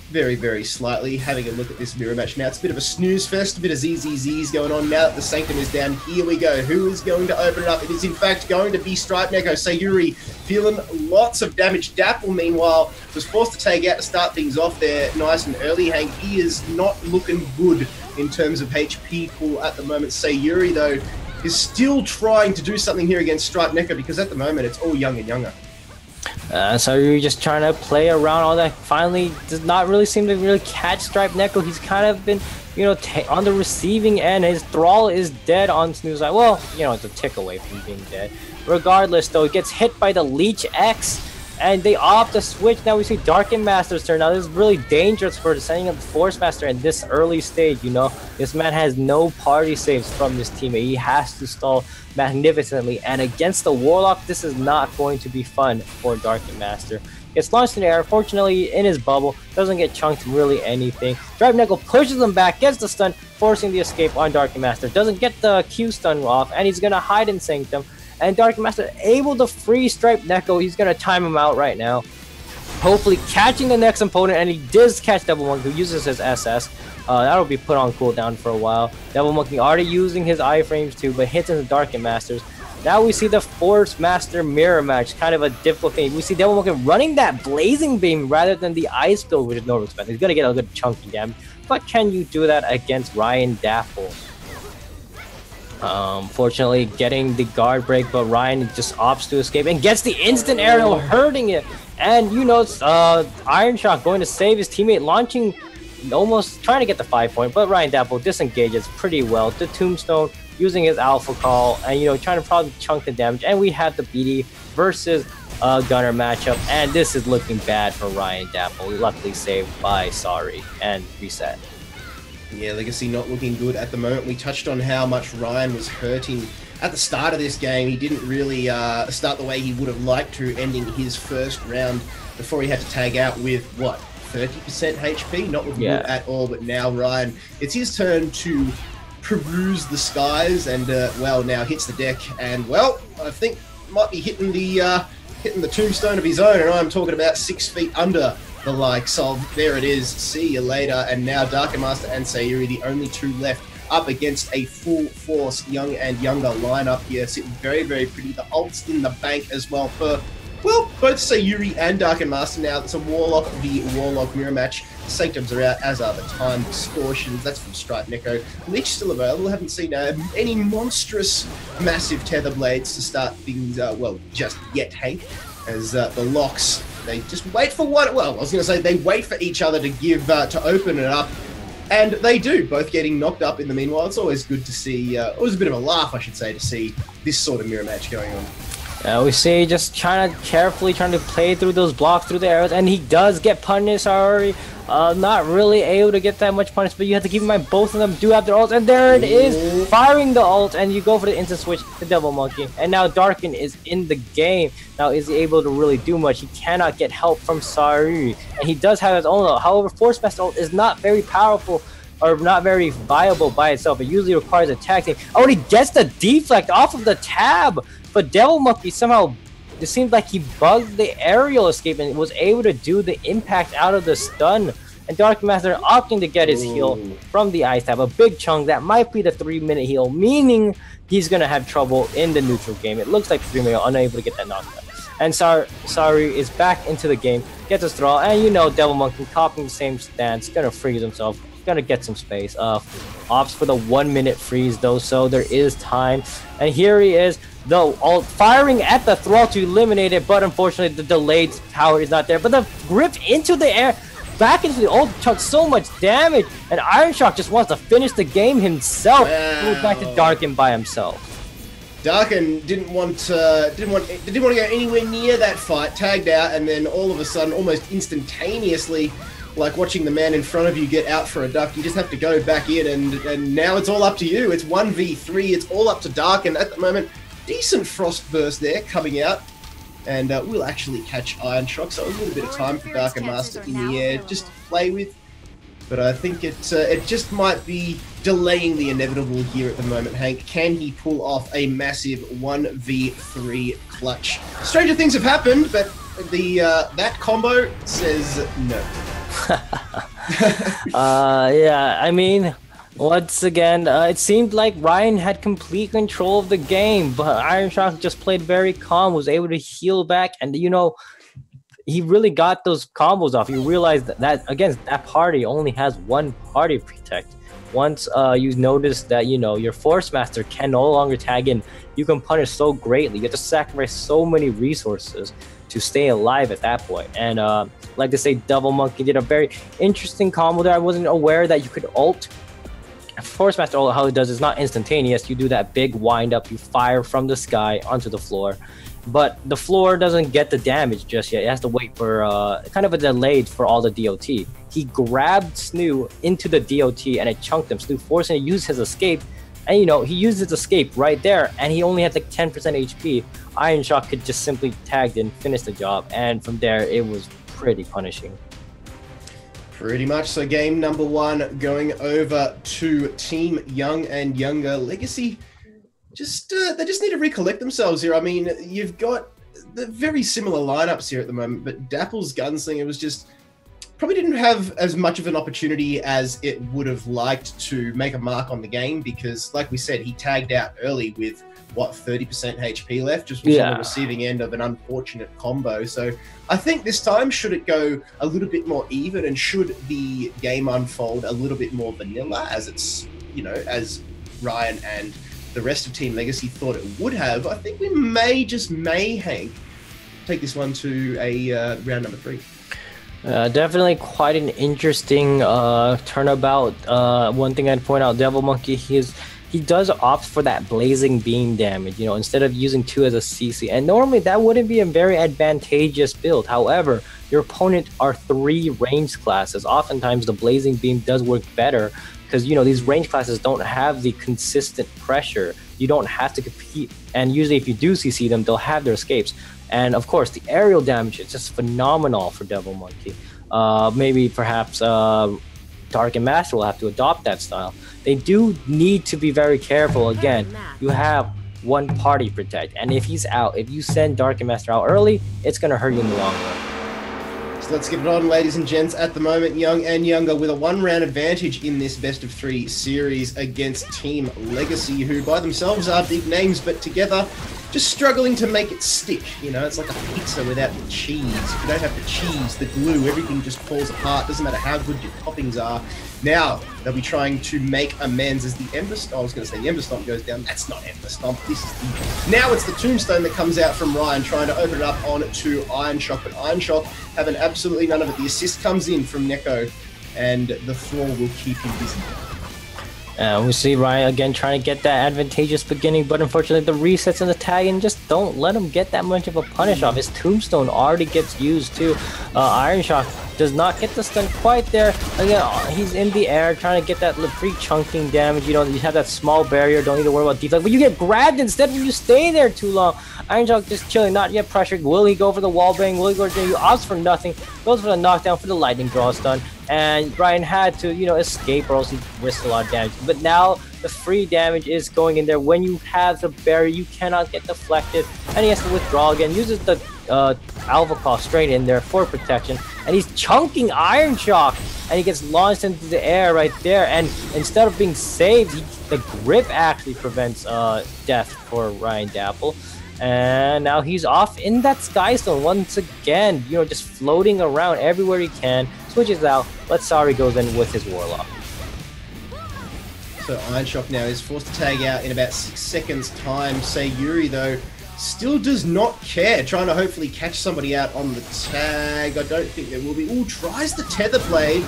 very, very slightly. Having a look at this mirror match now, it's a bit of a snooze fest, a bit of ZZZs going on. Now that the Sanctum is down, here we go. Who is going to open it up? It is in fact going to be Striped Neko. Sayuri feeling lots of damage. Dapple, meanwhile, was forced to take out to start things off there nice and early. Hank, he is not looking good in terms of HP pool at the moment. Sayuri, though, is still trying to do something here against Striped Neko because at the moment it's all young and younger. So you're just trying to play around all that. Finally, does not really seem to really catch Striped Neko. He's kind of been, you know, on the receiving end. His Thrall is dead on Snooze. Well, you know, it's a tick away from being dead. Regardless, though, it gets hit by the Leech X, and they opt to switch. Now we see Darken Master's turn. Now this is really dangerous for sending up the Force Master in this early stage, you know. This man has no party saves from this teammate. He has to stall magnificently, and against the Warlock, this is not going to be fun for Darken Master. Gets launched in the air, fortunately in his bubble, doesn't get chunked really anything. Striped Neko pushes him back, gets the stun, forcing the escape on Darken Master. Doesn't get the Q stun off, and he's gonna hide in Sanctum. And Darken Master able to free Striped Neko. He's gonna time him out right now. Hopefully catching the next opponent, and he does catch Devil Monkey, who uses his SS. That'll be put on cooldown for a while. Devil Monkey already using his iframes too, but hits into Darken Masters. Now we see the Force Master mirror match, kind of a difficult thing. We see Devil Monkey running that Blazing Beam rather than the Ice Build, which is no respect. He's gonna get a good chunky damage, but can you do that against Ryan Dapple? Fortunately getting the guard break, but Ryan just opts to escape and gets the instant aerial, hurting it. And you know, Iron Shock going to save his teammate, launching, almost trying to get the 5-point, but Ryan Dapple disengages pretty well. The Tombstone using his Alpha Call, and you know, trying to probably chunk the damage. And we have the BD versus Gunner matchup, and this is looking bad for Ryan Dapple. Luckily saved by Sari and reset. Yeah, Legacy not looking good at the moment. We touched on how much Ryan was hurting at the start of this game. He didn't really start the way he would have liked to, ending his first round before he had to tag out with, what, 30% HP? Not looking good at all, but now Ryan, it's his turn to peruse the skies and, well, now hits the deck and, well, I think might be hitting the tombstone of his own, and I'm talking about 6 feet under the likes of, there it is, see you later. And now Darken Master and Sayuri, the only two left, up against a full force young and younger lineup here, sitting very, very pretty. The ults in the bank as well for, well, both Sayuri and Darken Master now. It's a Warlock v Warlock mirror match. The Sanctums are out, as are the Time Distortions. That's from Striped Neko. Leech still available. Haven't seen any monstrous, massive tether blades to start things, well, just yet, Hank, as the Locks, they just wait for one. Well, I was going to say they wait for each other to give, to open it up. And they do, both getting knocked up in the meanwhile. It's always good to see, it was a bit of a laugh, I should say, to see this sort of mirror match going on. We see just carefully trying to play through those blocks, through the arrows, and he does get punished already. Not really able to get that much punish, but you have to keep in mind both of them do have their ults, and there it is, firing the ult, and you go for the instant switch to Devil Monkey, and now Darken is in the game. Now is he able to really do much? He cannot get help from Sari, and he does have his own ult. However, Force Master ult is not very powerful, or not very viable by itself. It usually requires a tag team. Oh, and he gets the deflect off of the tab, but Devil Monkey somehow, it seemed like he bugged the aerial escape and was able to do the impact out of the stun. And Dark Master opting to get his heal from the ice tab, a big chunk that might be the 3-minute heal, meaning he's gonna have trouble in the neutral game. It looks like 3-minute, unable to get that knockdown. And Sari is back into the game, gets his throw, and you know Devil Monkey copying the same stance, gonna freeze himself, gonna get some space. Opts for the 1-minute freeze though, so there is time. And here he is, though, all firing at the thrall to eliminate it, but unfortunately the delayed power is not there. But the grip into the air, back into the old chunk, so much damage, and Iron Shock just wants to finish the game himself. Wow. Moves back to Darken by himself. Darken didn't want to go anywhere near that fight, tagged out, and then all of a sudden, almost instantaneously, like watching the man in front of you get out for a duck, you just have to go back in, and now it's all up to you. It's 1v3, it's all up to Darken at the moment. Decent Frost Burst there coming out, and we'll actually catch Iron Shock, so a little bit of time for Darken Master in the air just to play with. But I think it just might be delaying the inevitable here at the moment, Hank. Can he pull off a massive 1v3 clutch? Stranger things have happened, but the that combo says no. Yeah, I mean, once again, it seemed like Ryan had complete control of the game, but Iron Shock just played very calm, was able to heal back, and you know, he really got those combos off. You realize that again, that party only has one party protect. Once you notice that, you know, your Force Master can no longer tag in, you can punish so greatly. You have to sacrifice so many resources to stay alive at that point. And like they say, Devil Monkey did a very interesting combo there. I wasn't aware that you could ult. Force Master ult, how it does is not instantaneous. You do that big wind up, you fire from the sky onto the floor. But the floor doesn't get the damage just yet. It has to wait for kind of a delay for all the DOT. He grabbed Snoo into the DOT and it chunked him. Snoo forcing him to use his escape. And you know, he used his escape right there and he only had like 10% HP. Iron Shock could just simply tag and finish the job. And from there, it was pretty punishing. Pretty much. So game number one going over to Team Young and Younger. Legacy, they just need to recollect themselves here. I mean, you've got the very similar lineups here at the moment, but Dapple's Gunslinger was just probably didn't have as much of an opportunity as it would have liked to make a mark on the game because, like we said, he tagged out early with, what, 30% HP left, just was on the receiving end of an unfortunate combo. So I think this time, should it go a little bit more even and should the game unfold a little bit more vanilla as it's, you know, as Ryan and the rest of Team Legacy thought it would have, I think we may, Hank, take this one to a round number 3. Definitely quite an interesting turnabout. One thing I'd point out, Devil Monkey, he does opt for that blazing beam damage, you know, instead of using 2 as a CC. And normally that wouldn't be a very advantageous build. However, your opponent are 3 range classes. Oftentimes the blazing beam does work better because, you know, these range classes don't have the consistent pressure. You don't have to compete. And usually if you do CC them, they'll have their escapes. And of course, the aerial damage is just phenomenal for Devil Monkey. Maybe perhaps Dark and Master will have to adopt that style. They do need to be very careful. Again, you have one party protect. And if he's out, if you send Dark and Master out early, it's going to hurt you in the long run. So let's get it on, ladies and gents. At the moment, Young and Younger with a 1-round advantage in this best of 3 series against Team Legacy, who by themselves are big names, but together just struggling to make it stick. You know, it's like a pizza without the cheese. If you don't have the cheese, the glue, everything just falls apart. Doesn't matter how good your toppings are. Now, they'll be trying to make amends as the Ember Stomp. I was going to say the Ember Stomp goes down. That's not Ember Stomp. This is the... Now it's the Tombstone that comes out from Ryan, trying to open it up on to Iron Shock. But Iron Shock having absolutely none of it. The assist comes in from Neko, and the floor will keep him busy. We see Ryan again trying to get that advantageous beginning, but unfortunately the resets and the tagging just don't let him get that much of a punish off. His Tombstone already gets used too. Iron Shock does not get the stun quite there. Again, he's in the air trying to get that free chunking damage. You know, you have that small barrier, don't need to worry about deflect, but you get grabbed instead when you stay there too long. Iron Shock just chilling, not yet pressured. Will he go for the wall bang? Will he go for the... He opts for nothing, goes for the knockdown for the lightning draw stun. And Ryan had to, you know, escape or else he risked a lot of damage. But now the free damage is going in there. When you have the barrier, you cannot get deflected. And he has to withdraw again. Uses the Alpha Claw straight in there for protection. And he's chunking Iron Shock. And he gets launched into the air right there. And instead of being saved, the grip actually prevents death for Ryan Dapple. And now he's off in that Sky Stone once again, you know, just floating around everywhere he can. Switches out, let Sari goes in with his Warlock. So Iron Shock now is forced to tag out in about 6 seconds time. Sayuri though still does not care, trying to hopefully catch somebody out on the tag. I don't think there will be. Ooh, tries the Tether Blade.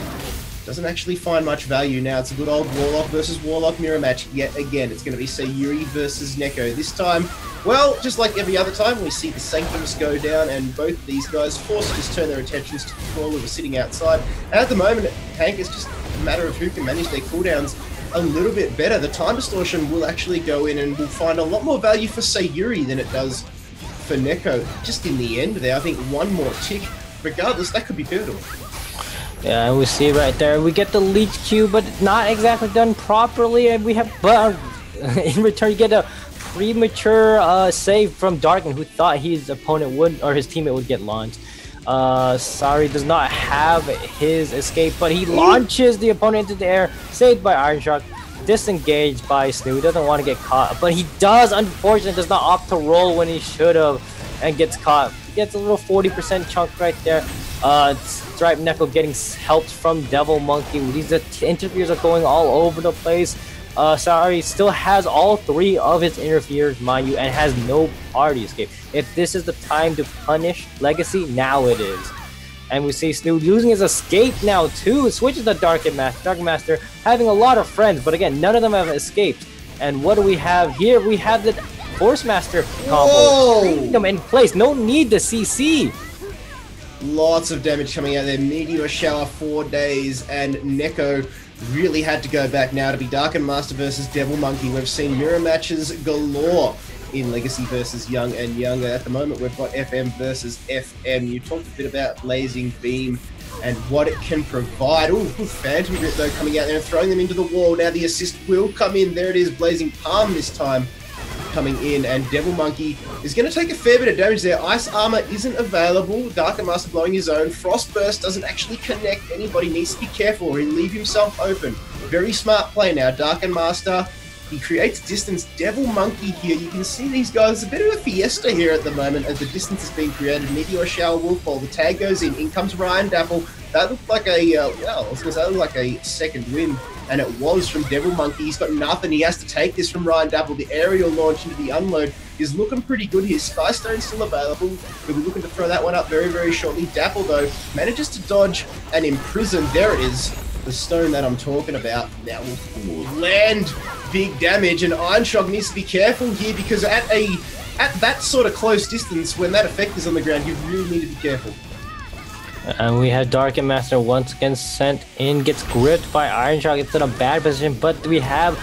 Doesn't actually find much value now. It's a good old Warlock versus Warlock mirror match yet again. It's going to be Sayuri versus Neko. This time, well, just like every other time, we see the Sanctums go down, and both of these guys forced to just turn their attentions to the crawler sitting outside. And at the moment, Hank, it's just a matter of who can manage their cooldowns a little bit better. The time distortion will actually go in and will find a lot more value for Sayuri than it does for Neko. Just in the end there, I think one more tick. Regardless, that could be pivotal. Yeah, we see right there. We get the leech Q, but not exactly done properly. And we have, but in return, you get a premature save from Darkin, who thought his opponent would, or his teammate would get launched. Sorry, does not have his escape, but he launches the opponent into the air, saved by Iron Shock, disengaged by Snoo, doesn't want to get caught, but he does, unfortunately, does not opt to roll when he should have, and gets caught. He gets a little 40% chunk right there. Stripe Neko getting helped from Devil Monkey. These interferes are going all over the place. Sorry, still has all 3 of his interferes, mind you, and has no party escape. If this is the time to punish Legacy, now it is. And we see Snood using his escape now too. Switches to Dark Master. Dark Master having a lot of friends, but again, none of them have escaped. And what do we have here? We have the Force Master combo. Keeping them in place. No need to CC. Lots of damage coming out there. Meteor Shower 4 days, and Neko really had to go back now to be Dark Master versus Devil Monkey. We've seen mirror matches galore in Legacy versus Young and Younger. At the moment, we've got FM versus FM. You talked a bit about Blazing Beam and what it can provide. Ooh, Phantom Grip though coming out there and throwing them into the wall. Now the assist will come in. There it is, Blazing Palm this time coming in, and Devil Monkey is going to take a fair bit of damage there. Ice Armor isn't available. Dark Master blowing his own. Frost Burst doesn't actually connect. Anybody needs to be careful or he'll leave himself open. Very smart play now. Dark Master, he creates distance. Devil Monkey here, you can see these guys, a bit of a fiesta here at the moment as the distance is being created. Meteor Shower will fall. The tag goes in. In comes Ryan Dapple. That looked like a, well, I was going to say that looked like a second win, and it was from Devil Monkey. He's got nothing. He has to take this from Ryan Dapple. The aerial launch into the unload is looking pretty good here. Skystone's still available. We'll be looking to throw that one up very, very shortly. Dapple, though, manages to dodge and imprison. There it is, the stone that I'm talking about. Now will land big damage, and Iron Shock needs to be careful here because at that sort of close distance, when that effect is on the ground, you really need to be careful. And we have Dark Master once again sent in, gets gripped by Iron Shock. It's in a bad position, but we have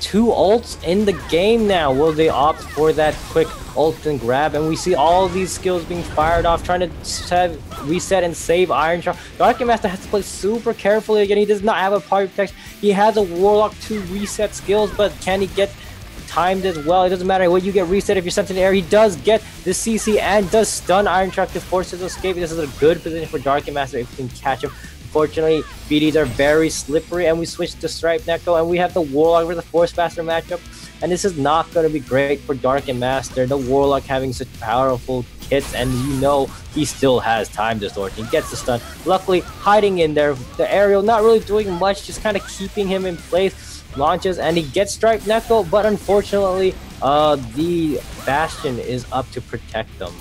2 ults in the game now. Will they opt for that quick ult and grab? And we see all these skills being fired off, trying to reset and save Iron Shock. Dark Master has to play super carefully again. He does not have a party protection. He has a Warlock to reset skills, but can he get timed as well? It doesn't matter what you get reset if you're sent in the air. He does get the CC and does stun Iron Shock to force his escape. This is a good position for Dark Master if he can catch him. Unfortunately, BDs are very slippery, and we switch to Stripe Neko, and we have the Warlock with the Force Master matchup. And this is not going to be great for Dark Master. The Warlock having such powerful kits, and you know he still has time distortion. He gets the stun. Luckily, hiding in there, the aerial not really doing much, just kind of keeping him in place. Launches, and he gets Stripe Neko, but unfortunately, the Bastion is up to protect them.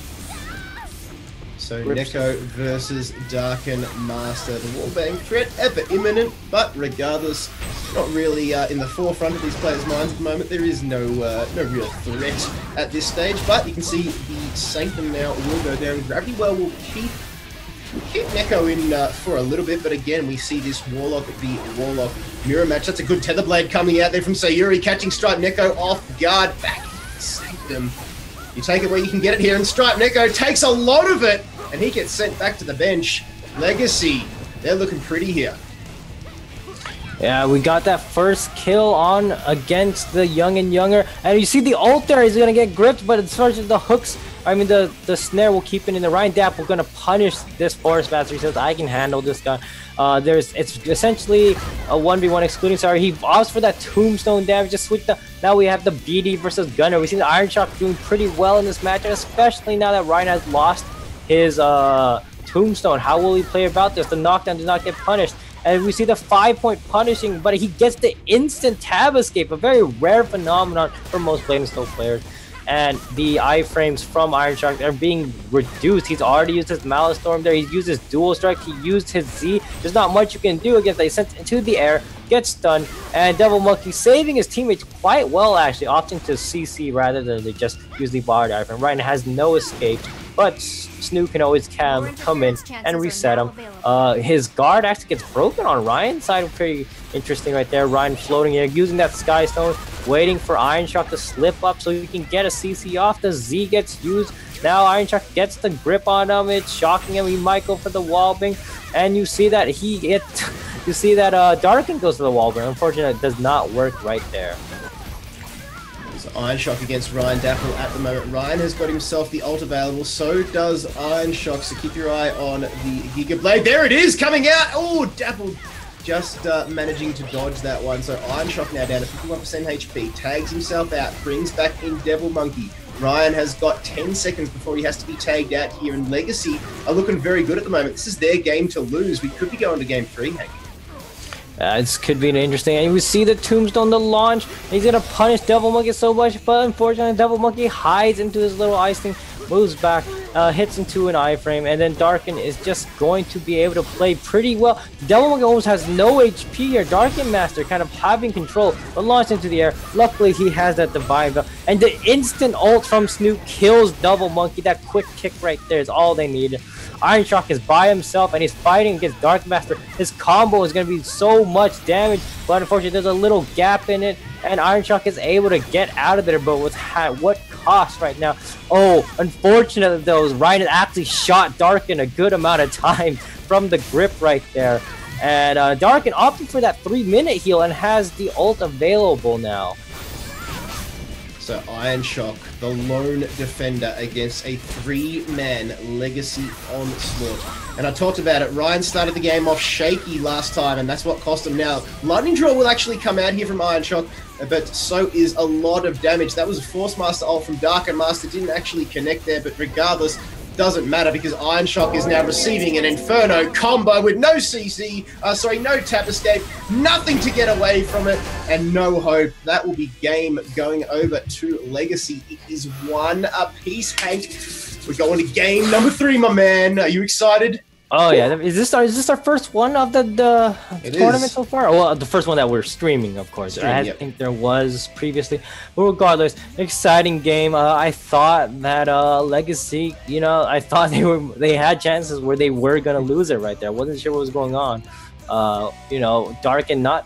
So Neko versus Darken Master. The wallbang threat ever imminent, but regardless, not really in the forefront of these players' minds at the moment. There is no real threat at this stage, but you can see the Sanctum now will go down. Gravity Well will keep Neko in for a little bit, but again, we see this Warlock, the Warlock mirror match. That's a good Tether Blade coming out there from Sayuri, catching Stripe Neko off guard. Back Sanctum. You take it where you can get it here, and Stripe Neko takes a lot of it, and he gets sent back to the bench. Legacy, they're looking pretty here. Yeah, we got that first kill on against the Young and Younger, and you see the ult there. He's gonna get gripped, but as far as the hooks, I mean the snare will keep it in the Ryan Dapp. We're gonna punish this Forest Master. He says, I can handle this guy. It's essentially a 1v1 excluding. Sorry, he opts for that tombstone damage. Just switch the. Now we have the BD versus Gunner. We see the Iron Shock doing pretty well in this match, especially now that Ryan has lost his tombstone. How will he play about this? The knockdown did not get punished. and we see the 5-point punishing, but he gets the instant tab escape, a very rare phenomenon for most Blade Soul players. And the iframes from Iron Shark are being reduced. He's already used his Malice Storm there. He's used his Dual Strike. He used his Z. There's not much you can do against that. He sent into the air, gets stunned, and Devil Monkey saving his teammates quite well, actually, opting to CC rather than to just use the Bard iframe. Ryan has no escape, but Snoop can always come in and reset him. His guard actually gets broken on Ryan's side. Pretty interesting right there. Ryan floating here, using that Sky Stone, waiting for Iron Shark to slip up so he can get a CC off. The Z gets used. Now Iron Shark gets the grip on him. It's shocking him. He might go for the wallbang, and you see that Darkin goes for the wallbang. Unfortunately, it does not work right there. Iron Shock against Ryan Dapple at the moment. Ryan has got himself the ult available, so does Iron Shock, so keep your eye on the Giga Blade. There it is, coming out! Oh, Dapple just managing to dodge that one. So Iron Shock now down to 51% HP, tags himself out, brings back in Devil Monkey. Ryan has got 10 seconds before he has to be tagged out here, and Legacy are looking very good at the moment. This is their game to lose. We could be going to game 3, Hank. This could be an interesting, and we see the Tombstone to launch. He's gonna punish Devil Monkey so much, but unfortunately Devil Monkey hides into his little ice thing, moves back, hits into an iframe, and then Darkin is just going to be able to play pretty well. Devil Monkey almost has no HP here. Darkin Master kind of having control, but launched into the air. Luckily he has that Divine Bell, and the instant ult from Snoop kills Devil Monkey. That quick kick right there is all they needed. Iron Shark is by himself and he's fighting against Dark Master. His combo is going to be so much damage, but unfortunately there's a little gap in it, and Iron Shark is able to get out of there, but with what cost right now? Oh, unfortunately though, Ryan actually shot Darkin a good amount of time from the grip right there, and Darkin opted for that 3-minute heal and has the ult available now. So Iron Shock, the lone defender against a 3-man Legacy onslaught. And I talked about it, Ryan started the game off shaky last time, and that's what cost him. Now, Lightning Draw will actually come out here from Iron Shock, but so is a lot of damage. That was a Force Master ult from Darkin Master, didn't actually connect there, but regardless, doesn't matter because Iron Shock is now receiving an Inferno combo with no CC, no tap escape, nothing to get away from it, and no hope. That will be game going over to Legacy. It is 1 apiece, Hank. We're going to game number 3, my man. Are you excited? Oh yeah, is this our first one of the tournament so far? Well, the first one that we're streaming, of course. I think there was previously, but regardless, exciting game. I thought that Legacy, I thought they had chances where they were gonna lose it right there. I wasn't sure what was going on. Darkin not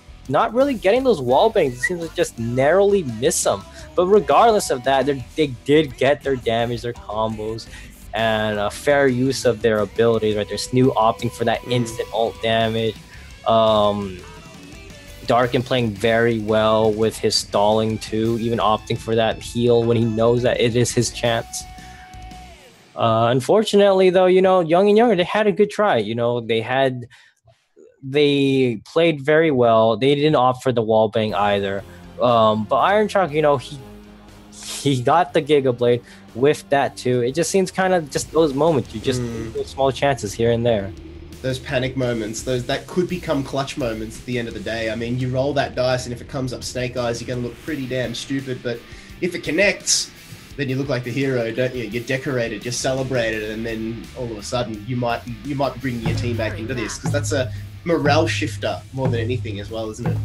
really getting those wall bangs. It seems to just narrowly miss them. But regardless of that, they did get their damage, their combos, and a fair use of their abilities right there. Snoop opting for that instant ult damage. Darkin playing very well with his stalling too, even opting for that heal when he knows that it is his chance. Unfortunately though, Young and Younger, they had a good try. They played very well. They didn't opt for the wall bang either. But Iron Shark, he got the Giga Blade with that too. It just seems kind of just those moments. You just those small chances here and there. Those panic moments, that could become clutch moments at the end of the day. I mean, you roll that dice, and if it comes up Snake Eyes, you're going to look pretty damn stupid. But if it connects, then you look like the hero, don't you? You're decorated, you're celebrated, and then all of a sudden you might be bringing your team back into this, because that's a morale shifter more than anything as well, isn't it?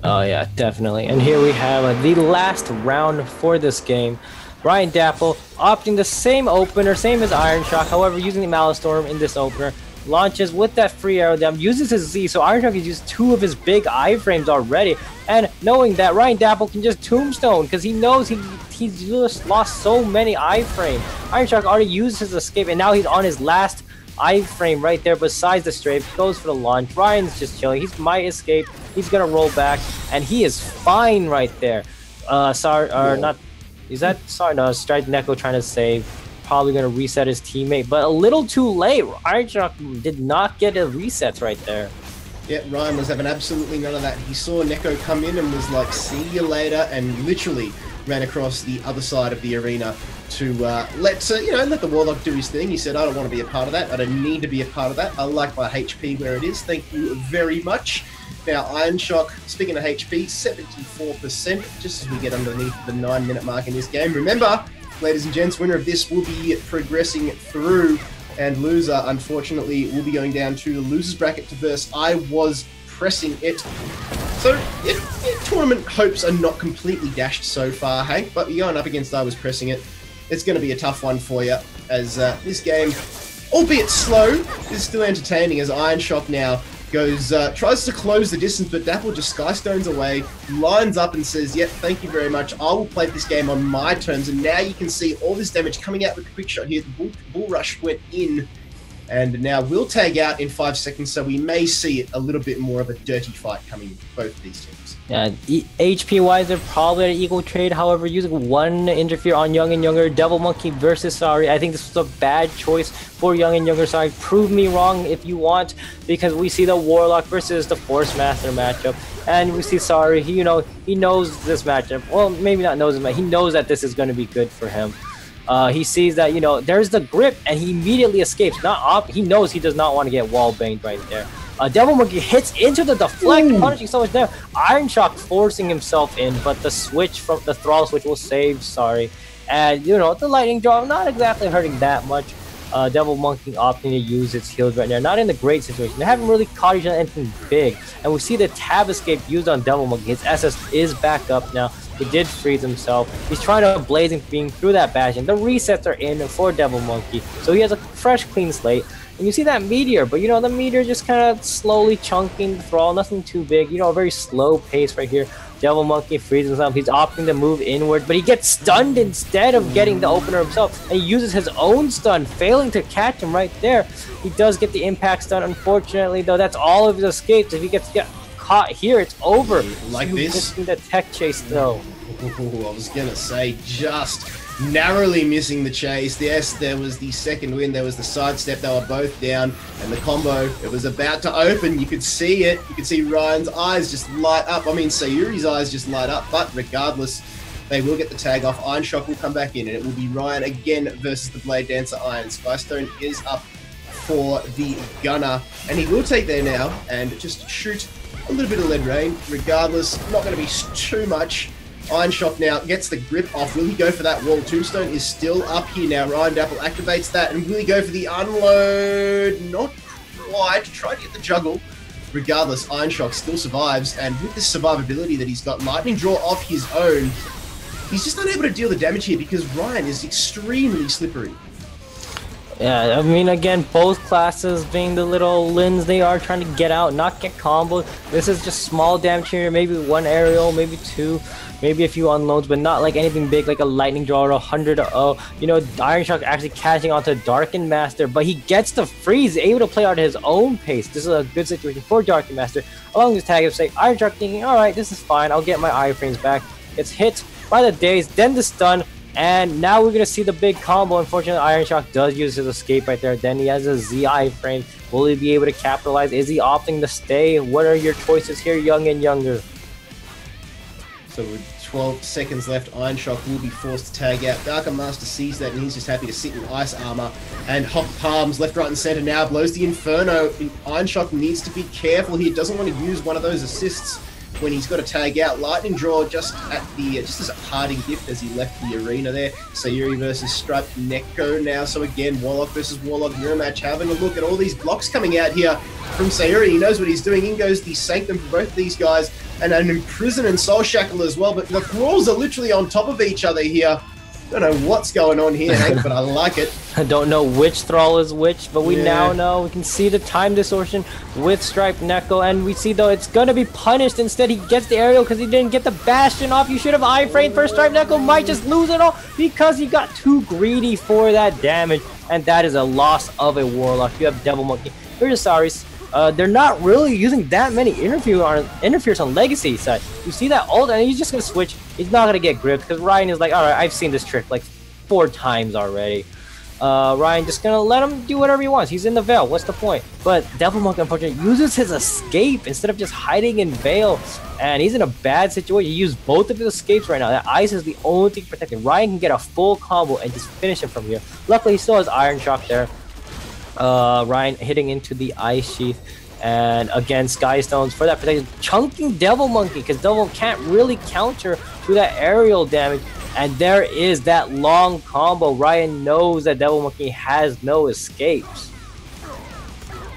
Oh yeah, definitely. And here we have the last round for this game. Ryan Dapple opting the same opener, same as Iron Shock, however using the Malice Storm in this opener. Launches with that free arrow down, uses his Z, so Iron Shark has used 2 of his big iframes already, and knowing that Ryan Dapple can just tombstone, because he knows he's just lost so many iframes. Iron Shark already used his escape, and now he's on his last iframe right there besides the strafe, goes for the launch. Ryan's just chilling, he might escape, he's gonna roll back, and he is fine right there. Stride Neko trying to save. Probably going to reset his teammate, but a little too late. Iron Shark did not get a reset right there. Yeah, Ryan was having absolutely none of that. He saw Neko come in and was like, see you later, and literally ran across the other side of the arena to let the Warlock do his thing. He said, I don't want to be a part of that. I don't need to be a part of that. I like my HP where it is. Thank you very much. Now, Iron Shock, speaking of HP, 74%, just as we get underneath the 9-minute mark in this game. Remember, ladies and gents, winner of this will be progressing through, and loser, unfortunately, will be going down to the loser's bracket to verse I Was Pressing It. So, tournament hopes are not completely dashed so far, Hank, but you're going up against I Was Pressing It. It's going to be a tough one for you, as this game, albeit slow, is still entertaining, as Iron Shock now goes, tries to close the distance, but Dapple just Skystones away, lines up and says, yep, thank you very much. I will play this game on my terms. And now you can see all this damage coming out with the quick shot here. The bull rush went in, and now we'll tag out in 5 seconds. So we may see it a little bit more of a dirty fight coming in both of these teams. Yeah, HP-wise, they're probably at an equal trade. However, using one interfere on Young and Younger, Devil Monkey versus Sari, I think this was a bad choice for Young and Younger. Sari, prove me wrong if you want, because we see the Warlock versus the Force Master matchup, and we see Sari. He knows this matchup. Well, maybe not knows it, but he knows that this is going to be good for him. He sees that there's the grip, and he immediately escapes. He knows he does not want to get wall banged right there. Devil Monkey hits into the deflect, punishing so much there. Iron Shock forcing himself in, but the switch from the thrall switch will save Sari. And the lightning draw not exactly hurting that much. Devil Monkey opting to use its heals right now. Not in a great situation. They haven't really caught each other anything big. And we see the tab escape used on Devil Monkey. His SS is back up now. He did freeze himself. He's trying to blazing beam through that bastion. The resets are in for Devil Monkey. So he has a fresh, clean slate. And you see that meteor, but the meteor just kind of slowly chunking the thrall, nothing too big, a very slow pace right here. Devil Monkey freezes himself, he's opting to move inward, but he gets stunned instead of getting the opener himself, and he uses his own stun, failing to catch him right there. He does get the impact stun, unfortunately, though that's all of his escapes. If he gets caught here, it's over. Like this? The tech chase, though. Ooh, I was gonna say, just narrowly missing the chase. Yes, there was the second win, there was the sidestep, they were both down, and the combo, it was about to open. You could see it. You could see Ryan's eyes just light up. I mean, Sayuri's eyes just light up, but regardless, they will get the tag off. Iron Shock will come back in, and it will be Ryan again versus the Blade Dancer Iron. Skystone is up for the Gunner, and he will take there now and just shoot a little bit of lead rain. Regardless, not going to be too much. Iron Shock now gets the grip off. Will he go for that wall? Tombstone is still up here now. Ryan Dapple activates that, and will he go for the unload? Not quite. Try to get the juggle. Regardless, Iron Shock still survives, and with this survivability that he's got, lightning draw off his own, he's just unable to deal the damage here because Ryan is extremely slippery. Yeah, I mean, again, both classes being the little Lins they are, trying to get out, not get comboed. This is just small damage here, maybe one aerial, maybe two, maybe a few unloads, but not like anything big, like a lightning draw or 100-0. Iron Shock actually catching onto Darken Master, but he gets the freeze, able to play out at his own pace. This is a good situation for Darken Master. Along his tag of say, Iron Shock thinking, alright, this is fine, I'll get my iframes back. It's hit by the daze, then the stun. And now we're going to see the big combo. Unfortunately, Iron Shock does use his escape right there. Then he has a Z iframe. Will he be able to capitalize? Is he opting to stay? What are your choices here, Young and Younger? So with 12 seconds left, Iron Shock will be forced to tag out. Darker Master sees that, and he's just happy to sit in ice armor and hop palms left, right, and center now. Blows the Inferno. Iron Shock needs to be careful here. Doesn't want to use one of those assists when he's got to tag out. Lightning draw just at the just as a parting gift as he left the arena there. Sayuri versus Striped Neko now. So again, Warlock versus Warlock mirror match. Having a look at all these blocks coming out here from Sayuri. He knows what he's doing. In goes the Sanctum for both of these guys, and an Imprison and Soul Shackle as well. But the thralls are literally on top of each other here. Don't know what's going on here, Hank, but I like it. I don't know which thrall is which, but we now know. We can see the time distortion with Striped Neko, and we see, though, it's going to be punished. Instead, he gets the aerial because he didn't get the Bastion off. You should have iframed first. Striped Neko might just lose it all because he got too greedy for that damage, and that is a loss of a Warlock. You have Devil Monkey. Here's Sari's. They're not really using that many interferes on Legacy side. You see that ult, and he's just going to switch. He's not going to get gripped because Ryan is like, alright, I've seen this trick like 4 times already. Ryan just gonna let him do whatever he wants. He's in the Veil. What's the point? But Devil Monkey, unfortunately, uses his escape instead of just hiding in Veil. And he's in a bad situation. He used both of his escapes right now. That ice is the only thing protecting. Ryan can get a full combo and just finish him from here. Luckily, he still has Iron Shock there. Ryan hitting into the Ice Sheath. And again, Sky Stones for that protection. Chunking Devil Monkey, because Devil can't really counter to that aerial damage. And there is that long combo. Ryan knows that Devil Monkey has no escapes.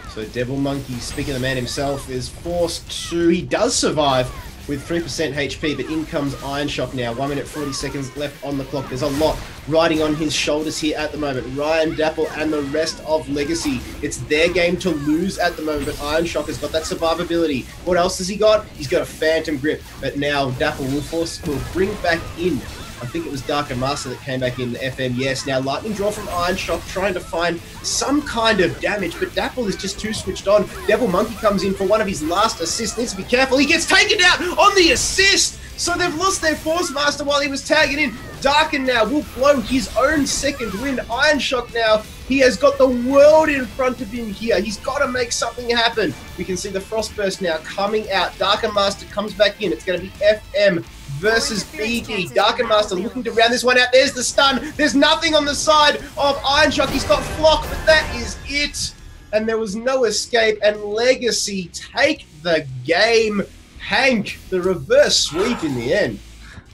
So Devil Monkey, speaking of the man himself, is forced to... He does survive with 3% HP, but in comes Iron Shock now. 1 minute 40 seconds left on the clock. There's a lot riding on his shoulders here at the moment. Ryan, Dapple, and the rest of Legacy. It's their game to lose at the moment, but Iron Shock has got that survivability. What else has he got? He's got a Phantom Grip, but now Dapple will bring back in... I think it was Darker Master that came back in the FM. Yes, now Lightning Draw from Iron Shock, trying to find some kind of damage, but Dapple is just too switched on. Devil Monkey comes in for one of his last assists. Needs to be careful. He gets taken out on the assist! So they've lost their Force Master while he was tagging in. Darken now will blow his own second win. Iron Shock now, he has got the world in front of him here. He's got to make something happen. We can see the Frostburst now coming out. Darken Master comes back in. It's going to be FM versus BD. Darken Master looking to round this one out. There's the stun. There's nothing on the side of Iron Shock. He's got Flock, but that is it. And there was no escape. And Legacy take the game. Hank, the reverse sweep in the end.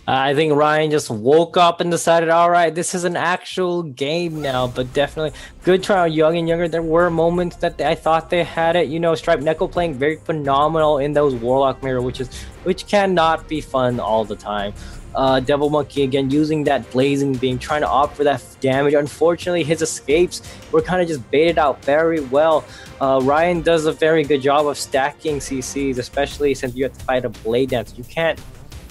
I think Ryan just woke up and decided, all right, this is an actual game now. But definitely good try on Young and Younger. There were moments that I thought they had it. You know, Stripe Neko playing very phenomenal in those Warlock Mirror, which cannot be fun all the time. Devil Monkey again using that Blazing Beam, trying to opt for that damage. Unfortunately, his escapes were kind of just baited out very well. Ryan does a very good job of stacking CCs, especially since you have to fight a Blade Dance. You can't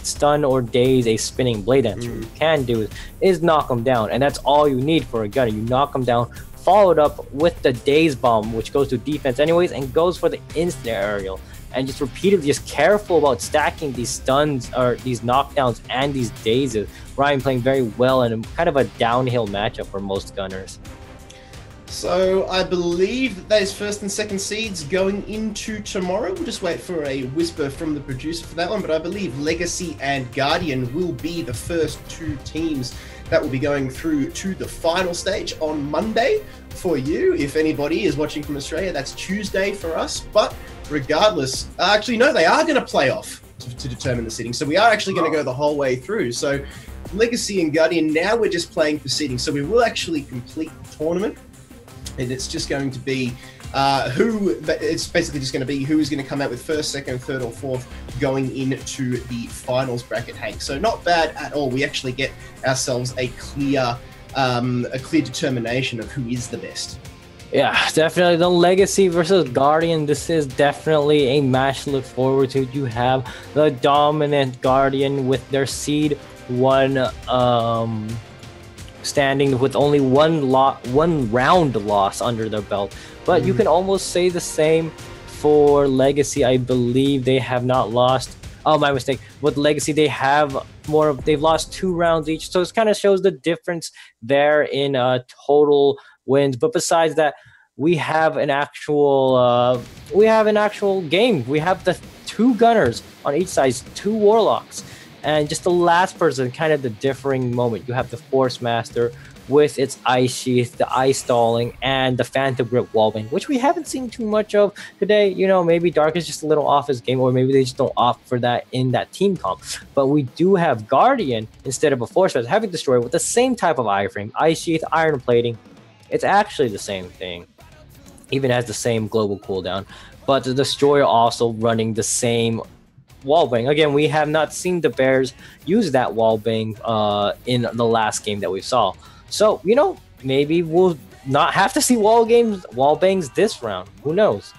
stun or daze a spinning Blade Dancer. What you can do is knock him down, and that's all you need for a gunner. You knock him down, followed up with the Daze Bomb, which goes to defense anyways, and goes for the instant aerial. And just repeatedly just careful about stacking these stuns or these knockdowns and these dazes. Ryan playing very well in kind of a downhill matchup for most gunners. So I believe that is first and second seeds going into tomorrow. We'll just wait for a whisper from the producer for that one, but I believe Legacy and Guardian will be the first two teams that will be going through to the final stage on Monday for you. If anybody is watching from Australia, that's Tuesday for us. But regardless, actually, no, they are going to play off to determine the seeding. So we are actually going to go the whole way through. So Legacy and Guardian, now we're just playing for seeding. So we will actually complete the tournament. And it's just going to be it's basically just going to be who is going to come out with first, second, third, or fourth going into the finals bracket, Hank. So not bad at all. We actually get ourselves a clear determination of who is the best. Yeah, definitely the Legacy versus Guardian. This is definitely a match to look forward to. You have the dominant Guardian with their seed 1 standing with only one round loss under their belt. But you can almost say the same for Legacy. I believe they have not lost. Oh, my mistake. With Legacy, they've lost 2 rounds each. So it kind of shows the difference there in total wins. But besides that, we have an actual game. We have the 2 gunners on each side, 2 warlocks. And just the last person, kind of the differing moment. You have the Force Master with its Ice Sheath, the Ice Stalling, and the Phantom Grip Wallbang, which we haven't seen too much of today. You know, maybe Dark is just a little off his game, or maybe they just don't opt for that in that team comp. But we do have Guardian instead of a Force Master having Destroyer with the same type of iframe, Ice Sheath, Iron Plating. It's actually the same thing, even has the same global cooldown. But the Destroyer also running the same Wallbang. Again, we have not seen the Bears use that Wallbang in the last game that we saw. So, you know, maybe we'll not have to see Wallbangs this round. Who knows?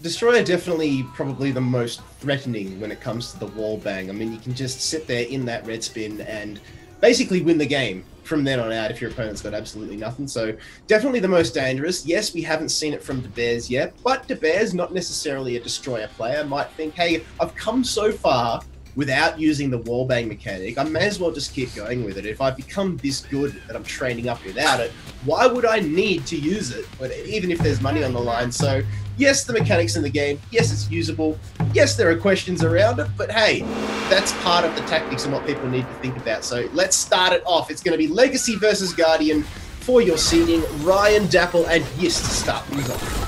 Destroyer definitely probably the most threatening when it comes to the Wallbang. I mean, you can just sit there in that red spin and basically win the game from then on out if your opponent's got absolutely nothing. So definitely the most dangerous. Yes, we haven't seen it from De Beers yet, but De Beers, not necessarily a Destroyer player, might think, hey, I've come so far without using the wallbang mechanic, I may as well just keep going with it. If I've become this good that I'm training up without it, why would I need to use it, even if there's money on the line? So yes, the mechanics in the game, yes, it's usable, yes, there are questions around it, but hey, that's part of the tactics and what people need to think about. So let's start it off. It's going to be Legacy versus Guardian for your seeding. Ryan, Dapple, and Yis to start things off.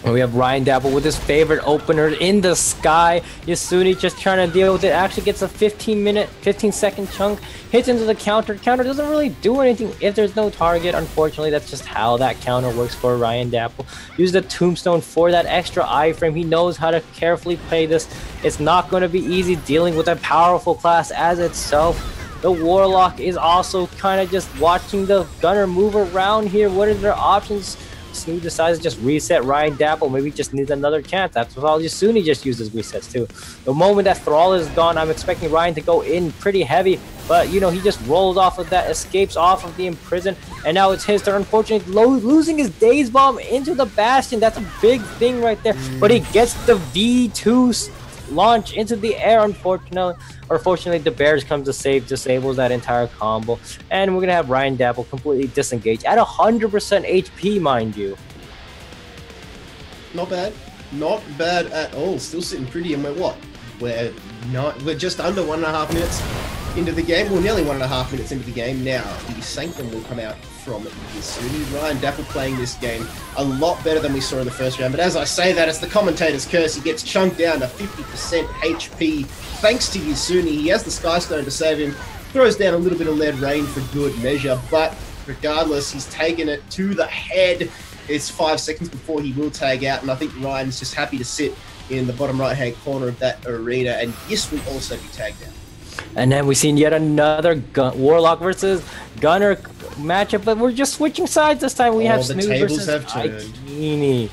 We have Ryan Dapple with his favorite opener in the sky. Yasuni just trying to deal with it. Actually gets a 15-second chunk. Hits into the counter. Counter doesn't really do anything if there's no target. Unfortunately, that's just how that counter works for Ryan Dapple. Use the tombstone for that extra iframe. He knows how to carefully play this. It's not going to be easy dealing with a powerful class as itself. The Warlock is also kind of just watching the Gunner move around here. What are their options? Snoo decides to just reset Ryan Dapple. Maybe just needs another chance. That's what all Yasuni just uses resets too. The moment that Thrall is gone, I'm expecting Ryan to go in pretty heavy. But, you know, he just rolls off of that, escapes off of the Imprison. And now it's his turn. Unfortunately, losing his Daze Bomb into the Bastion. That's a big thing right there. But he gets the V2 launch into the air, unfortunately the Bears comes to save, disables that entire combo, and we're gonna have Ryan Dapple completely disengaged at 100% HP, mind you. Not bad at all. Still sitting pretty, and we're just under 1.5 minutes into the game. Well, nearly 1.5 minutes into the game now. The Sanctum will come out from Yasuni. Ryan Dapple playing this game a lot better than we saw in the first round. But as I say that, it's the commentator's curse. He gets chunked down to 50% HP thanks to Yasuni. He has the Skystone to save him. Throws down a little bit of lead rain for good measure. But regardless, he's taken it to the head. It's 5 seconds before he will tag out. And I think Ryan's just happy to sit in the bottom right-hand corner of that arena. And Yis will also be tagged out. And then we've seen yet another Warlock versus Gunner matchup, but we're just switching sides this time. We have Snoo versus Aikini.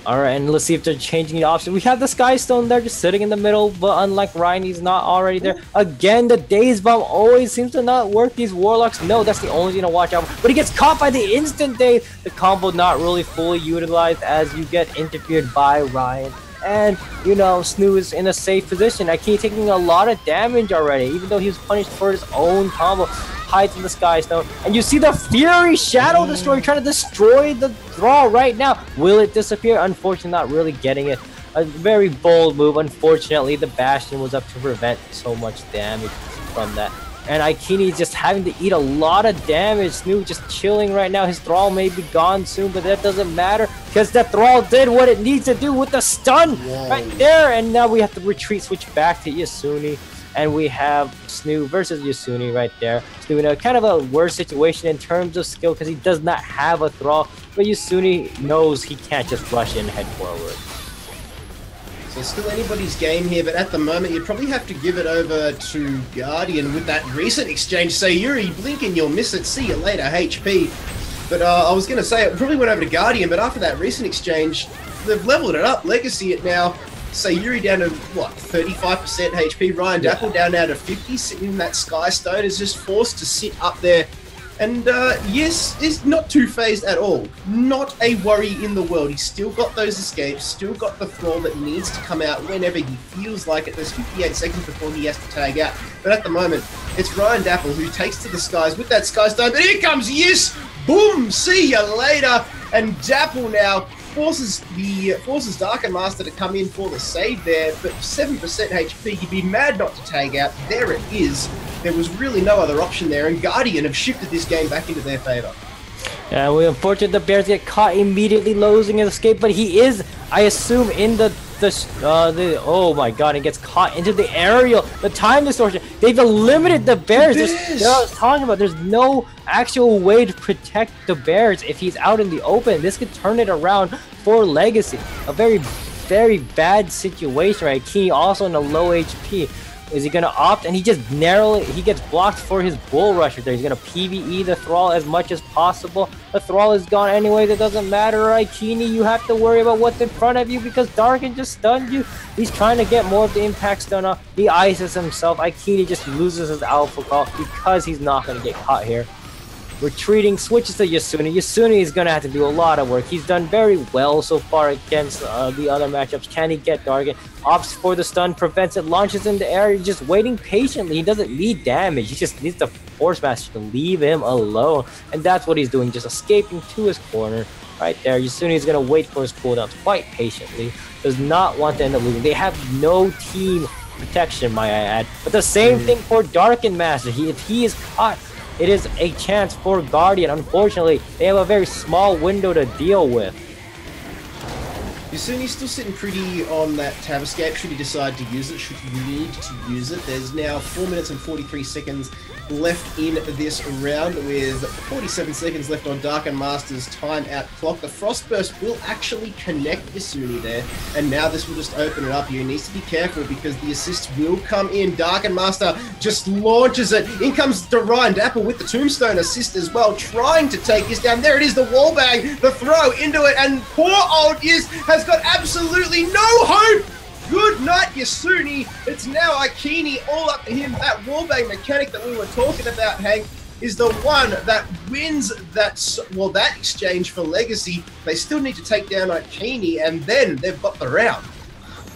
Alright, and let's see if they're changing the option. We have the Skystone there just sitting in the middle, but unlike Ryan, he's not already there. Again, the Daze Bomb always seems to not work. These Warlocks, no, that's the only thing to watch out for. But he gets caught by the instant Daze. The combo not really fully utilized as you get interfered by Ryan. And, you know, Snoo is in a safe position. Aikini taking a lot of damage already, even though he was punished for his own combo. Hides in the Skystone. And you see the Fury Shadow Destroyer trying to destroy the Thrall right now. Will it disappear? Unfortunately, not really getting it. A very bold move. Unfortunately, the Bastion was up to prevent so much damage from that. And Aikini is just having to eat a lot of damage. Snoo just chilling right now. His Thrall may be gone soon, but that doesn't matter because the Thrall did what it needs to do with the stun right there. And now we have to retreat, switch back to Yasuni. And we have Snoo versus Yasuni right there. Snoo in a kind of a worse situation in terms of skill because he does not have a Thrall. But Yasuni knows he can't just rush in and head forward. So still anybody's game here, but at the moment you'd probably have to give it over to Guardian with that recent exchange. Sayuri, blink and you'll miss it. See you later, HP. But I was going to say it probably went over to Guardian, but after that recent exchange, they've leveled it up. Legacy it now. Sayuri down to, what, 35% HP. Ryan Dapple down now to 50, sitting in that Skystone, is just forced to sit up there. And yes, is not too phased at all. Not a worry in the world. He's still got those escapes, still got the Thrall that needs to come out whenever he feels like it. There's 58 seconds before he has to tag out. But at the moment, it's Ryan Dapple who takes to the skies with that Skystone. But here comes Yes! Boom! See you later! And Dapple now forces Darker Master to come in for the save there, but 7% HP, you'd be mad not to tag out. There it is. There was really no other option there, and Guardian have shifted this game back into their favor. Yeah, we unfortunately the Bears get caught immediately losing his escape, but he is, I assume, in the oh my god, he gets caught into the aerial, the time distortion. They've eliminated the Bears. That's what I was talking about. There's no actual way to protect the Bears if he's out in the open. This could turn it around for Legacy. A very, very bad situation, right? Key also in a low HP. Is he going to opt? And he just he gets blocked for his Bull Rusher there. He's going to PvE the Thrall as much as possible. The Thrall is gone anyway. That doesn't matter, Aikini. You have to worry about what's in front of you because Darkin just stunned you. He's trying to get more of the impact stun off. He ices himself. Aikini just loses his alpha call because he's not going to get caught here. retreating, switches to Yasuni. Yasuni is going to have to do a lot of work. He's done very well so far against the other matchups. Can he get Dargan? Opts for the stun, prevents it, launches in the air, just waiting patiently. He doesn't need damage. He just needs the Force Master to leave him alone. And that's what he's doing, just escaping to his corner. Right there, Yasuni is going to wait for his cooldowns quite patiently. Does not want to end up losing. They have no team protection, might I add. But the same thing for Darken Master. If he is caught, it is a chance for Guardian. Unfortunately, they have a very small window to deal with. Yasuni's still sitting pretty on that tab escape. Should he decide to use it? Should he need to use it? There's now 4 minutes and 43 seconds left in this round with 47 seconds left on Darken Master's timeout clock. The Frostburst will actually connect Yasuni there, and now this will just open it up. He needs to be careful because the assist will come in. Darken Master just launches it. In comes Ryan Dapper with the Tombstone assist as well, trying to take this down. There it is, the wall bang, the throw into it, and poor old Is has got absolutely no hope. Good night, Yasuni. It's now Ikini all up to him. That wallbang mechanic that we were talking about, Hank, is the one that wins that exchange for Legacy. They still need to take down Ikini, and then they've got the round.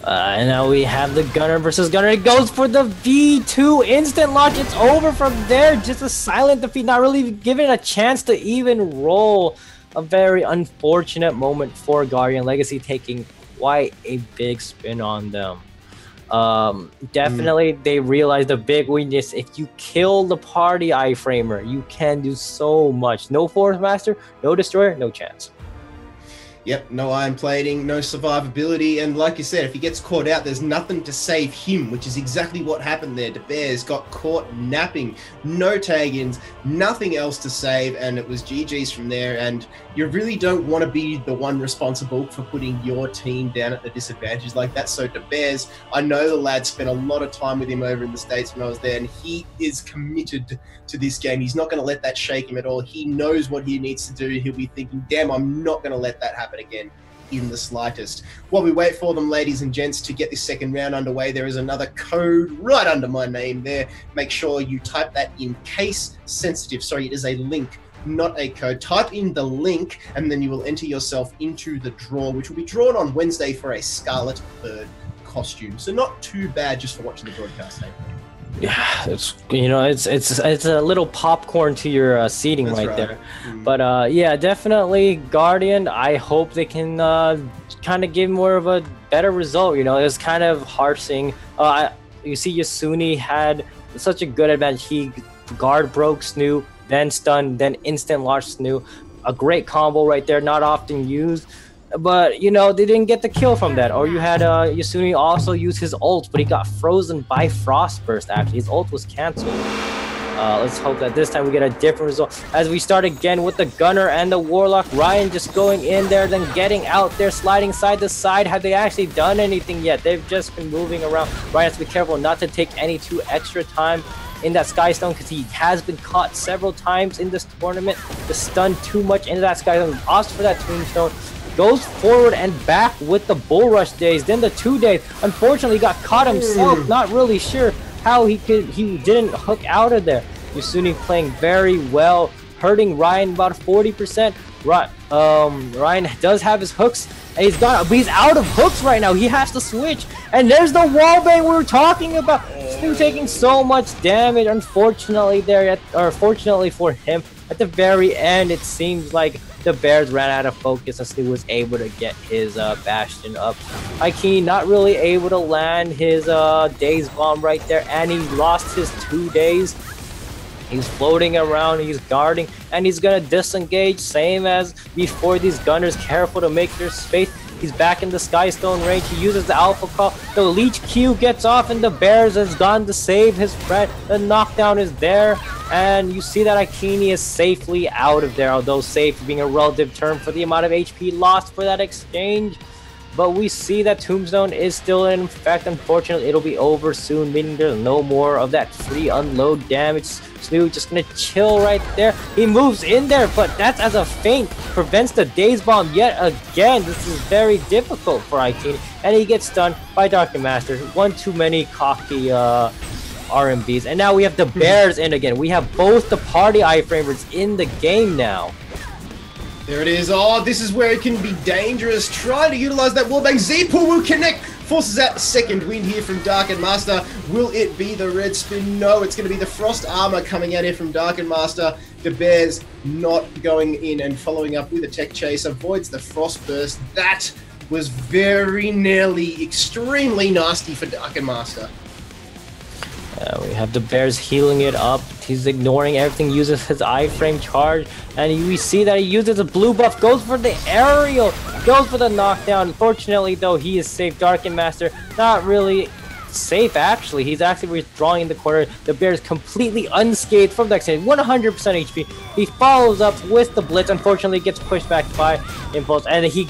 And now we have the Gunner versus Gunner. It goes for the V2 instant launch. It's over from there. Just a silent defeat, not really giving it a chance to even roll. A very unfortunate moment for Guardian. Legacy taking quite a big spin on them. Definitely they realized the big weakness. If you kill the party iframer, you can do so much. No Force Master, no Destroyer, no chance. Yep, no iron plating, no survivability, and like you said, if he gets caught out, there's nothing to save him, which is exactly what happened there. De Beers got caught napping, no tag-ins, nothing else to save, and it was GG's from there, and you really don't want to be the one responsible for putting your team down at a disadvantage like that. So De Beers, I know the lad spent a lot of time with him over in the States when I was there, and he is committed to this game. He's not going to let that shake him at all. He knows what he needs to do. He'll be thinking, damn, I'm not going to let that happen again in the slightest. While we wait for them, ladies and gents, to get this second round underway, there is another code right under my name there. Make sure you type that in case sensitive. Sorry, it is a link, not a code. Type in the link and then you will enter yourself into the draw, which will be drawn on Wednesday for a Scarlet Bird costume. So not too bad just for watching the broadcast. Yeah, it's it's a little popcorn to your seating right there. But yeah, definitely Guardian. I hope they can kind of give more of a better result. It was kind of harsh seeing. You see, Yasuni had such a good advantage. He guard broke Snoo, then stunned, then instant launch Snoo. A great combo right there, not often used. But, they didn't get the kill from that. Or you had Yasuni also use his ult, but he got frozen by Frostburst, actually. His ult was canceled. Let's hope that this time we get a different result. As we start again with the Gunner and the Warlock. Ryan just going in there, then getting out there, sliding side to side. Have they actually done anything yet? They've just been moving around. Ryan has to be careful not to take any too extra time in that Skystone, because he has been caught several times in this tournament to stun too much into that Skystone. Opts for that Tombstone. Goes forward and back with the Bull Rush days, then the 2 days. Unfortunately, got caught himself. Not really sure how he didn't hook out of there. Yasuni playing very well, hurting Ryan about 40%. Ryan does have his hooks, and he's out of hooks right now. He has to switch, and there's the wallbang we were talking about. Stu taking so much damage. Unfortunately, fortunately for him, at the very end, it seems like the Bears ran out of focus and Stu was able to get his Bastion up. Ikini not really able to land his Daze Bomb right there, and he lost his 2 days. He's floating around, he's guarding, and he's gonna disengage, same as before. These Gunners careful to make their space. He's back in the Skystone range. He uses the Alpha Call. The Leech Q gets off, and the Bears has gone to save his friend. The knockdown is there, and you see that Ikini is safely out of there, although safe being a relative term for the amount of HP lost for that exchange. But we see that Tombstone is still in effect. Unfortunately, it'll be over soon, meaning there's no more of that free unload damage. Snoo just gonna chill right there. He moves in there, but that's as a feint. Prevents the Daze Bomb yet again. This is very difficult for Ikini. And he gets stunned by Dark Master. One too many cocky RMBs. And now we have the Bears in again. We have both the party iframers in the game now. There it is. Oh, this is where it can be dangerous. Trying to utilize that wallbang. Z-Pool will connect. Forces out the second wind here from Darken Master. Will it be the red spin? No, it's going to be the frost armor coming out here from Darken Master. The Bears not going in and following up with a tech chase. Avoids the frost burst. That was very nearly extremely nasty for Darken Master. We have the Bears healing it up. He's ignoring everything, uses his iframe charge, and we see that he uses a blue buff, goes for the aerial, goes for the knockdown. Unfortunately, though, he is safe. Darken Master not really safe, actually. He's actually withdrawing in the corner. The Bears completely unscathed from the exchange, 100% HP. He follows up with the blitz. Unfortunately, gets pushed back by Impulse, and he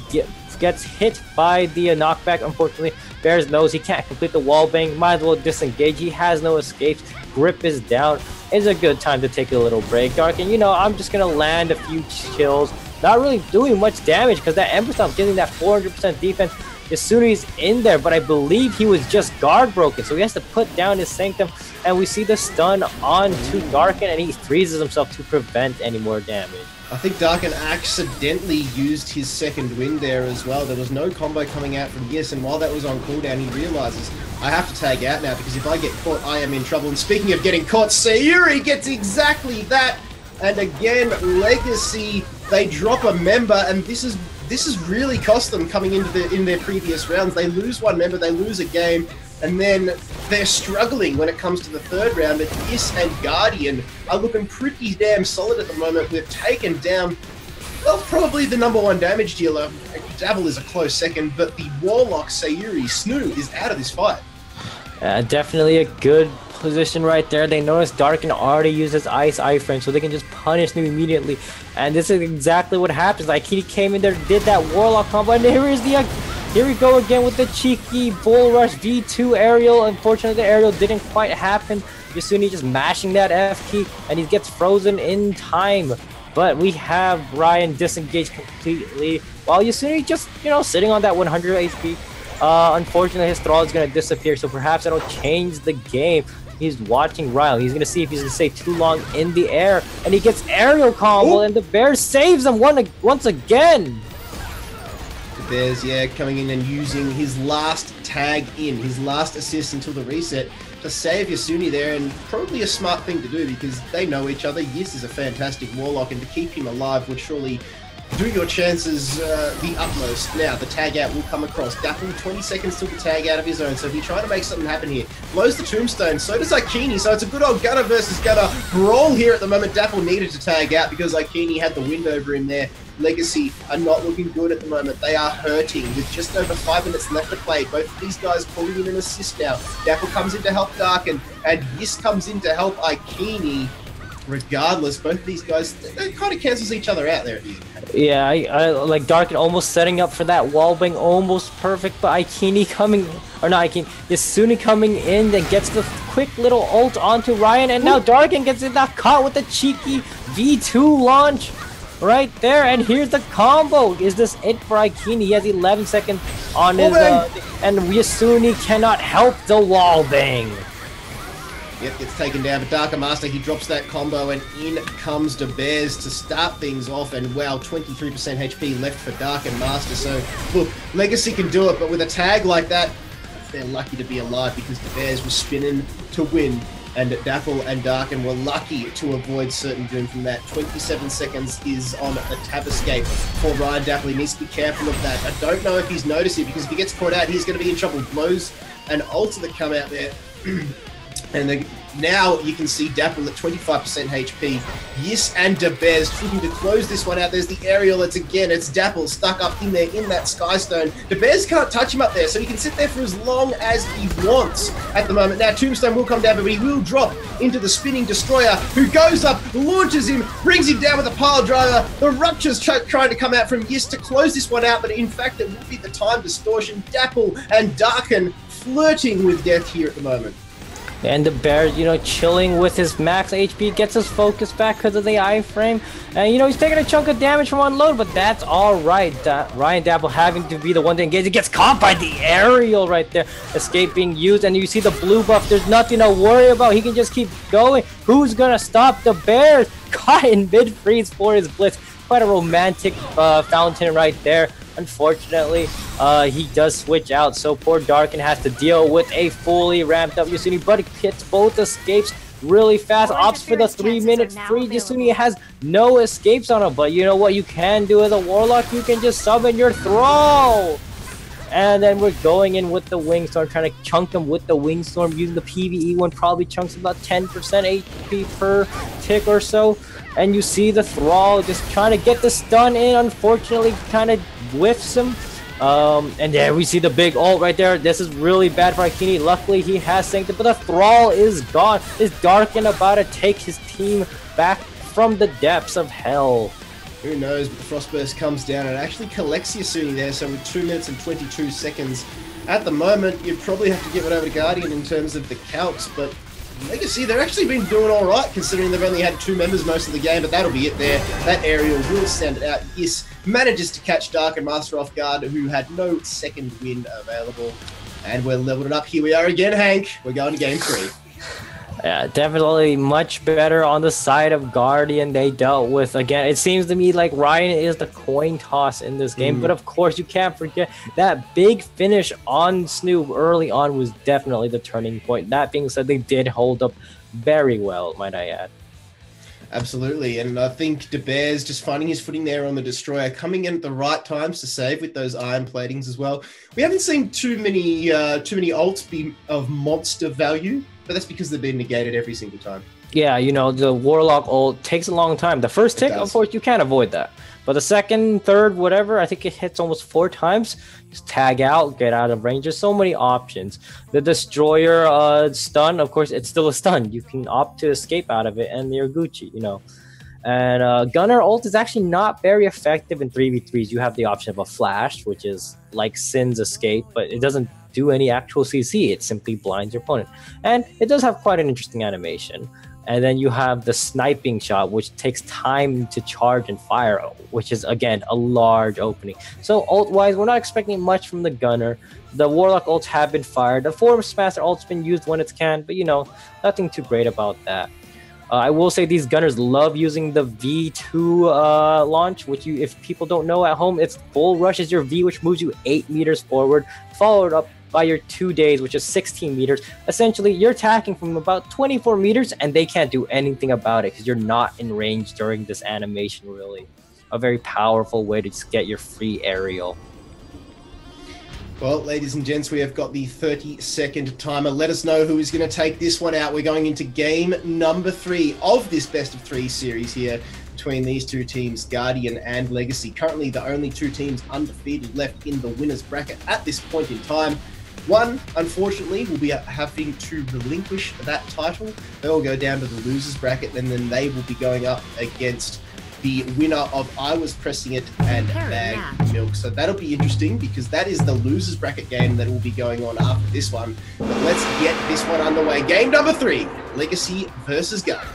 gets hit by the knockback. Unfortunately, Bears knows he can't complete the wallbang. Might as well disengage. He has no escapes. Grip is down. It's a good time to take a little break. Darken, you know, I'm just going to land a few kills. Not really doing much damage because that Ember Stomp getting that 400% defense as soon as he's in there. But I believe he was just guard broken. So he has to put down his Sanctum. And we see the stun on to Darken, and he freezes himself to prevent any more damage. I think Darken accidentally used his second wind there as well. There was no combo coming out from Yes, and while that was on cooldown, he realizes, I have to tag out now because if I get caught, I am in trouble. And speaking of getting caught, Sayuri gets exactly that. And again, Legacy, they drop a member, and this is really cost them coming into in their previous rounds. They lose one member, they lose a game, and then they're struggling when it comes to the third round. But Yes and Guardian are looking pretty damn solid at the moment. We've taken down, well, probably the #1 damage dealer. Dabble is a close second, but the Warlock Sayuri Snoo is out of this fight. Definitely a good position right there. They notice Darken already uses Ice iframe, so they can just punish Snoo immediately. And this is exactly what happens. Like, he came in there, did that Warlock combo, and here we go again with the cheeky Bull Rush V2 aerial. Unfortunately, the aerial didn't quite happen. Yasuni just mashing that F key, and he gets frozen in time. But we have Ryan disengaged completely, while Yasuni just, you know, sitting on that 100 HP. Unfortunately, his thrall is going to disappear, so perhaps that'll change the game. He's watching Ryle. He's going to see if he's going to stay too long in the air, and he gets aerial combo, and the Bears saves him once again. Bears, yeah, coming in and using his last tag in, his last assist until the reset to save Yasuni there, and probably a smart thing to do because they know each other. Yes is a fantastic Warlock, and to keep him alive would surely do your chances the utmost. Now, the tag out will come across. Dapple, 20 seconds till the tag out of his own, so if you're trying to make something happen here, blows the tombstone, so does Aikini, so it's a good old Gunner versus Gunner brawl here at the moment. Dapple needed to tag out because Aikini had the wind over him there. Legacy are not looking good at the moment. They are hurting with just over 5 minutes left to play. Both of these guys calling in an assist now. Dapple comes in to help Darken, and Yes comes in to help Aikini. Regardless, both of these guys, they kind of cancels each other out there. Yeah, I like Darken almost setting up for that wallbang, almost perfect, but Aikini coming, or not Aikini, Yasuni coming in, then gets the quick little ult onto Ryan, and now Darken gets it that caught with the cheeky V2 launch right there, and here's the combo. Is this it for Aikini? He has 11 seconds on his, and Yasuni cannot help the wallbang. Yep, gets taken down, but Darker Master, he drops that combo, and in comes the Bears to start things off, and wow, 23% HP left for Darker Master, so look, Legacy can do it, but with a tag like that, they're lucky to be alive because the Bears were spinning to win, and Dapple and Darken were lucky to avoid certain doom from that. 27 seconds is on the tab escape for Ryan Dapple. He needs to be careful of that. I don't know if he's noticed it, because if he gets caught out, he's going to be in trouble. Blows an ult that come out there. And now you can see Dapple at 25% HP. Yes and DeBez looking to close this one out. There's the aerial. It's Dapple stuck up in there in that Skystone. DeBez can't touch him up there, so he can sit there for as long as he wants at the moment. Now Tombstone will come down, but he will drop into the spinning Destroyer, who goes up, launches him, brings him down with a pile driver. The Rupture's trying to come out from Yes to close this one out, but in fact it will be the time distortion. Dapple and Darken flirting with death here at the moment. And the Bears, you know, chilling with his max HP, gets his focus back because of the iframe. And, you know, he's taking a chunk of damage from unload, but that's all right. Ryan Dapple having to be the one to engage. He gets caught by the aerial right there. Escape being used, and you see the blue buff. There's nothing to worry about. He can just keep going. Who's going to stop the Bears? Caught in mid-freeze for his blitz. Quite a romantic fountain right there. Unfortunately, he does switch out, so poor Darkin has to deal with a fully ramped up Yasuni, but he hits both escapes really fast, opts for the 3-minute free. Yasuni has no escapes on him, but you know what you can do as a Warlock? You can just summon your throw! And then we're going in with the Wing Storm, trying to chunk him with the Wing Storm, using the PvE one, probably chunks about 10% HP per tick or so. And you see the Thrall just trying to get the stun in, unfortunately kind of whiffs him. And there we see the big ult right there. This is really bad for Akini. Luckily he has Sanctum, but the Thrall is gone. Is Darkin about to take his team back from the depths of hell? Who knows, but the Frostburst comes down and actually collects Yasuni there, so with 2 minutes and 22 seconds at the moment, you'd probably have to give it over to Guardian in terms of the counts, but Legacy, they've actually been doing alright considering they've only had 2 members most of the game, but that'll be it there. That aerial will stand it out. Yes, manages to catch Dark and Master off guard, who had no second wind available. And we're leveled it up. Here we are again, Hank. We're going to game 3. Yeah, definitely much better on the side of Guardian. They dealt with, again, it seems to me like Ryan is the coin toss in this game, but of course you can't forget that big finish on Snoop early on was definitely the turning point. That being said, they did hold up very well, might I add. Absolutely, and I think De Beers just finding his footing there on the Destroyer, coming in at the right times to save with those iron platings as well. We haven't seen too many ults be of monster value, but that's because they've been negated every single time. Yeah, you know, the Warlock ult takes a long time. The first tick, of course, you can't avoid that. But the second, third, whatever, I think it hits almost 4 times. Just tag out, get out of range. There's so many options. The Destroyer stun, of course, it's still a stun. You can opt to escape out of it, and you're Gucci, you know. And Gunner ult is actually not very effective in 3v3s. You have the option of a flash, which is like Sin's escape, but it doesn't do any actual CC. It simply blinds your opponent. And it does have quite an interesting animation. And then you have the sniping shot, which takes time to charge and fire, which is, again, a large opening. So ult-wise, we're not expecting much from the Gunner. The Warlock ults have been fired. The Force Master ult's been used when it can, but, you know, nothing too great about that. I will say these Gunners love using the V2 launch, which you, if people don't know at home, it's full rush is your V, which moves you 8 meters forward, followed up by your 2 days, which is 16 meters. Essentially, you're attacking from about 24 meters, and they can't do anything about it because you're not in range during this animation, really. A very powerful way to just get your free aerial. Well, ladies and gents, we have got the 30-second timer. Let us know who is going to take this one out. We're going into game number 3 of this best of 3 series here between these two teams, Guardian and Legacy. Currently, the only 2 teams undefeated left in the winner's bracket at this point in time. One, unfortunately, will be having to relinquish that title. They'll go down to the loser's bracket, and then they will be going up against the winner of I Was Pressing It and Bag Milk. So that'll be interesting because that is the loser's bracket game that will be going on after this one. But let's get this one underway. Game number 3, Legacy versus Guardian.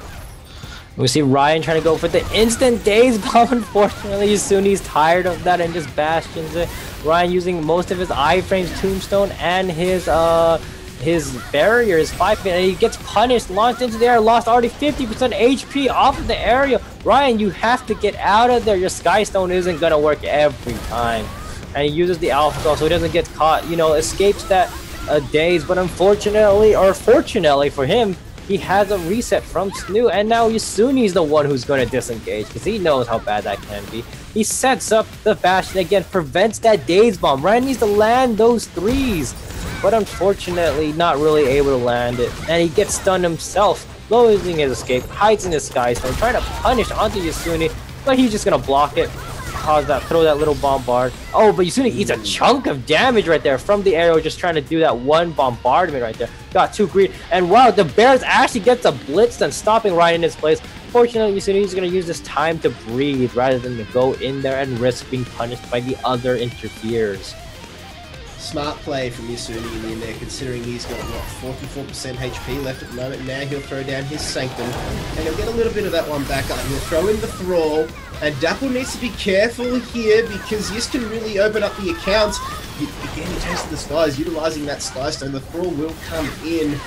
We see Ryan trying to go for the instant daze bomb. Unfortunately, soon he's tired of that and just bastions it. Ryan using most of his iframes, tombstone, and his barrier, his 5 and he gets punished, launched into the air, lost already 50% HP off of the area. Ryan, you have to get out of there. Your Skystone isn't gonna work every time. And he uses the Alpha Claw so he doesn't get caught, you know, escapes that daze, but unfortunately, or fortunately for him, he has a reset from Snoo, and now Yasuni's the one who's going to disengage because he knows how bad that can be. He sets up the Bastion again, prevents that Daze Bomb. Ryan needs to land those 3s, but unfortunately not really able to land it. And he gets stunned himself, losing his escape, hides in his Sky Stone, trying to punish onto Yasuni, but he's just going to block it. Cause that, throw that little bombard. Oh, but Yasuni eats a chunk of damage right there from the arrow, just trying to do that one bombardment right there. Got 2 green, and wow, the Bears actually gets a blitz and stopping right in his place. Fortunately, Yasuni is going to use this time to breathe rather than to go in there and risk being punished by the other interferers. Smart play from Yasuni in there, considering he's got, what, 44% HP left at the moment. Now he'll throw down his Sanctum, and he'll get a little bit of that one back up. He'll throw in the Thrall, and Dapple needs to be careful here because Yis can really open up the account. Again, he tasted the skies, utilizing that Sky Stone. The Thrall will come in.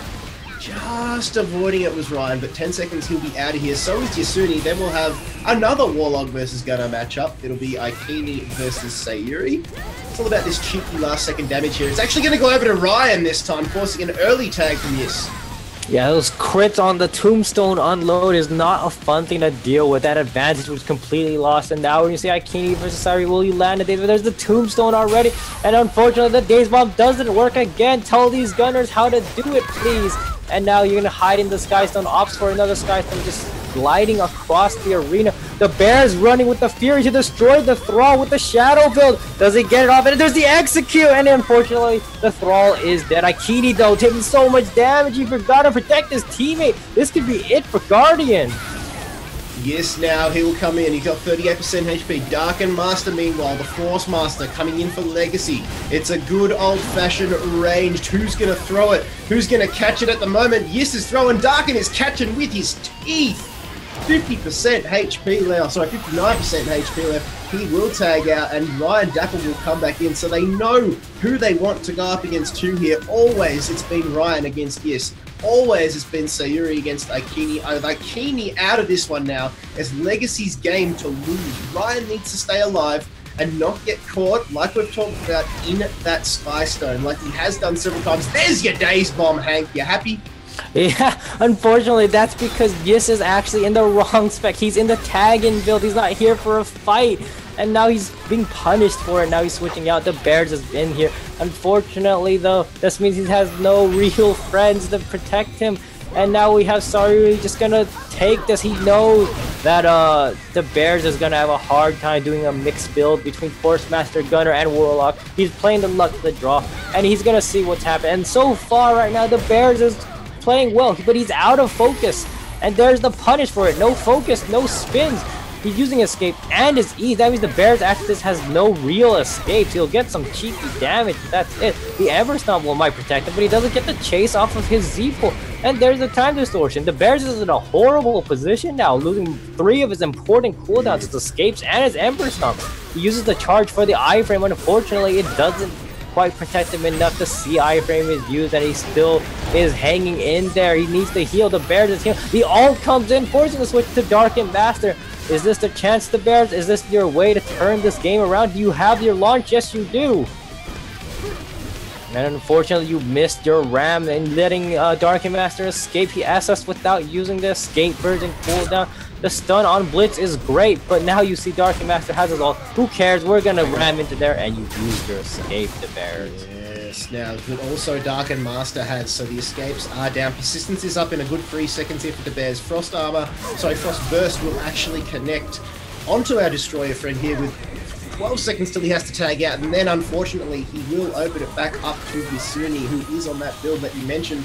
Just avoiding it was Ryan, but 10 seconds he'll be out of here. So is Yasuni. Then we'll have another Warlock versus Gunner matchup. It'll be Aikini versus Sayuri. It's all about this cheeky last second damage here. It's actually going to go over to Ryan this time, forcing an early tag from Yis. Yeah, those crits on the Tombstone unload is not a fun thing to deal with. That advantage was completely lost. And now when you say Aikini versus Sayuri, will you land it? There's the Tombstone already. And unfortunately, the Daze Bomb doesn't work again. Tell these gunners how to do it, please. And now you're going to hide in the Skystone, opts for another Skystone, just gliding across the arena. The Bears running with the Fury to destroy the Thrall with the Shadow build. Does he get it off? And there's the Execute! And unfortunately, the Thrall is dead. Aikini, though, taking so much damage. He forgot to protect his teammate. This could be it for Guardian. Yes, now he will come in. He's got 38% HP. Darken Master, meanwhile, the Force Master coming in for Legacy. It's a good old-fashioned ranged. Who's going to throw it? Who's going to catch it at the moment? Yes is throwing. Darken is catching with his teeth. 50% HP left. Sorry, 59% HP left. He will tag out, and Ryan Dapple will come back in. So they know who they want to go up against two here. Always it's been Ryan against Yes. Always it's been Sayuri against Aikini. Aikini out of this one now. It's Legacy's game to lose. Ryan needs to stay alive and not get caught, like we've talked about, in that Sky Stone, like he has done several times. There's your Daze Bomb, Hank. You happy? Yeah, unfortunately, that's because Yis is actually in the wrong spec. He's in the tag-in build. He's not here for a fight. And now he's being punished for it. Now he's switching out. The Bears is in here. Unfortunately, though, this means he has no real friends to protect him. And now we have Sayuri just gonna take this. He knows that the Bears is gonna have a hard time doing a mixed build between Force Master, Gunner, and Warlock. He's playing the luck of the draw, and he's gonna see what's happening. And so far right now, the Bears is playing well, but he's out of focus. And there's the punish for it. No focus, no spins. He's using escape and his E. That means the Bears after this has no real escapes. He'll get some cheeky damage. That's it. The Ever Stomp might protect him, but he doesn't get the chase off of his Z-pull. And there's the time distortion. The Bears is in a horrible position now, losing 3 of his important cooldowns, his escapes and his Ember Stomp. He uses the charge for the iframe. Unfortunately, it doesn't quite protect him enough. The C iframe is used and he still is hanging in there. He needs to heal. The Bears is healing. The ult comes in, forcing the switch to Darken Master. Is this the chance, the Bears? Is this your way to turn this game around? Do you have your launch? Yes, you do. And unfortunately, you missed your ram and letting Darken Master escape. He asked us without using the escape version cooldown. The stun on Blitz is great, but now you see Darken Master has his ult. Who cares? We're gonna ram into there, and you use your escape, the Bears. Yes, now, but also Darken Master has, so the escapes are down. Persistence is up in a good 3 seconds here for the Bears. Frost Burst will actually connect onto our Destroyer friend here with 12 seconds till he has to tag out, and then unfortunately he will open it back up to Yasuni, who is on that build that you mentioned.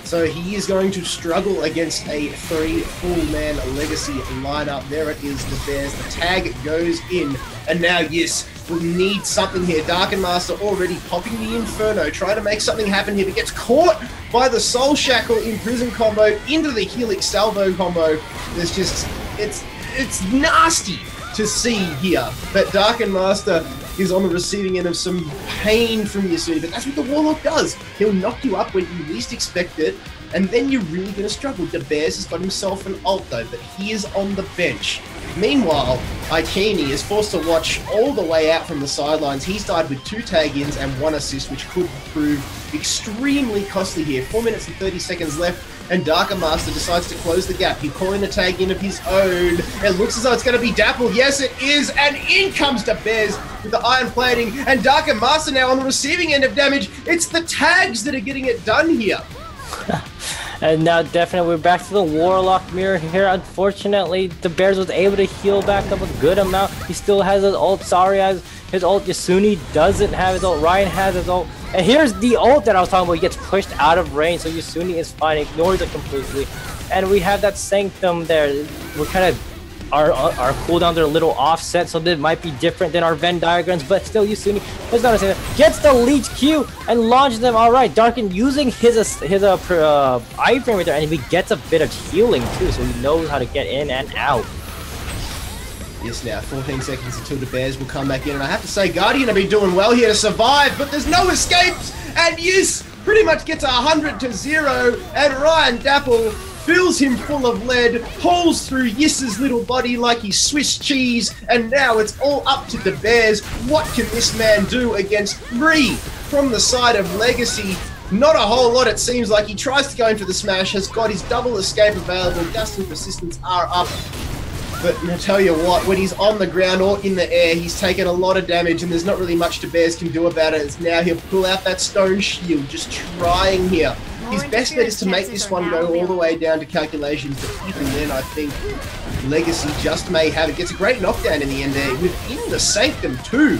So he is going to struggle against a 3 full-man Legacy lineup. There it is, the Bears. The tag goes in, and now, yes, we need something here. Darken Master already popping the Inferno, trying to make something happen here, but gets caught by the Soul Shackle Imprison combo into the Helix Salvo combo. There's just, it's nasty to see here, but Darken Master is on the receiving end of some pain from Yasuni, but that's what the Warlock does. He'll knock you up when you least expect it, and then you're really going to struggle. The Bears has got himself an ult though, but he is on the bench. Meanwhile, Aikini is forced to watch all the way out from the sidelines. He's died with 2 tag-ins and 1 assist, which could prove extremely costly here. 4 minutes and 30 seconds left, and Darken Master decides to close the gap. He's calling a tag in of his own. It looks as though it's going to be Dapple. Yes, it is, and in comes the Bears with the iron plating, and Darken Master now on the receiving end of damage. It's the tags that are getting it done here. And now definitely we're back to the Warlock mirror here. Unfortunately, the Bears was able to heal back up a good amount. He still has his ult. Sorry, has his ult. Yasuni doesn't have his ult. Ryan has his ult. And here's the ult that I was talking about. He gets pushed out of range, so Yasuni is fine. Ignores it completely. And we have that Sanctum there. We're kind of our cooldowns are a little offset, so that might be different than our Venn diagrams, but still Yasuni does not understand that. Gets the leech Q and launches them. Alright, Darkin using his iframe right there, and he gets a bit of healing too, so he knows how to get in and out. Yes, now 14 seconds until the Bears will come back in, and I have to say Guardian have been doing well here to survive, but there's no escapes, and Yis pretty much gets 100-0, and Ryan Dapple fills him full of lead, pulls through Yis's little body like he's Swiss cheese, and now it's all up to the Bears. What can this man do against 3 from the side of Legacy? Not a whole lot, it seems like. He tries to go in for the smash, has got his double escape available, dust and persistence are up. But I'll tell you what, when he's on the ground or in the air, he's taken a lot of damage, and there's not really much the Bears can do about it. It's now he'll pull out that stone shield, just trying here. His best bet is to make this one go all the way down to calculations, but even then I think Legacy just may have it. Gets a great knockdown in the end there, within the Sanctum too.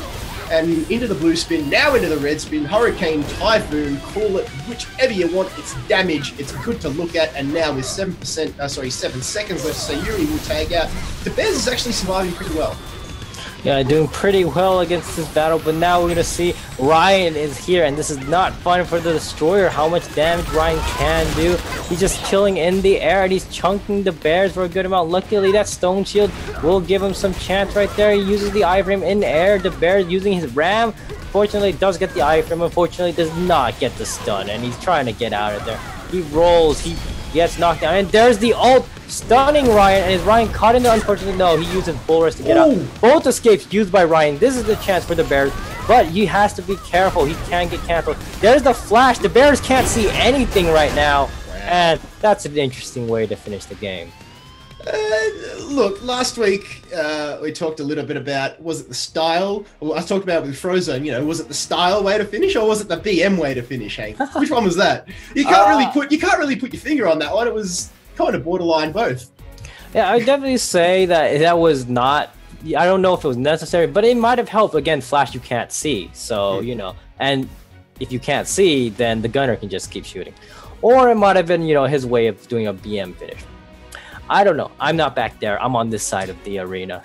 And into the blue spin, now into the red spin, Hurricane, Typhoon, call it whichever you want, it's damage, it's good to look at, and now with 7 seconds left, Sayuri will tag out. The Bears is actually surviving pretty well. Yeah, doing pretty well against this battle, but now we're gonna see Ryan is here, and this is not fun for the Destroyer, how much damage Ryan can do. He's just killing in the air, and he's chunking the Bears for a good amount. Luckily, that Stone Shield will give him some chance right there. He uses the iframe in the air. The Bear using his Ram. Fortunately, does get the iframe. Unfortunately, does not get the stun, and he's trying to get out of there. He rolls, he gets knocked down, and there's the ult, stunning Ryan, and is Ryan caught in there? Unfortunately, no, he uses Bull Rush to get out. Both escapes used by Ryan. This is the chance for the Bears, but he has to be careful. He can get canceled. There's the flash. The Bears can't see anything right now, and that's an interesting way to finish the game. Look, last week we talked a little bit about, was it the style? Well, I talked about it with Frozone, you know, was it the style way to finish, or was it the BM way to finish, Hank? Which one was that? You can't really put your finger on that one. It was kind of borderline both. Yeah, I would definitely say that was not, I don't know if it was necessary, but it might have helped. Again, flash you can't see, so you know, and if you can't see, then the gunner can just keep shooting. Or it might have been, you know, his way of doing a BM finish. I don't know. I'm not back there. I'm on this side of the arena.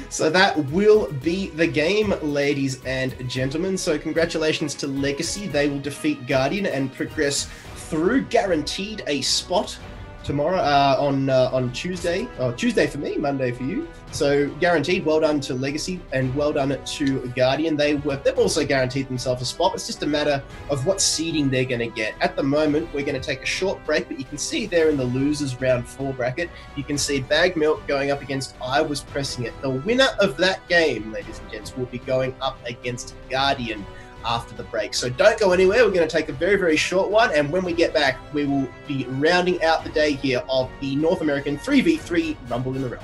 So that will be the game, ladies and gentlemen. So congratulations to Legacy. They will defeat Guardian and progress through, guaranteed a spot tomorrow on Tuesday. Oh, Tuesday for me, Monday for you. So guaranteed. Well done to Legacy and well done to Guardian. They've also guaranteed themselves a spot. It's just a matter of what seeding they're going to get. At the moment, we're going to take a short break, but you can see there in the losers round 4 bracket, you can see Bag Milk going up against I Was Pressing It. The winner of that game, ladies and gents, will be going up against Guardian after the break. So don't go anywhere. We're going to take a very, very short one, and when we get back, we will be rounding out the day here of the North American 3v3 Rumble in the Realm.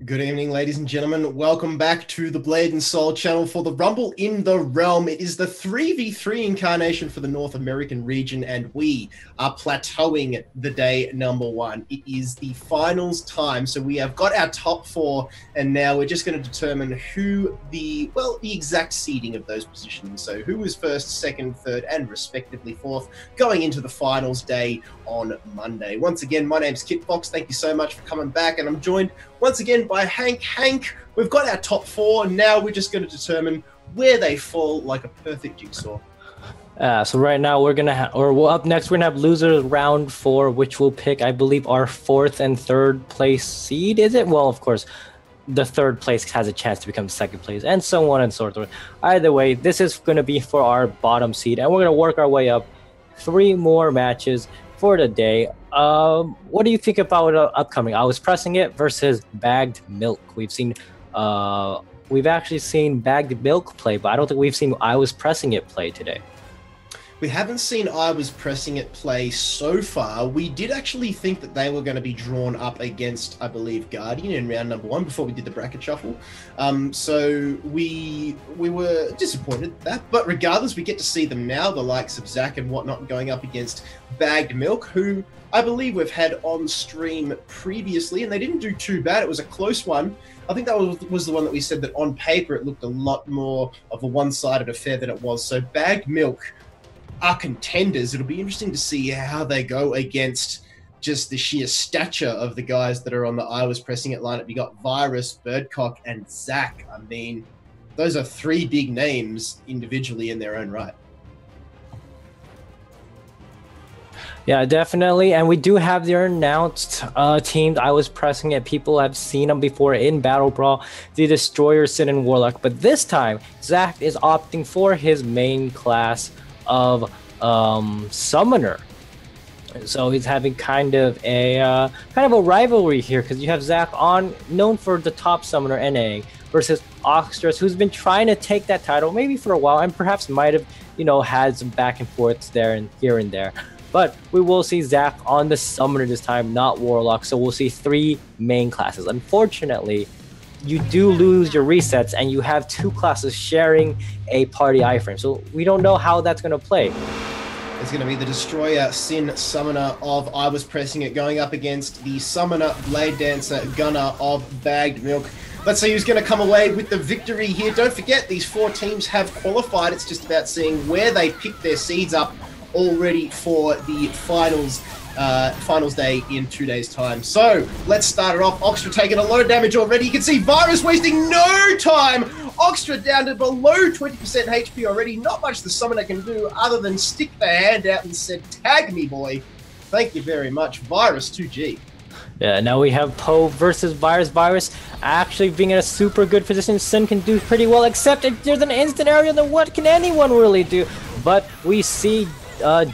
Good evening, ladies and gentlemen. Welcome back to the Blade and Soul channel for the Rumble in the Realm. It is the 3v3 incarnation for the North American region, and we are plateauing the day number one. It is the finals time, so we have got our top four, and now we're just going to determine who the exact seeding of those positions. So who is first, second, third, and respectively fourth going into the finals day on Monday. Once again, my name's Kitbox. Thank you so much for coming back, and I'm joined once again by Hank. Hank, we've got our top four. Now we're just going to determine where they fall like a perfect jigsaw. So right now we're gonna up next we're gonna have losers round 4, which will pick, I believe, our 4th and 3rd place seed. Is it? Well, of course, the 3rd place has a chance to become 2nd place, and so on and so forth. Either way, this is gonna be for our bottom seed, and we're gonna work our way up. 3 more matches for the day. What do you think about upcoming? I Was Pressing It versus Bagged Milk. We've actually seen Bagged Milk play, but I don't think we've seen I Was Pressing It play today. We haven't seen I Was Pressing It play so far. We did actually think that they were going to be drawn up against, I believe, Guardian in round number 1 before we did the bracket shuffle. So we were disappointed at that. But regardless, we get to see them now, the likes of Zach and whatnot, going up against Bagged Milk, who I believe we've had on stream previously, and they didn't do too bad. It was a close one. I think that was the one that we said that on paper it looked a lot more of a one-sided affair than it was. So Bagged Milk are contenders. It'll be interesting to see how they go against just the sheer stature of the guys that are on the I Was Pressing It lineup. You got Virus, Birdcock, and Zach. I mean, those are 3 big names individually in their own right. Yeah, definitely. And we do have their announced teams. I Was Pressing It. People have seen them before in Battle Brawl, the Destroyer, Sin, and Warlock. But this time, Zach is opting for his main class of Summoner. So he's having kind of a rivalry here, because you have Zach known for the top Summoner NA versus Oxtress, who's been trying to take that title maybe for a while, and perhaps might have had some back and forths there and here and there. But we will see Zach on the Summoner this time, not Warlock. So we'll see 3 main classes. Unfortunately, you do lose your resets, and you have 2 classes sharing a party iframe. So we don't know how that's going to play. It's going to be the Destroyer, Sin, Summoner of I Was Pressing It going up against the Summoner, Blade Dancer, Gunner of Bagged Milk. Let's see who's going to come away with the victory here. Don't forget, these 4 teams have qualified. It's just about seeing where they pick their seeds up already for the finals day in 2 days' time. So let's start it off. Oxtra taking a lot of damage already. You can see Virus wasting no time. Oxtra down to below 20% HP already. Not much the Summoner can do other than stick the hand out and said, "Tag me, boy." Thank you very much. Virus 2G. Yeah, now we have Poe versus Virus. Virus actually being in a super good position. Sin can do pretty well, except if there's an instant area, then what can anyone really do? But we see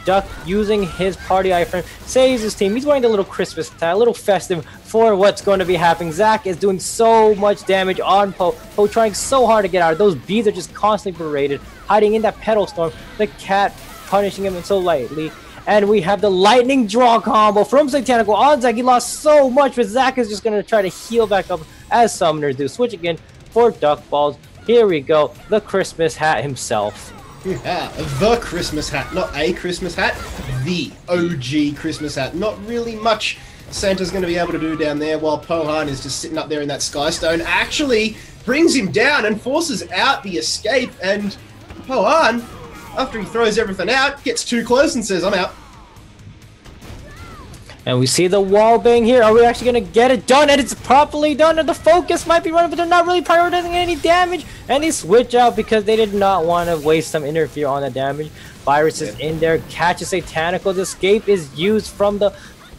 Duck using his party iframe, saves his team. He's wearing a little Christmas tie, a little festive for what's going to be happening. Zach is doing so much damage on Poe. Poe trying so hard to get out. Those bees are just constantly berated, hiding in that pedal storm. The cat punishing him so lightly. And we have the lightning draw combo from Satanical on Zach. He lost so much, but Zach is just going to try to heal back up as summoners do. Switch again for Duck Balls. Here we go. The Christmas hat himself. Yeah, the Christmas hat, not a Christmas hat, the OG Christmas hat. Not really much Santa's going to be able to do down there, while Pohan is just sitting up there in that Skystone. Actually brings him down and forces out the escape, and Pohan, after he throws everything out, gets too close and says, "I'm out." And we see the wall bang here. Are we actually going to get it done? And it's properly done. And the focus might be running, but they're not really prioritizing any damage. And they switch out because they did not want to waste some interfere on the damage. Virus is in there. Catches Satanical. The escape is used from the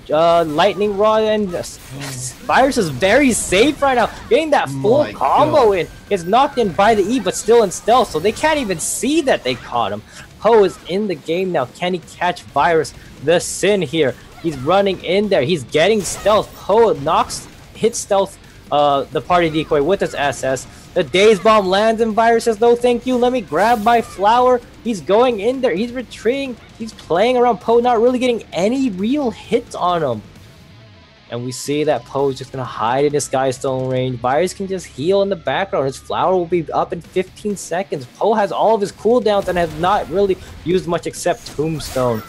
lightning rod. And Virus is very safe right now. Getting that full combo in. Gets knocked in by the E, but still in stealth. So they can't even see that they caught him. Poe is in the game now. Can he catch Virus? The Sin here. He's running in there. He's getting stealth. Poe hits stealth the party decoy with his SS. The Daze Bomb lands and Virus says, "No, thank you. Let me grab my flower." He's going in there. He's retreating. He's playing around Poe, not really getting any real hits on him. And we see that Poe is just going to hide in his Skystone range. Virus can just heal in the background. His flower will be up in 15 seconds. Poe has all of his cooldowns and has not really used much except Tombstone.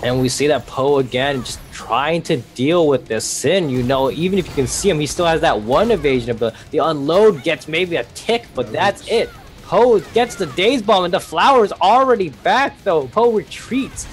And we see that Poe again just trying to deal with this Sin. You know, even if you can see him, he still has that one evasion ability. The unload gets maybe a tick, but that's it. Poe gets the Daze Bomb, and the flower is already back, though. Poe retreats.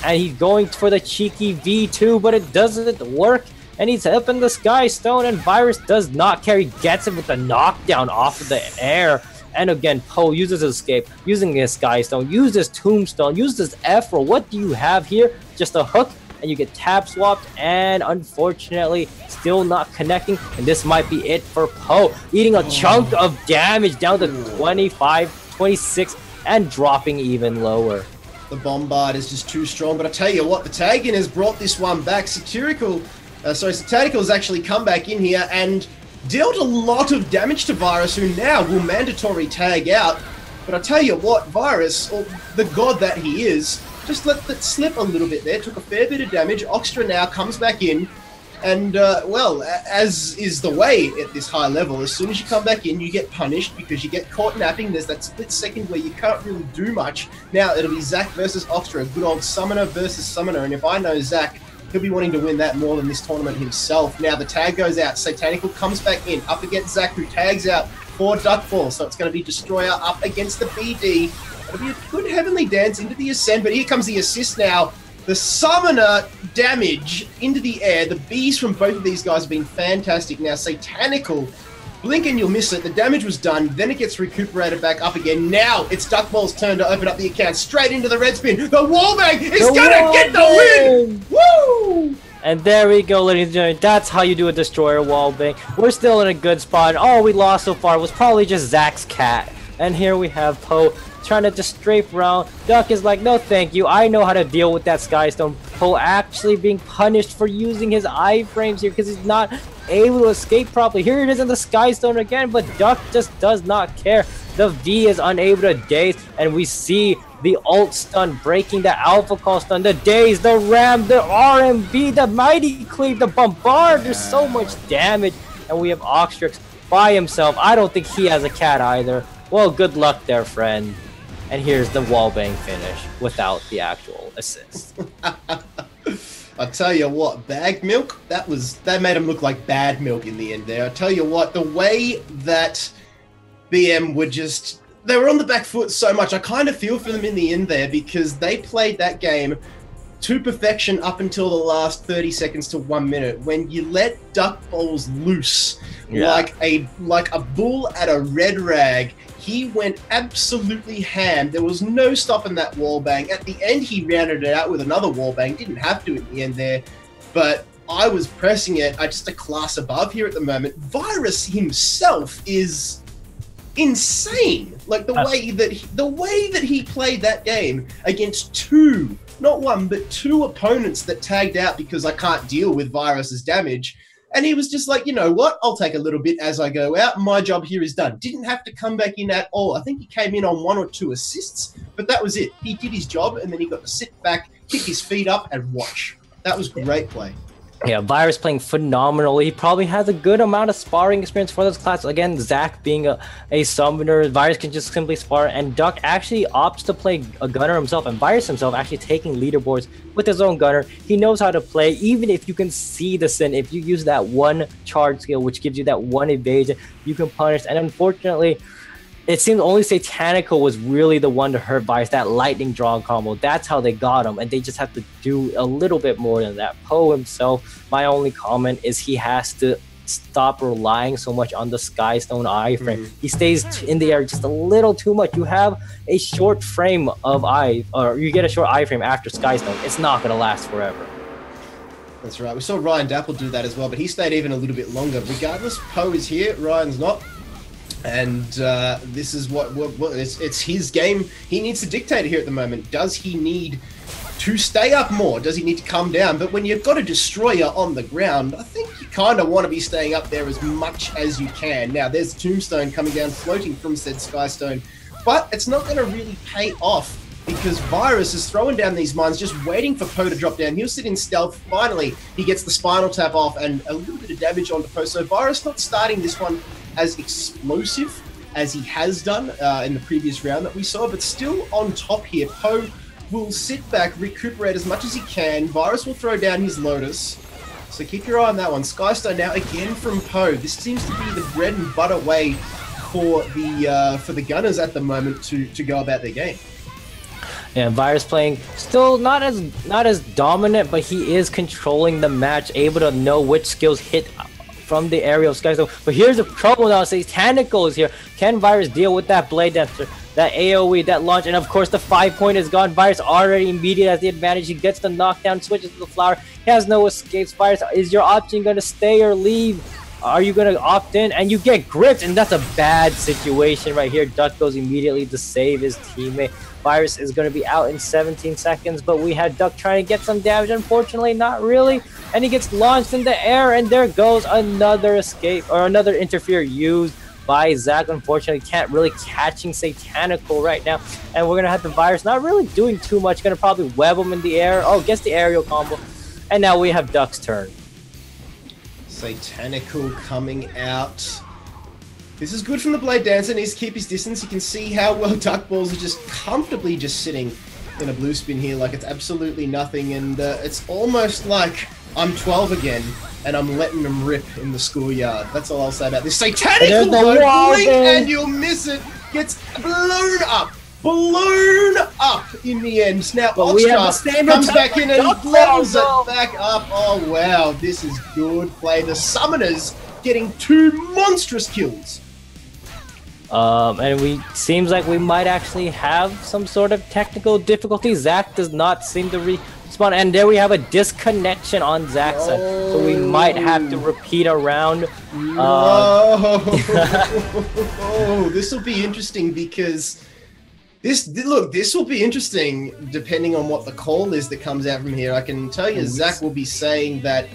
And he's going for the cheeky V2, but it doesn't work. And he's up in the Skystone, and Virus does not care. He gets him with the knockdown off of the air. And again, Poe uses his escape, using his Skystone, uses Tombstone, uses F-roll. What do you have here? Just a hook, and you get tap swapped, and unfortunately, still not connecting. And this might be it for Poe, eating a chunk of damage down to 25, 26, and dropping even lower. The Bombard is just too strong, but I tell you what, the tag-in has brought this one back. Satirical has actually come back in here and dealt a lot of damage to Virus, who now will mandatory tag out. But I tell you what, Virus, or the god that he is, just let that slip a little bit there, took a fair bit of damage. Oxtra now comes back in, and well, as is the way at this high level, as soon as you come back in, you get punished because you get caught napping. There's that split second where you can't really do much. Now it'll be Zac versus Oxtra, a good old summoner versus summoner, and if I know Zac, he'll be wanting to win that more than this tournament himself. Now the tag goes out, Satanical comes back in, up against Zac, who tags out for Duckball, so it's going to be Destroyer up against the BD. It'll be a good Heavenly Dance into the Ascend, but here comes the assist now. The Summoner damage into the air. The Bs from both of these guys have been fantastic. Now, Satanical, blink and you'll miss it. The damage was done, then it gets recuperated back up again. Now, it's Duckball's turn to open up the account. Straight into the red spin. The Wallbang is going to get the win! Woo! And there we go, ladies and gentlemen. That's how you do a Destroyer Wallbang. We're still in a good spot. All we lost so far was probably just Zac's cat. And here we have Poe trying to just strafe around. Duck is like, no thank you, I know how to deal with that Skystone. Poe actually being punished for using his iframes here because he's not able to escape properly. Here it is in the Skystone again, but Duck just does not care. The V is unable to daze, and we see the ult stun breaking the alpha call stun, the daze, the ram, the RMB, the mighty cleave, the bombard. There's so much damage, and we have Oxtrix by himself. I don't think he has a cat either. Well, good luck there, friend. And here's the wallbang finish without the actual assist. I tell you what, bag milk, that made him look like bad milk in the end there. I tell you what, the way that BM they were on the back foot so much, I kind of feel for them in the end there because they played that game to perfection up until the last 30 seconds to 1 minute. When you let Duck Balls loose like a bull at a red rag, he went absolutely ham. There was no stopping that wallbang. At the end, he rounded it out with another wallbang. Didn't have to at the end there, but I was pressing it. I just a class above here at the moment. Virus himself is insane. Like the way that he played that game against two, not one, but two opponents that tagged out because I can't deal with Virus's damage. And he was just like, you know what? I'll take a little bit as I go out. My job here is done. Didn't have to come back in at all. I think he came in on 1 or 2 assists, but that was it. He did his job, and then he got to sit back, kick his feet up, and watch. That was great play. Yeah, Virus playing phenomenally. He probably has a good amount of sparring experience for this class. Again, Zac being a summoner, Virus can just simply spar, and Duck actually opts to play a gunner himself, and Virus himself actually taking leaderboards with his own gunner. He knows how to play, even if you can see the Sin. If you use that one charge skill, which gives you that one evasion, you can punish. And unfortunately, it seems only Satanical was really the one to hurt Virus, that lightning draw combo. That's how they got him, and they just have to do a little bit more than that. Poe himself, my only comment is he has to stop relying so much on the Skystone iframe. He stays in the air just a little too much. You have a short frame of you get a short iframe after Skystone. It's not going to last forever. That's right. We saw Ryan Dapple do that as well, but he stayed even a little bit longer. Regardless, Poe is here, Ryan's not. And this is what it's his game. He needs to dictate it here at the moment. Does he need to stay up more? Does he need to come down? But when you've got a Destroyer on the ground, I think you kind of want to be staying up there as much as you can. Now, there's Tombstone coming down, floating from said Skystone, but it's not going to really pay off because Virus is throwing down these mines, just waiting for Poe to drop down. He'll sit in stealth. Finally, he gets the spinal tap off and a little bit of damage onto Poe. So Virus not starting this one as explosive as he has done in the previous round that we saw, but still on top here. Poe will sit back, recuperate as much as he can. Virus will throw down his Lotus. So keep your eye on that one. Skystar now again from Poe. This seems to be the bread and butter way for the Gunners at the moment to go about their game. Yeah, Virus playing still not as dominant, but he is controlling the match, able to know which skills hit from the aerial Skystar. But here's the trouble now. Satanical is here. Can Virus deal with that Blade Dancer, that AoE, that launch, and of course the 5-point is gone. Virus already immediate has the advantage. He gets the knockdown, switches to the flower. He has no escapes. Virus, is your option going to stay or leave? Are you going to opt in? And you get gripped, and that's a bad situation right here. Duck goes immediately to save his teammate. Virus is going to be out in 17 seconds, but we had Duck trying to get some damage. Unfortunately, not really. And he gets launched in the air, and there goes another escape, or another interfere used by Zach. Unfortunately, can't really catching Satanical right now. And we're going to have the Virus not really doing too much. Going to probably web him in the air. Oh, gets the aerial combo. And now we have Duck's turn. Satanical coming out. This is good from the Blade Dancer. Needs to keep his distance. You can see how well Duck Balls are just comfortably just sitting in a blue spin here like it's absolutely nothing. And it's almost like I'm 12 again and I'm letting them rip in the schoolyard. That's all I'll say about this. Satanical blink and you'll miss it. Gets blown up. Blown up in the end. Now Oxtra comes back in and levels it back up. Oh wow, this is good play. The Summoners getting 2 monstrous kills. And seems like we might actually have some sort of technical difficulty. Zach does not seem to respawn, and there we have a disconnection on Zach's side, so we might have to repeat a round. This will be interesting because this will be interesting depending on what the call is that comes out from here. I can tell you, Zach will be saying that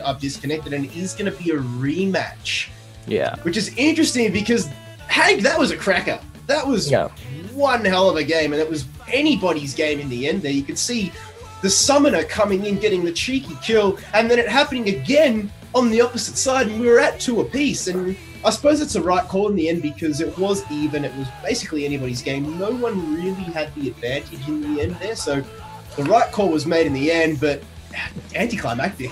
I've disconnected, and it is going to be a rematch. Yeah, which is interesting because Hank, that was a cracker. That was one hell of a game, and it was anybody's game in the end. There, you could see the Summoner coming in, getting the cheeky kill, and then it happening again on the opposite side, and we were at 2 apiece. And I suppose it's a right call in the end because it was even. It was basically anybody's game. No one really had the advantage in the end there, so the right call was made in the end, but anticlimactic.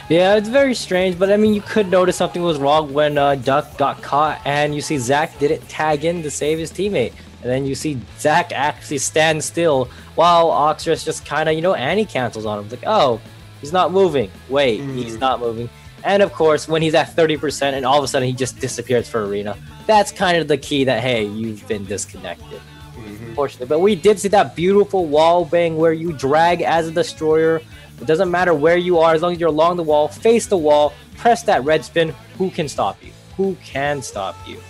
Yeah, it's very strange, but I mean, you could notice something was wrong when Duck got caught, and you see Zach didn't tag in to save his teammate. And then you see Zach actually stand still while Oxtress just kind of, anti-cancels on him. It's like, oh, he's not moving. Wait, he's not moving. And of course, when he's at 30% and all of a sudden he just disappears for Arena, that's kind of the key that, hey, you've been disconnected. Unfortunately. But we did see that beautiful wall bang where you drag as a destroyer. It doesn't matter where you are, as long as you're along the wall, face the wall, press that red spin. Who can stop you? Who can stop you?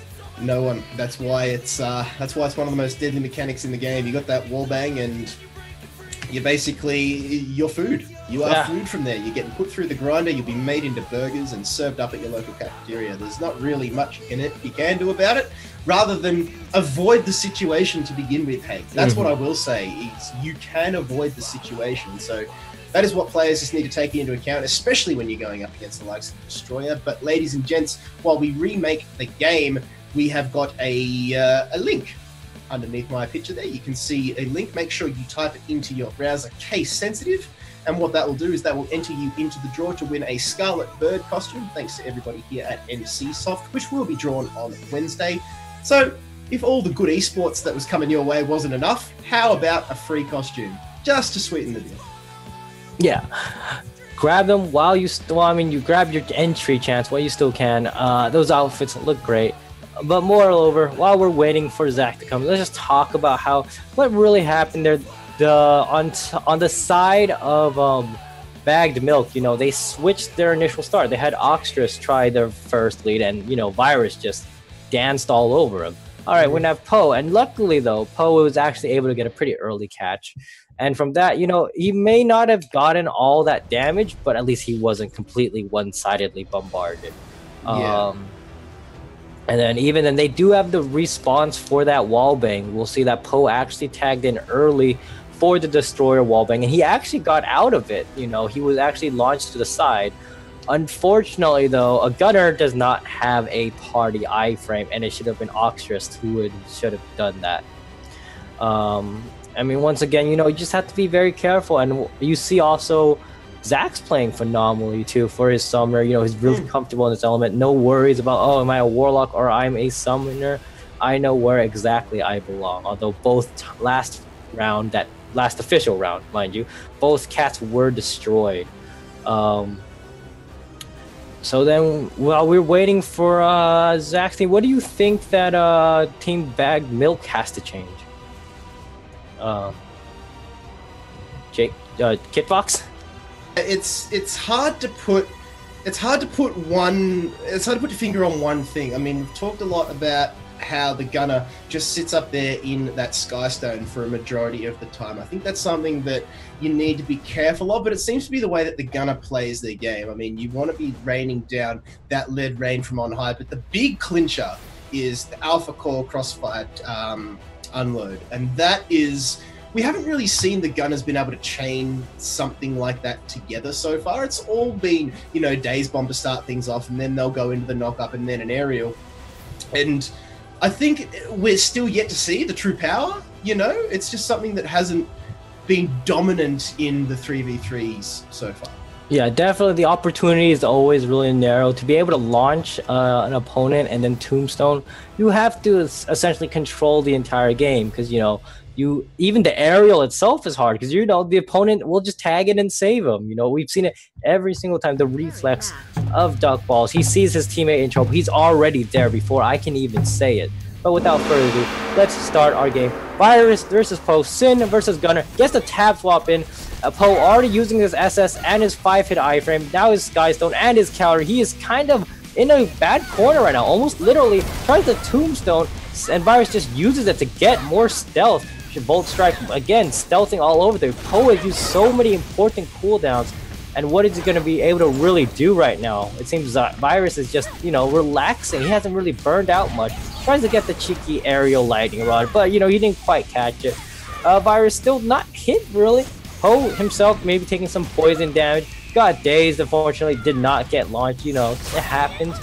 No one. That's why it's one of the most deadly mechanics in the game. You got that wall bang, and you're food. You are food from there. You're getting put through the grinder. You'll be made into burgers and served up at your local cafeteria. There's not really much you can do about it, rather than avoid the situation to begin with. Hey, that's what I will say. Is you can avoid the situation. So that is what players just need to take into account, especially when you're going up against the likes of the Destroyer. But ladies and gents, while we remake the game, we have got a link underneath my picture there. You can see a link. Make sure you type it into your browser, case sensitive. And what that will do is that will enter you into the draw to win a Scarlet Bird costume, thanks to everybody here at NCSoft, which will be drawn on Wednesday. So if all the good esports that was coming your way wasn't enough, how about a free costume? Just to sweeten the deal. Yeah, grab them while you you grab your entry chance while you still can. Those outfits look great. But moreover, while we're waiting for Zach to come, let's just talk about what really happened there. On the side of Bagged Milk, they switched their initial start. They had Oxtress try their first lead, and Virus just danced all over him. All right, we're gonna have Poe, and luckily though, Poe was actually able to get a pretty early catch. And from that, he may not have gotten all that damage, but at least he wasn't completely one-sidedly bombarded. And then even then, they do have the response for that wallbang. We'll see that Poe actually tagged in early for the Destroyer wallbang, and he actually got out of it. You know, he was actually launched to the side. Unfortunately, though, a gunner does not have a party iframe, and it should have been Oxtrist who should have done that. I mean, once again, you know, you just have to be very careful, and you see also Zach's playing phenomenally too for his summoner. You know, he's really comfortable in this element. No worries about, oh, am I a warlock or I'm a summoner? I know where exactly I belong. Although both last official round, mind you, both cats were destroyed. So then, while we're waiting for Zach's team, what do you think that Team Bag Milk has to change? Kitbox? It's hard to put your finger on one thing. I mean, we've talked a lot about how the gunner just sits up there in that Skystone for a majority of the time. I think that's something that you need to be careful of, but it seems to be the way that the gunner plays their game. I mean, you want to be raining down that lead rain from on high, but the big clincher is the Alpha Core Crossfire unload, and that is... We haven't really seen the gunners been able to chain something like that together so far. It's all been, you know, Daze Bomb to start things off, and then they'll go into the knock-up and then an aerial. And I think we're still yet to see the true power, you know? It's just something that hasn't been dominant in the 3v3s so far. Yeah, definitely the opportunity is always really narrow. To be able to launch an opponent and then tombstone, you have to essentially control the entire game because, you know, even the aerial itself is hard because, you know, the opponent will just tag it and save him. You know, we've seen it every single time. The reflex of Duck Balls. He sees his teammate in trouble. He's already there before I can even say it. But without further ado, let's start our game. Virus versus Poe. Sin versus Gunner. Gets the tab swap in. Poe already using his SS and his 5-hit iframe. Now his Skystone and his counter. He is kind of in a bad corner right now. Almost literally tries to tombstone. And Virus just uses it to get more stealth. Bolt Strike again, stealthing all over there. Poe has used so many important cooldowns, and what is he going to be able to really do right now? It seems Virus is just, you know, relaxing. He hasn't really burned out much. Tries to get the cheeky aerial lightning rod, but, you know, he didn't quite catch it. Virus still not hit, really. Poe himself maybe taking some poison damage. Got dazed, unfortunately, did not get launched. You know, it happens.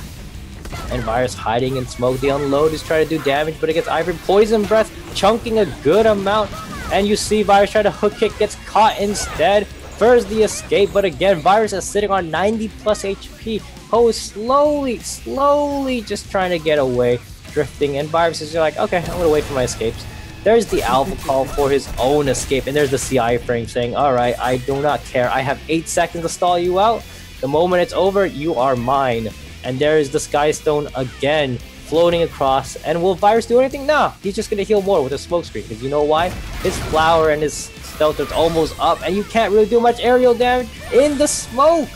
And Virus hiding in smoke. The unload is trying to do damage, but it gets Ivory. Poison Breath chunking a good amount. And you see Virus try to hook kick, gets caught instead. First the escape, but again, Virus is sitting on 90 plus HP. Poe is slowly just trying to get away, drifting. And Virus is like, okay, I'm gonna wait for my escapes. There's the Alpha call for his own escape. And there's the CI frame saying, alright, I do not care. I have 8 seconds to stall you out. The moment it's over, you are mine. And there is the Skystone again, floating across. And will Virus do anything? No, he's just going to heal more with a smoke screen. Because you know why? His flower and his stealth is almost up. And you can't really do much aerial damage in the smoke.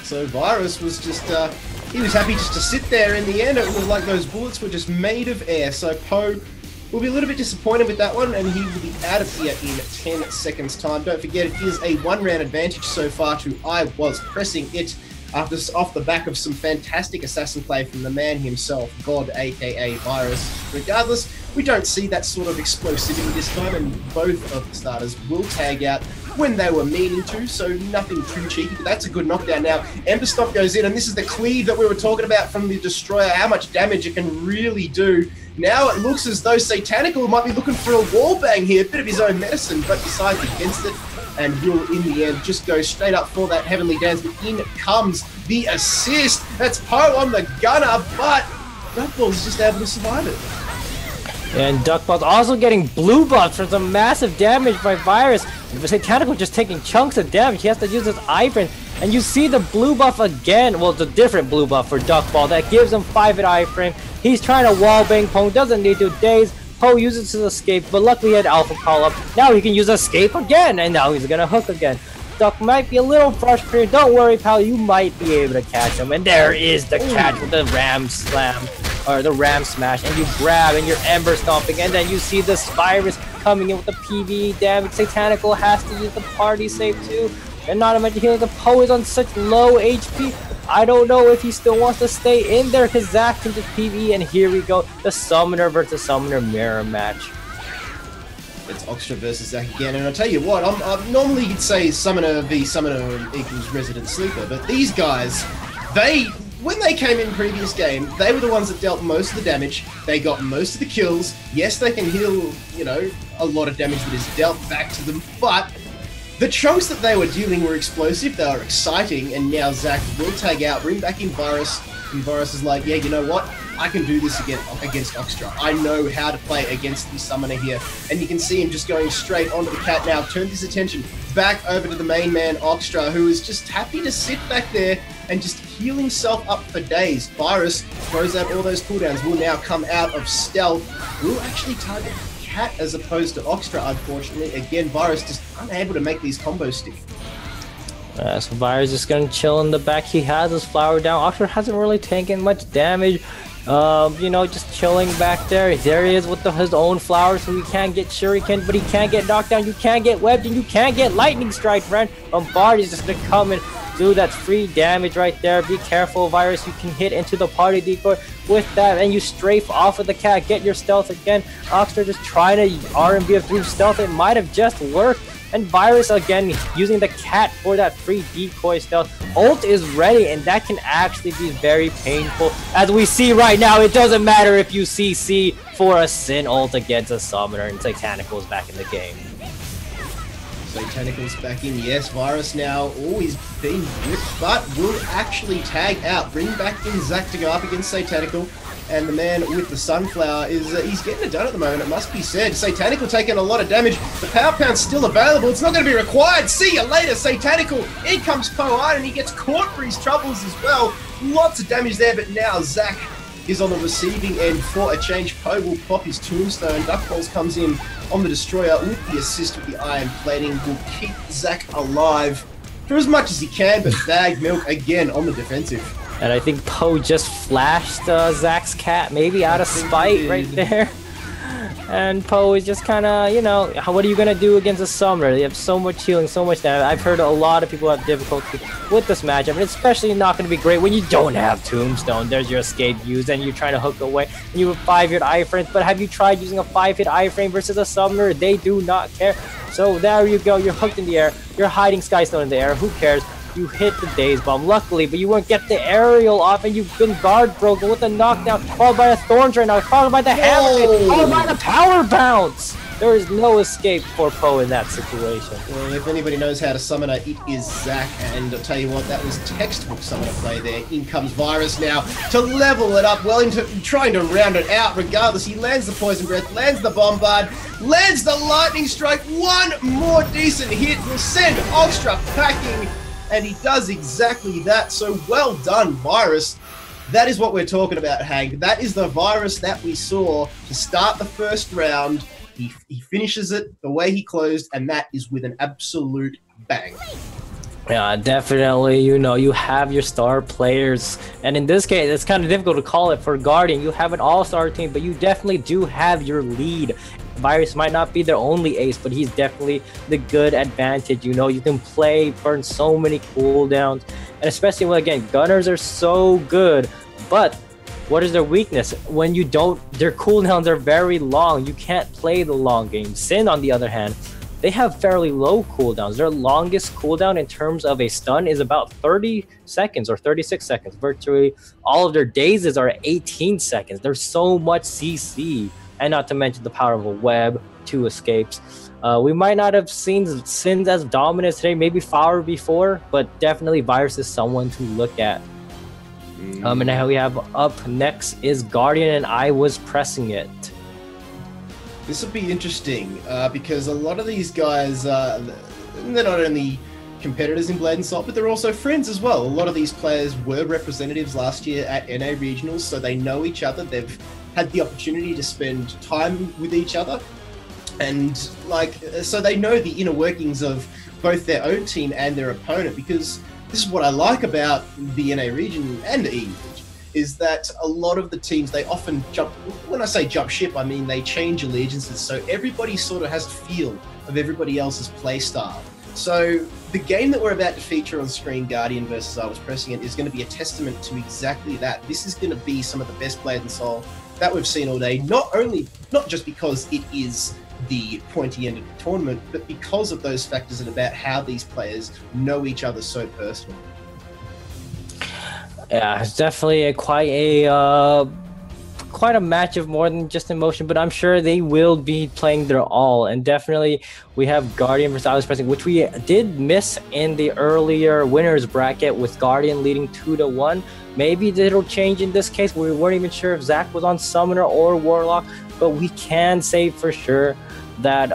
So Virus was just, he was happy just to sit there in the end. It was like those bullets were just made of air. So Poe will be a little bit disappointed with that one. And he will be out of here in 10 seconds time. Don't forget, it is a 1-round advantage so far to I Was Pressing It. Off the back of some fantastic assassin play from the man himself, God, aka Virus. Regardless, we don't see that sort of explosivity this time, and both of the starters will tag out when they were meaning to, so nothing too cheeky, but that's a good knockdown now. Ember Stomp goes in, and this is the cleave that we were talking about from the Destroyer, how much damage it can really do. Now it looks as though Satanical might be looking for a wallbang here, a bit of his own medicine, but decides against it. And will, in the end, just go straight up for that Heavenly Dance. But in comes the assist. That's Poe on the gunner, but Duckballs is just able to survive it. And Duckballs also getting blue buffs for some massive damage by Virus. Satanical just taking chunks of damage. He has to use his iframe. And you see the blue buff again. Well, it's a different blue buff for Duckball that gives him 5-hit iframe. He's trying to wallbang Poe. Doesn't need to daze. Poe uses his escape, but luckily he had Alpha call up. Now he can use escape again, and now he's gonna hook again. Duck might be a little frustrated. Don't worry, pal, you might be able to catch him. And there is the catch with the Ram Slam, or the Ram Smash, and you grab and you're Ember Stomping, and then you see this Virus coming in with the PvE damage. Satanical has to use the party save too. and not to mention healing. The Poe is on such low HP. I don't know if he still wants to stay in there because Zac can just PvE, and here we go. The Summoner versus Summoner mirror match. It's Oxtra versus Zac again, and I'll tell you what, I'm normally you'd say Summoner v Summoner equals Resident Sleeper, but these guys, when they came in previous game, they were the ones that dealt most of the damage, they got most of the kills. Yes, they can heal, you know, a lot of damage that is dealt back to them, but the chunks that they were dealing were explosive, they were exciting, and now Zac will tag out, bring back in Virus, and Virus is like, yeah, you know what? I can do this against Oxtra. I know how to play against the Summoner here. And you can see him just going straight onto the cat now, turned his attention back over to the main man, Oxtra, who is just happy to sit back there and just heal himself up for days. Virus throws out all those cooldowns, will now come out of stealth, will actually target the cat as opposed to Oxtra, unfortunately. Again, Virus just unable to make these combos stick. So Virus just gonna chill in the back. He has his flower down. Oxtra hasn't really taken much damage. You know, just chilling back there. There he is with his own flowers, so he can't get shuriken, but he can't get knocked down. You can't get webbed, and you can't get lightning strike, friend. Bombard is just gonna come and do that free damage right there. Be careful, Virus. You can hit into the party decoy with that, and you strafe off of the cat. Get your stealth again. Oxtra just trying to R&B through stealth. It might have just worked. And Virus again using the cat for that free decoy stealth. Ult is ready, and that can actually be very painful. As we see right now, it doesn't matter if you CC for a Sin ult against a Summoner, and Satanical's back in the game. Satanical's back in, yes. Virus now always been ripped, but will actually tag out. Bring back in Zac to go up against Satanical. And the man with the Sunflower is, he's getting it done at the moment, it must be said. Satanical taking a lot of damage. The Power Pound's still available. It's not going to be required. See you later, Satanical. In comes Poe, and he gets caught for his troubles as well. Lots of damage there, but now Zac is on the receiving end for a change. Poe will pop his Tombstone. Duckballs comes in on the Destroyer with the assist with the Iron Plating. Will keep Zac alive for as much as he can, but Bag Milk again on the defensive. And I think Poe just flashed Zac's cat, maybe out of spite right there. And Poe is just kind of, you know, what are you going to do against a Summoner? They have so much healing, so much damage. I've heard a lot of people have difficulty with this matchup, and it's especially not going to be great when you don't have Tombstone. There's your escape used, and you're trying to hook away. And you have 5-hit iframes, but have you tried using a 5-hit iframe versus a Summoner? They do not care. So there you go. You're hooked in the air. You're hiding Skystone in the air. Who cares? You hit the Daze Bomb, luckily, but you won't get the aerial off, and you've been guard broken with a knockdown, followed by a Thorns right now, followed by the Hammer, followed by the Power Bounce! There is no escape for Poe in that situation. Well, if anybody knows how to Summoner, it is Zac, and I'll tell you what, that was textbook Summoner play there. In comes Virus now to level it up, well into trying to round it out regardless. He lands the Poison Breath, lands the Bombard, lands the Lightning Strike. One more decent hit will send Oxtra packing. And he does exactly that, so well done, Virus. That is what we're talking about, Hank. That is the Virus that we saw to start the first round. He finishes it the way he closed, and that is with an absolute bang. Yeah, definitely. You know, you have your star players, and in this case, it's kind of difficult to call it for Guardian. You have an all-star team, but you definitely do have your lead. Virus might not be their only ace, but he's definitely the good advantage. You know, you can burn so many cooldowns, and especially when, again, Gunners are so good, but what is their weakness? When you don't, their cooldowns are very long. You can't play the long game. Sin, on the other hand, they have fairly low cooldowns. Their longest cooldown in terms of a stun is about 30 seconds or 36 seconds. Virtually all of their dazes are 18 seconds. There's so much CC. And not to mention the power of a web, 2 escapes. We might not have seen Sins as dominant today, maybe Flower before, but definitely Virus is someone to look at. And now we have up next is Guardian, and I was pressing it. This will be interesting because a lot of these guys, they're not only competitors in Blade Soul, but they're also friends as well. A lot of these players were representatives last year at NA Regionals, so they know each other. They've had the opportunity to spend time with each other, and so they know the inner workings of both their own team and their opponent, because this is what I like about the NA region and the EU region, is that a lot of the teams, they often jump, when I say jump ship, I mean they change allegiances, so everybody sort of has a feel of everybody else's play style. So the game that we're about to feature on screen, Guardian versus I Was Pressing It, is going to be a testament to exactly that. This is going to be some of the best Blade and Soul that we've seen all day, not just because it is the pointy end of the tournament, but because of those factors and about how these players know each other so personally. Yeah, it's definitely quite a match of more than just emotion, but I'm sure they will be playing their all. And definitely we have Guardian versus I Was Pressing, which we did miss in the earlier winners bracket with Guardian leading 2-1. Maybe it'll change in this case. We weren't even sure if Zach was on Summoner or Warlock, but we can say for sure that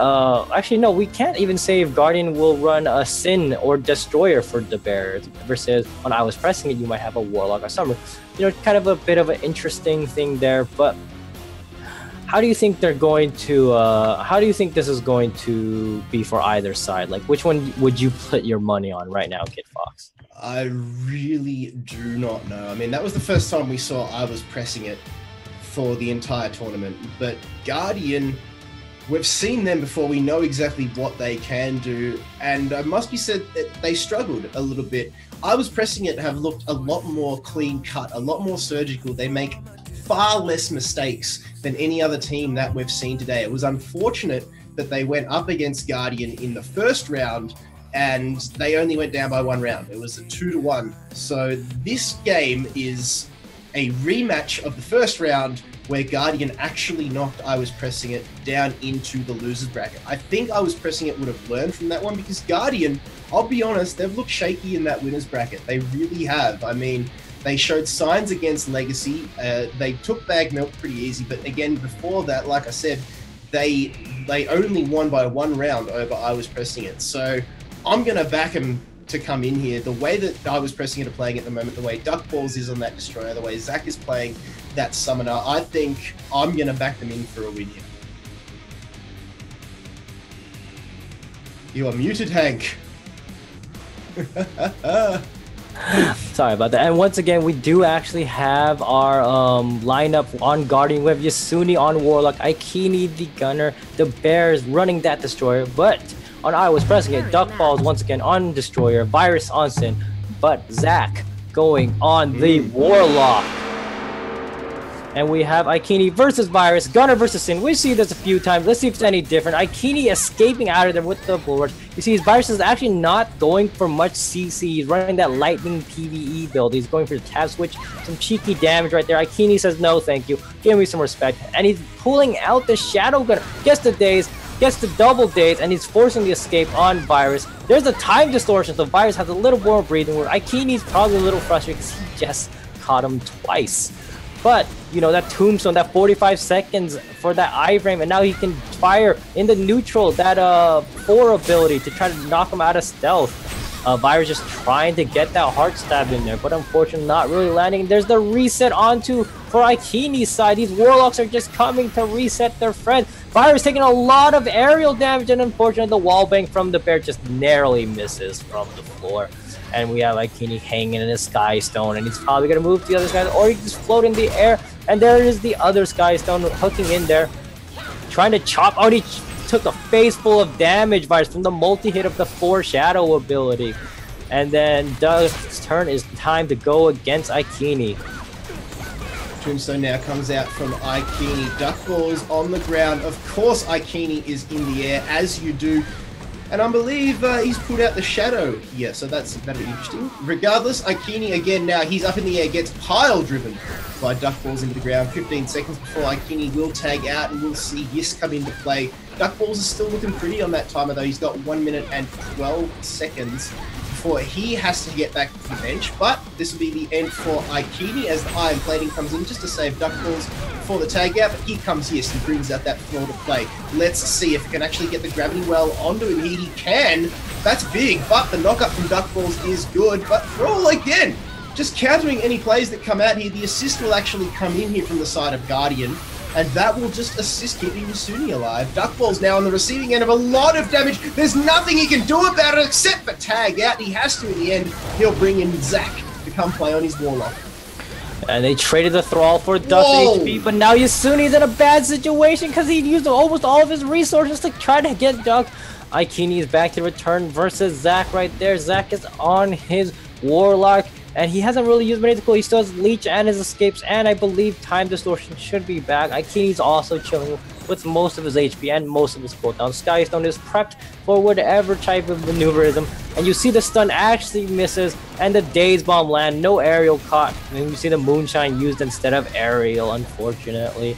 actually no, we can't even say if Guardian will run a Sin or Destroyer for the Bears versus when I Was Pressing It, you might have a Warlock or Summoner. You know, kind of a bit of an interesting thing there. But how do you think they're going to how do you think this is going to be for either side? Like, which one would you put your money on right now, Kid Fox? I really do not know. I mean, that was the first time we saw I Was Pressing It for the entire tournament, but Guardian, we've seen them before. We know exactly what they can do, and it must be said that they struggled a little bit. I Was Pressing It have looked a lot more clean cut, a lot more surgical. They make far less mistakes than any other team that we've seen today. It was unfortunate that they went up against Guardian in the first round and they only went down by 1 round. It was a 2-1. So this game is a rematch of the first round where Guardian actually knocked I Was Pressing It down into the losers bracket. I think I Was Pressing It would have learned from that one because Guardian, I'll be honest, they've looked shaky in that winners bracket. They really have. I mean, they showed signs against Legacy. They took Bag Milk pretty easy, but again, before that, like I said, they only won by 1 round over I Was Pressing It. So I'm going to back them to come in here. The way that I Was Pressing It are playing at the moment, the way Duck Balls is on that Destroyer, the way Zach is playing that Summoner, I think I'm going to back them in for a win here. You are muted, Hank. Sorry about that. And once again, we do actually have our lineup on Guardian. We have Yasuni on Warlock, Aikini the Gunner, the Bears running that Destroyer, but on I Was Pressing It, Duck Balls once again on Destroyer, Virus on Sin, but Zach going on the Warlock. And we have Aikini versus Virus, Gunner versus Sin. We've seen this a few times. Let's see if it's any different. Aikini escaping out of there with the bulwark. You see, his Virus is actually not going for much CC. He's running that Lightning PvE build. He's going for the tab switch. Some cheeky damage right there. Aikini says, no, thank you. Give me some respect. And he's pulling out the Shadow Gunner. Gets the daze, gets the double daze, and he's forcing the escape on Virus. There's a time distortion, so Virus has a little more breathing room. Aikini's probably a little frustrated because he just caught him twice. But, you know, that Tombstone, that 45 seconds for that iframe, and now he can fire in the neutral, that 4 ability to try to knock him out of stealth. Virus just trying to get that heart stab in there, but unfortunately not really landing. There's the reset onto for Aikini's side. These Warlocks are just coming to reset their friend. Virus taking a lot of aerial damage, and unfortunately the wallbang from the Bear just narrowly misses from the floor. And we have Aikini hanging in a Sky Stone, and he's probably going to move to the other side, or he just float in the air, and there is the other Sky Stone hooking in there, trying to chop out. He took a face full of damage, Virus, from the multi-hit of the 4 Shadow ability. And then Doug's turn is time to go against Aikini. Tombstone now comes out from Aikini. Duck Balls on the ground. Of course, Aikini is in the air, as you do. And I believe he's put out the Shadow. Yeah, so that's very interesting. Regardless, Aikini again now, he's up in the air, gets pile driven by Duck Balls into the ground. 15 seconds before Aikini will tag out, and we'll see Yis come into play. Duck Balls is still looking pretty on that timer though. He's got 1 minute and 12 seconds before he has to get back to the bench. But this will be the end for Aikini as the Iron Plating comes in just to save Duck Balls for the tag out. But here comes Yis and brings out that floor to play. Let's see if he can actually get the gravity well onto him. He can. That's big, but the knockup from Duck Balls is good. But Thrall again, just countering any plays that come out here. The assist will actually come in here from the side of Guardian, and that will just assist keeping Yasuni alive. Duck Ball's now on the receiving end of a lot of damage. There's nothing he can do about it except for tag out. He has to in the end. He'll bring in Zach to come play on his Warlock. And they traded the Thrall for Duck's HP, but now Yasune's in a bad situation because he used almost all of his resources to try to get Duck. Aikini is back to return versus Zac right there. Zac is on his Warlock, and he hasn't really used many. He still has Leech and his escapes, and I believe Time Distortion should be back. Aikini's also chilling with most of his HP and most of his cooldown. Skystone is prepped for whatever type of maneuverism, and you see the stun actually misses, and the Daze Bomb land, no aerial caught, and you see the Moonshine used instead of aerial, unfortunately.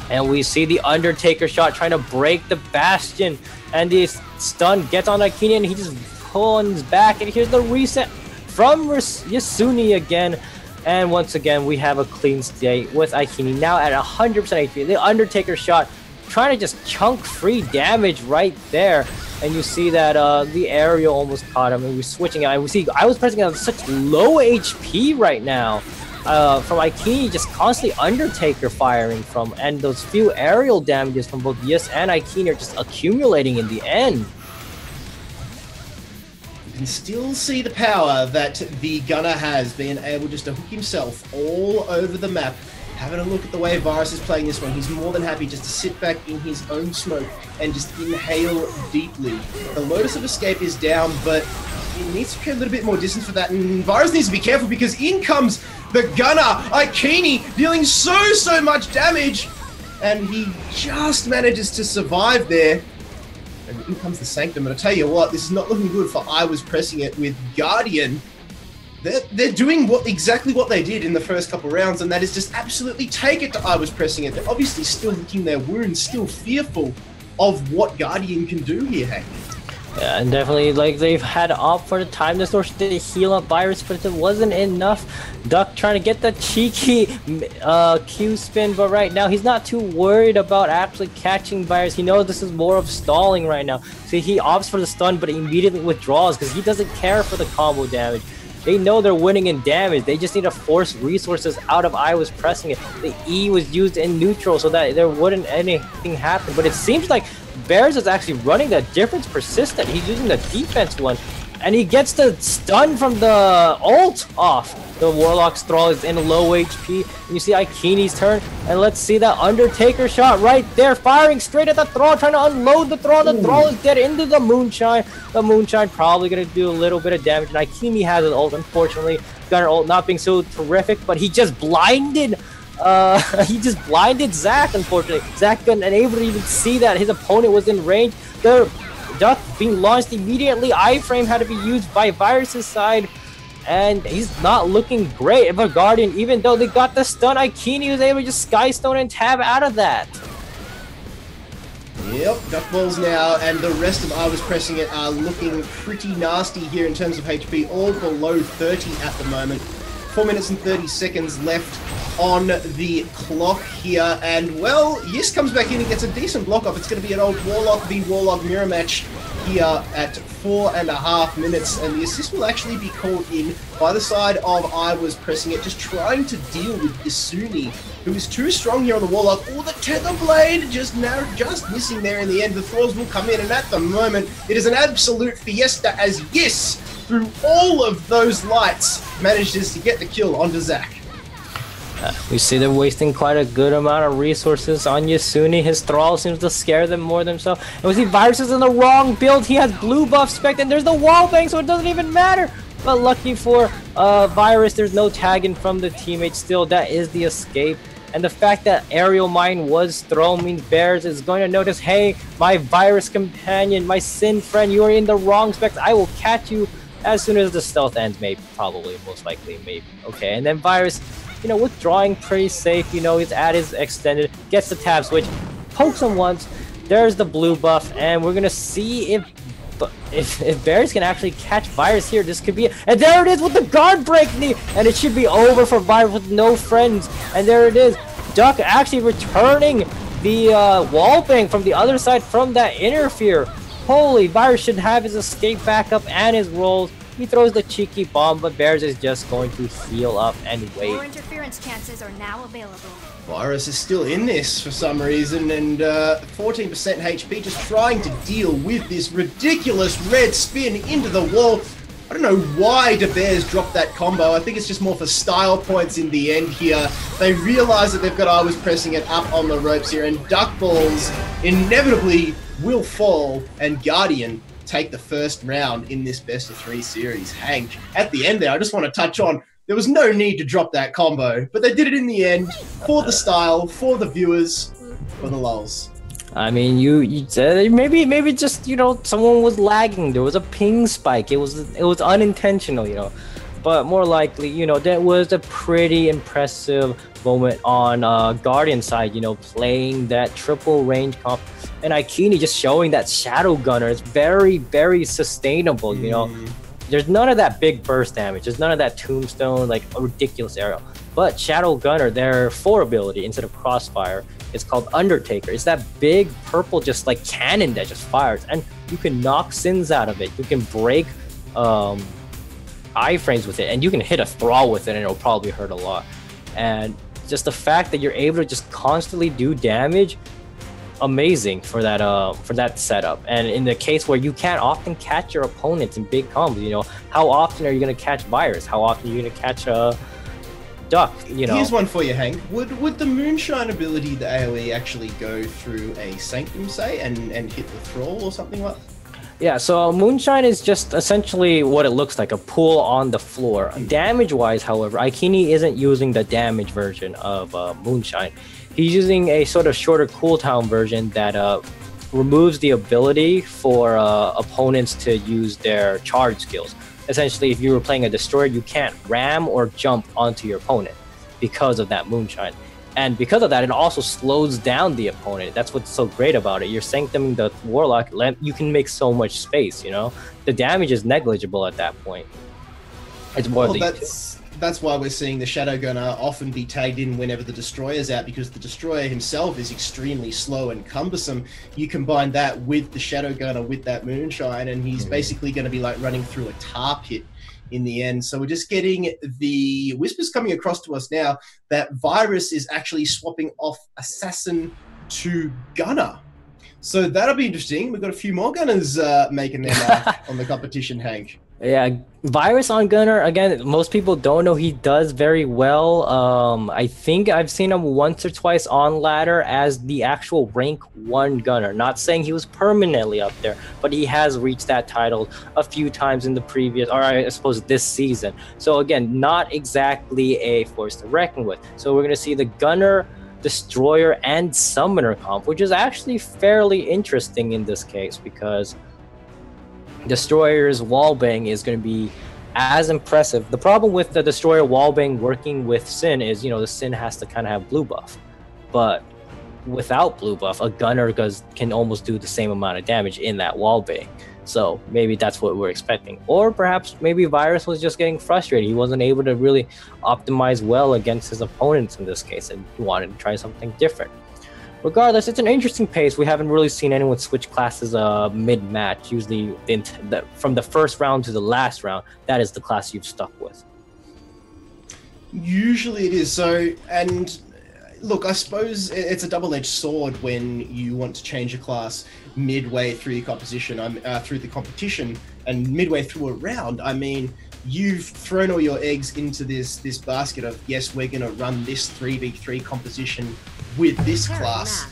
And we see the Undertaker shot trying to break the Bastion, and the stun gets on Aikini, and he just pulls back, and here's the reset from Yasune again. And once again, we have a clean state with Aikini now at 100% HP. The Undertaker shot trying to just chunk free damage right there. And you see that the aerial almost caught him. And we're switching out. We see I was pressing on such low HP right now. From Aikini, just constantly Undertaker firing from. And those few aerial damages from both Yas and Aikini are just accumulating in the end. You can still see the power that the Gunner has, being able just to hook himself all over the map. Having a look at the way Virus is playing this one, he's more than happy just to sit back in his own smoke and just inhale deeply. The Lotus of Escape is down, but he needs to create a little bit more distance for that, and Virus needs to be careful because in comes the Gunner, Aikini, dealing so much damage, and he just manages to survive there. And in comes the Sanctum, and I tell you what, this is not looking good for I Was Pressing It with Guardian. They're doing exactly what they did in the first couple rounds, and that is just absolutely take it to I Was Pressing It. They're obviously still licking their wounds, still fearful of what Guardian can do here, Hank. Yeah, and definitely, like, they've had opt for the Time Distortion to heal up Virus, but it wasn't enough. Duck trying to get the cheeky Q-spin, but right now he's not too worried about actually catching Virus. He knows this is more of stalling right now. See, he opts for the stun, but immediately withdraws because he doesn't care for the combo damage. They know they're winning in damage. They just need to force resources out of I Was Pressing It. The E was used in neutral so that there wouldn't anything happen, but it seems like Bears is actually running that difference persistent. He's using the defense one, and he gets the stun from the ult off. The Warlock's Thrall is in low HP, and you see Aikini's turn, and let's see that Undertaker shot right there, firing straight at the Thrall, trying to unload the Thrall. The Thrall is dead into the Moonshine. The Moonshine probably going to do a little bit of damage, and Aikini has an ult, unfortunately. Gunner ult not being so terrific, but he just blinded Zac, unfortunately. Zac couldn't able to even see that his opponent was in range. The Duck being launched immediately. Iframe had to be used by Virus's side, and he's not looking great. But Guardian, even though they got the stun, Aikini was able to just Skystone and tab out of that. Yep, Duck Balls now, and the rest of I Was Pressing It are looking pretty nasty here in terms of HP, all below 30 at the moment. 4 minutes and 30 seconds left on the clock here, and well, Yis comes back in and gets a decent block off. It's going to be an old Warlock v Warlock mirror match here at 4.5 minutes, and the assist will actually be called in by the side of I Was Pressing It, just trying to deal with Yasune, who is too strong here on the Warlock. Oh, the Tether Blade just missing there in the end. The Thralls will come in, and at the moment, it is an absolute fiesta as Yis, through all of those lights, manages to get the kill onto Zac. We see they're wasting quite a good amount of resources on Yasune. His Thrall seems to scare them more than himself. And we see Virus is in the wrong build. He has blue buff spec, and there's the wall bang, so it doesn't even matter. But lucky for Virus, there's no tagging from the teammates still. That is the escape. And the fact that Aerial Mine was thrown means Bears is going to notice, hey, my Virus companion, my Sin friend, you are in the wrong specs. I will catch you as soon as the stealth ends, maybe, probably, most likely, maybe. Okay, and then Virus, you know, withdrawing pretty safe, you know, his ad is extended, gets the tab switch, pokes him once, there's the blue buff, and we're gonna see if Bears can actually catch Virus here. This could be it. And there it is with the guard break knee, and it should be over for Virus with no friends. And there it is, Duck actually returning the wall bang from the other side from that interfere. Holy, Virus should have his escape backup and his rolls. He throws the cheeky bomb, but Bears is just going to heal up and wait. More interference chances are now available. Virus is still in this for some reason, and 14% HP, just trying to deal with this ridiculous red spin into the wall. I don't know why the Bears dropped that combo. I think it's just more for style points in the end here. They realize that they've got I was pressing it up on the ropes here, and Duck Balls inevitably will fall, and Guardian take the first round in this best of 3 series. Hank, at the end there, I just want to touch on, there was no need to drop that combo, but they did it in the end for the style, for the viewers, for the lulz. I mean, you said maybe just, you know, someone was lagging. There was a ping spike. It was unintentional, you know. But more likely, you know, that was a pretty impressive moment on Guardian side, you know, playing that triple range comp. And Aikini just showing that Shadow Gunner is very, very sustainable, you know. There's none of that big burst damage. There's none of that tombstone, like a ridiculous aerial. But Shadow Gunner, their 4 ability, instead of Crossfire, it's called Undertaker. It's that big purple just like cannon that just fires. And you can knock Sins out of it. You can break iframes with it. And you can hit a Thrall with it and it'll probably hurt a lot. And just the fact that you're able to just constantly do damage, amazing for that setup. And in the case where you can't often catch your opponents in big combos, you know, how often are you going to catch Virus? How often are you going to catch Duck? You know, here's one for you, Hank. Would the Moonshine ability, the AoE, actually go through a Sanctum, say, and hit the Thrall or something like that? Yeah, so Moonshine is just essentially what it looks like, a pool on the floor. Damage-wise, however, Aikini isn't using the damage version of Moonshine. He's using a sort of shorter cooldown version that removes the ability for opponents to use their charge skills. Essentially, if you were playing a Destroyer, you can't ram or jump onto your opponent because of that Moonshine. And because of that, it also slows down the opponent. That's what's so great about it. You're sanctuming the Warlock, you can make so much space, you know? The damage is negligible at that point. It's more that's why we're seeing the Shadow Gunner often be tagged in whenever the Destroyer's out, because the Destroyer himself is extremely slow and cumbersome. You combine that with the Shadow Gunner with that Moonshine, and he's basically going to be like running through a tar pit in the end. So we're just getting the whispers coming across to us now that Virus is actually swapping off Assassin to Gunner. So that'll be interesting. We've got a few more Gunners making their mark on the competition, Hank. Yeah, Virus on Gunner, again, most people don't know he does very well. I think I've seen him once or twice on ladder as the actual rank 1 Gunner. Not saying he was permanently up there, but he has reached that title a few times in the previous, or I suppose this season. So again, not exactly a force to reckon with. So we're going to see the Gunner, Destroyer, and Summoner comp, which is actually fairly interesting in this case because Destroyer's wallbang is going to be as impressive. The problem with the Destroyer wallbang working with Sin is, you know, the Sin has to kind of have blue buff. But without blue buff, a Gunner can almost do the same amount of damage in that wallbang. So maybe that's what we're expecting. Or perhaps maybe Virus was just getting frustrated. He wasn't able to really optimize well against his opponents in this case, and he wanted to try something different. Regardless, it's an interesting pace. We haven't really seen anyone switch classes mid-match. Usually from the first round to the last round, that is the class you've stuck with. Usually it is. So, and look, I suppose it's a double-edged sword when you want to change a class midway through your composition, through the competition, and midway through a round. I mean, you've thrown all your eggs into this basket of, yes, we're going to run this 3v3 composition with this class.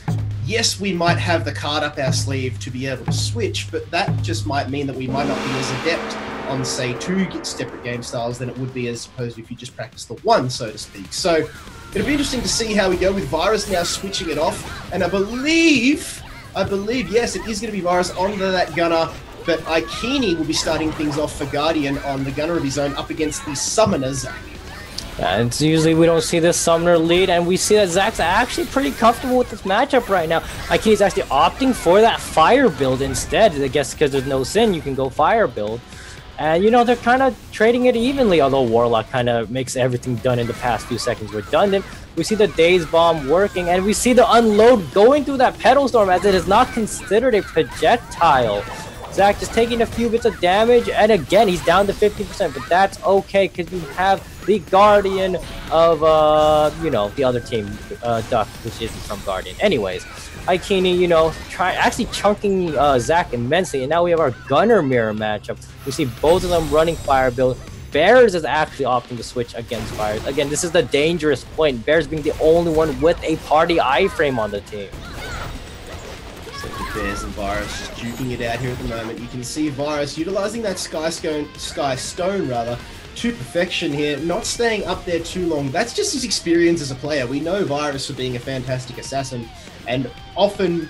Yes, we might have the card up our sleeve to be able to switch, but that just might mean that we might not be as adept on, say, 2 separate game styles than it would be as opposed to if you just practice the 1, so to speak. So it'll be interesting to see how we go with Virus now switching it off. And I believe, yes, it is going to be Virus onto that Gunner, but Aikini will be starting things off for Guardian on the Gunner of his own up against the Summoner, Zach. Yeah, it's usually we don't see this Summoner lead, and we see that Zach's actually pretty comfortable with this matchup right now. Aikini's actually opting for that Fire build instead. I guess because there's no Sin, you can go Fire build. And, you know, they're kind of trading it evenly, although Warlock kind of makes everything done in the past few seconds redundant. We see the Daze Bomb working, and we see the Unload going through that Petal Storm as it is not considered a projectile. Zach just taking a few bits of damage, and again, he's down to 50%, but that's okay, because you have the Guardian of, you know, the other team, Duck, which isn't from Guardian. Anyways, Aikini, you know, actually chunking Zach immensely, and now we have our Gunner mirror matchup. We see both of them running Fire build. Bears is actually opting to switch against Fires. Again, this is the dangerous point. Bears being the only one with a party iframe on the team. So the Bears and Virus just duking it out here at the moment. You can see Virus utilizing that Sky Stone rather, to perfection here, not staying up there too long. That's just his experience as a player. We know Virus for being a fantastic assassin, and often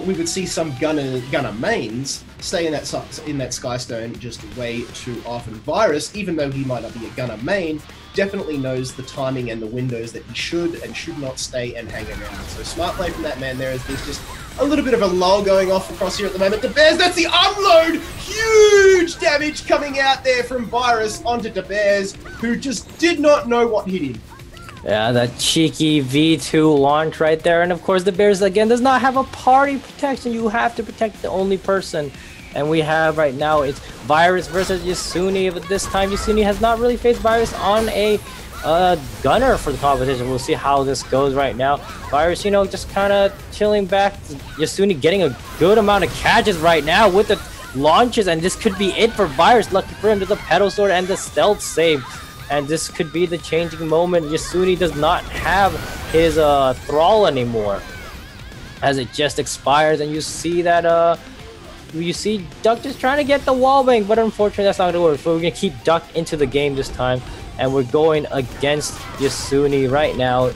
we would see some gunner mains stay in that Sky Stone just way too often. Virus, even though he might not be a gunner main, definitely knows the timing and the windows that he should and should not stay and hang around. So smart play from that man there, as there's just a little bit of a lull going off across here at the moment. The Bears, that's the unload! Huge damage coming out there from Virus onto the Bears, who just did not know what hit him. Yeah, that cheeky V2 launch right there. And of course, the Bears, again, does not have a party protection. You have to protect the only person. And we have right now, it's Virus versus Yasuni. But this time, Yasuni has not really faced Virus on a gunner for the competition. We'll see how this goes right now. Virus, you know, just kind of chilling back. Yasuni getting a good amount of catches right now with the launches. And this could be it for Virus. Lucky for him, there's a pedal sword and the stealth save. And this could be the changing moment. Yasuni does not have his thrall anymore, as it just expires. And you see that you see Duck just trying to get the wallbang, but unfortunately that's not gonna work. So we're gonna keep Duck into the game this time, and we're going against Yasuni right now.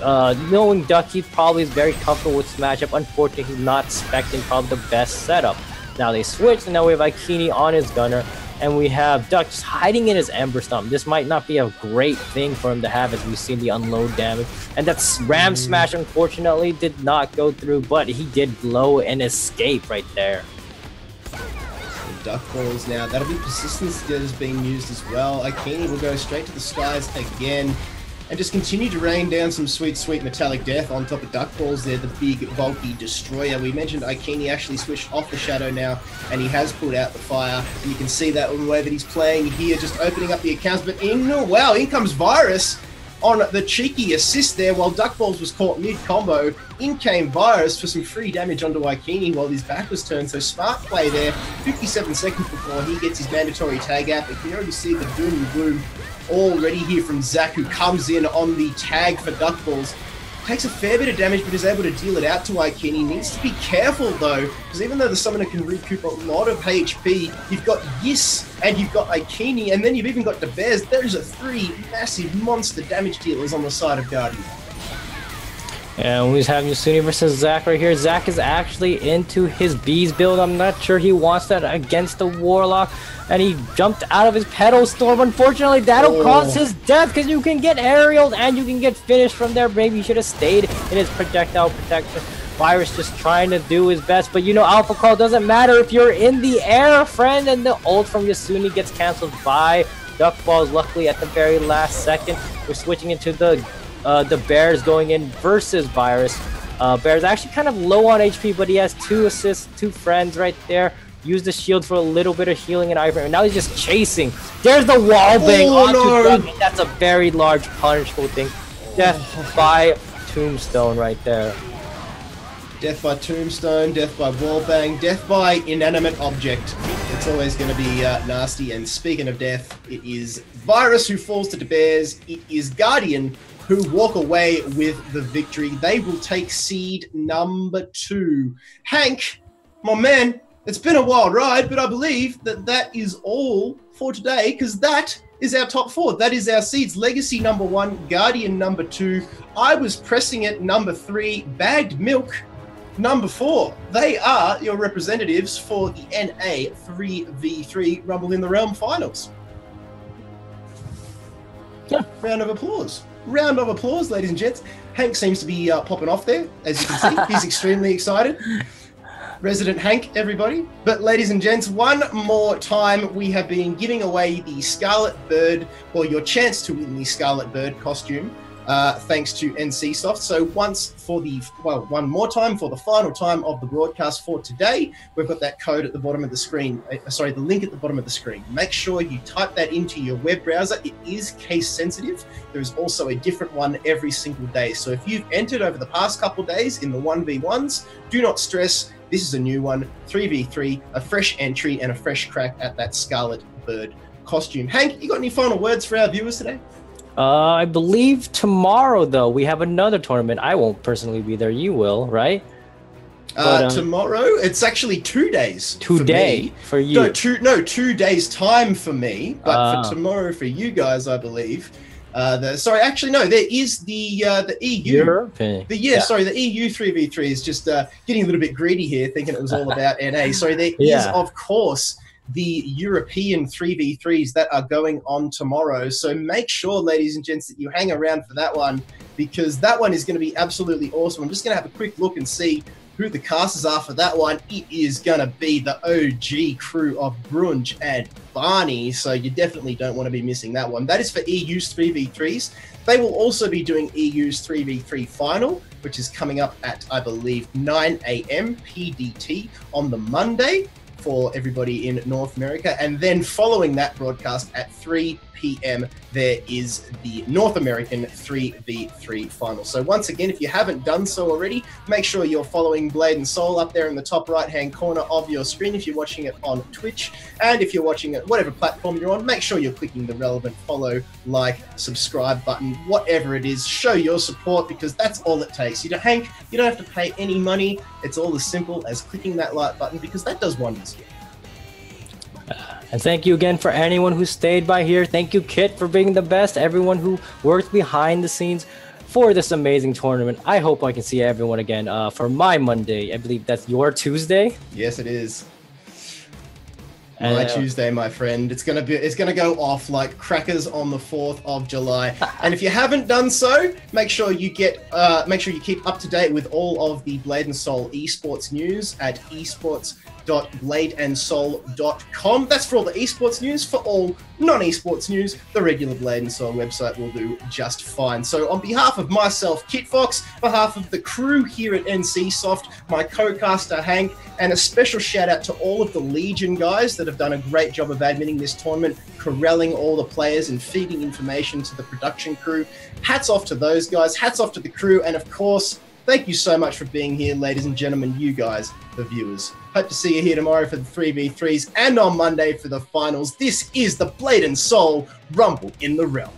Knowing Duck, he probably is very comfortable with this matchup. Unfortunately, he's not expecting probably the best setup. Now they switch, and now we have Aikini on his gunner. And we have Duck just hiding in his Ember Stomp. This might not be a great thing for him to have, as we've seen the unload damage. And that Ram Smash, unfortunately, did not go through, but he did blow and escape right there. Duck balls now. That'll be persistence that is being used as well. Aikini will go straight to the skies again and just continue to rain down some sweet, sweet metallic death on top of Duck balls there, the big, bulky destroyer. We mentioned Aikini actually switched off the shadow now, and he has pulled out the fire. And you can see that in the way that he's playing here, just opening up the accounts. But wow, in comes Virus on the cheeky assist there, while Duck Balls was caught mid-combo. In came Virus for some free damage onto Aikini while his back was turned. So smart play there. 57 seconds before he gets his mandatory tag out. But you can already see the doom and gloom already here from Zach, who comes in on the tag for Duck Balls. Takes a fair bit of damage, but is able to deal it out to Aikini. Needs to be careful, though, because even though the summoner can recoup a lot of HP, you've got Yis and you've got Aikini, and then you've even got the Bears. There's a 3 massive monster damage dealers on the side of Guardian. And we have Yasuni versus Zach right here. Zach is actually into his bees build. I'm not sure he wants that against the Warlock. And he jumped out of his pedal storm. Unfortunately, that'll cause his death, because you can get aerialed and you can get finished from there. Maybe he should have stayed in his projectile protection. Virus just trying to do his best. But you know, Alpha Call doesn't matter if you're in the air, friend. And the ult from Yasuni gets canceled by Duck Balls. Luckily, at the very last second, we're switching into the Bears going in versus Virus. Bears actually kind of low on HP, but he has 2 assists, 2 friends right there. Use the shield for a little bit of healing and iframe. And now he's just chasing. There's the wall bang onto Duck, and that's a very large punishable thing. Death by Tombstone right there. Death by Tombstone, death by wallbang, death by inanimate object. It's always going to be nasty. And speaking of death, it is Virus who falls to the Bears. It is Guardian who walk away with the victory. They will take seed number 2. Hank, my man, it's been a wild ride, but I believe that is all for today, because that is our top 4. That is our seeds. Legacy number 1, Guardian number 2. I was pressing it number 3, Bagged Milk number 4. They are your representatives for the NA 3v3 Rumble in the Realm finals. Yeah. Round of applause. Round of applause, ladies and gents. Hank seems to be popping off there, as you can see. He's extremely excited. Resident Hank, everybody. But ladies and gents, one more time, we have been giving away the Scarlet Bird, or your chance to win the Scarlet Bird costume thanks to NCSoft. So one more time for the final time of the broadcast for today, we've got that code at the bottom of the screen. The link at the bottom of the screen. Make sure you type that into your web browser. It is case sensitive. There is also a different one every single day. So if you've entered over the past couple of days in the 1v1s, do not stress. This is a new one, 3v3, a fresh entry and a fresh crack at that Scarlet Bird costume. Hank, you got any final words for our viewers today? I believe tomorrow, though, we have another tournament. I won't personally be there. You will, right? Tomorrow, it's actually 2 days. Today for you. 2 days time for me, but for tomorrow for you guys, I believe. There is the EU. The EU 3v3 is just getting a little bit greedy here, thinking it was all about NA. Sorry, there is, of course, the European 3v3s that are going on tomorrow. So make sure, ladies and gents, that you hang around for that one, because that one is going to be absolutely awesome. I'm just going to have a quick look and see who the casters are for that one. It is going to be the OG crew of Brunch and Barney, so you definitely don't want to be missing that one. That is for EU's 3v3s. They will also be doing EU's 3v3 final, which is coming up at, I believe, 9 a.m. PDT on the Monday for everybody in North America. And then following that broadcast at 3 p.m, there is the North American 3v3 final. So once again, if you haven't done so already, make sure you're following Blade and Soul up there in the top right-hand corner of your screen if you're watching it on Twitch. And if you're watching it, whatever platform you're on, make sure you're clicking the relevant follow, like, subscribe button, whatever it is. Show your support, because that's all it takes. Hank, you don't have to pay any money. It's all as simple as clicking that like button, because that does wonders. And thank you again for anyone who stayed by here. Thank you, Kit, for being the best. Everyone who worked behind the scenes for this amazing tournament. I hope I can see everyone again for my Monday. I believe that's your Tuesday. Yes, it is. My Tuesday, my friend. It's gonna go off like crackers on the 4th of July. And if you haven't done so, make sure you keep up to date with all of the Blade and Soul esports news at esports.bladeandsoul.com. That's for all the esports news. For all non-esports news, the regular Blade and Soul website will do just fine. So on behalf of myself, Kit Fox, behalf of the crew here at NCSoft, my co-caster Hank, and a special shout out to all of the Legion guys that have done a great job of admitting this tournament, corralling all the players and feeding information to the production crew. Hats off to those guys, hats off to the crew, and of course, thank you so much for being here, ladies and gentlemen, you guys, the viewers. Hope to see you here tomorrow for the 3v3s and on Monday for the finals. This is the Blade and Soul Rumble in the Realm.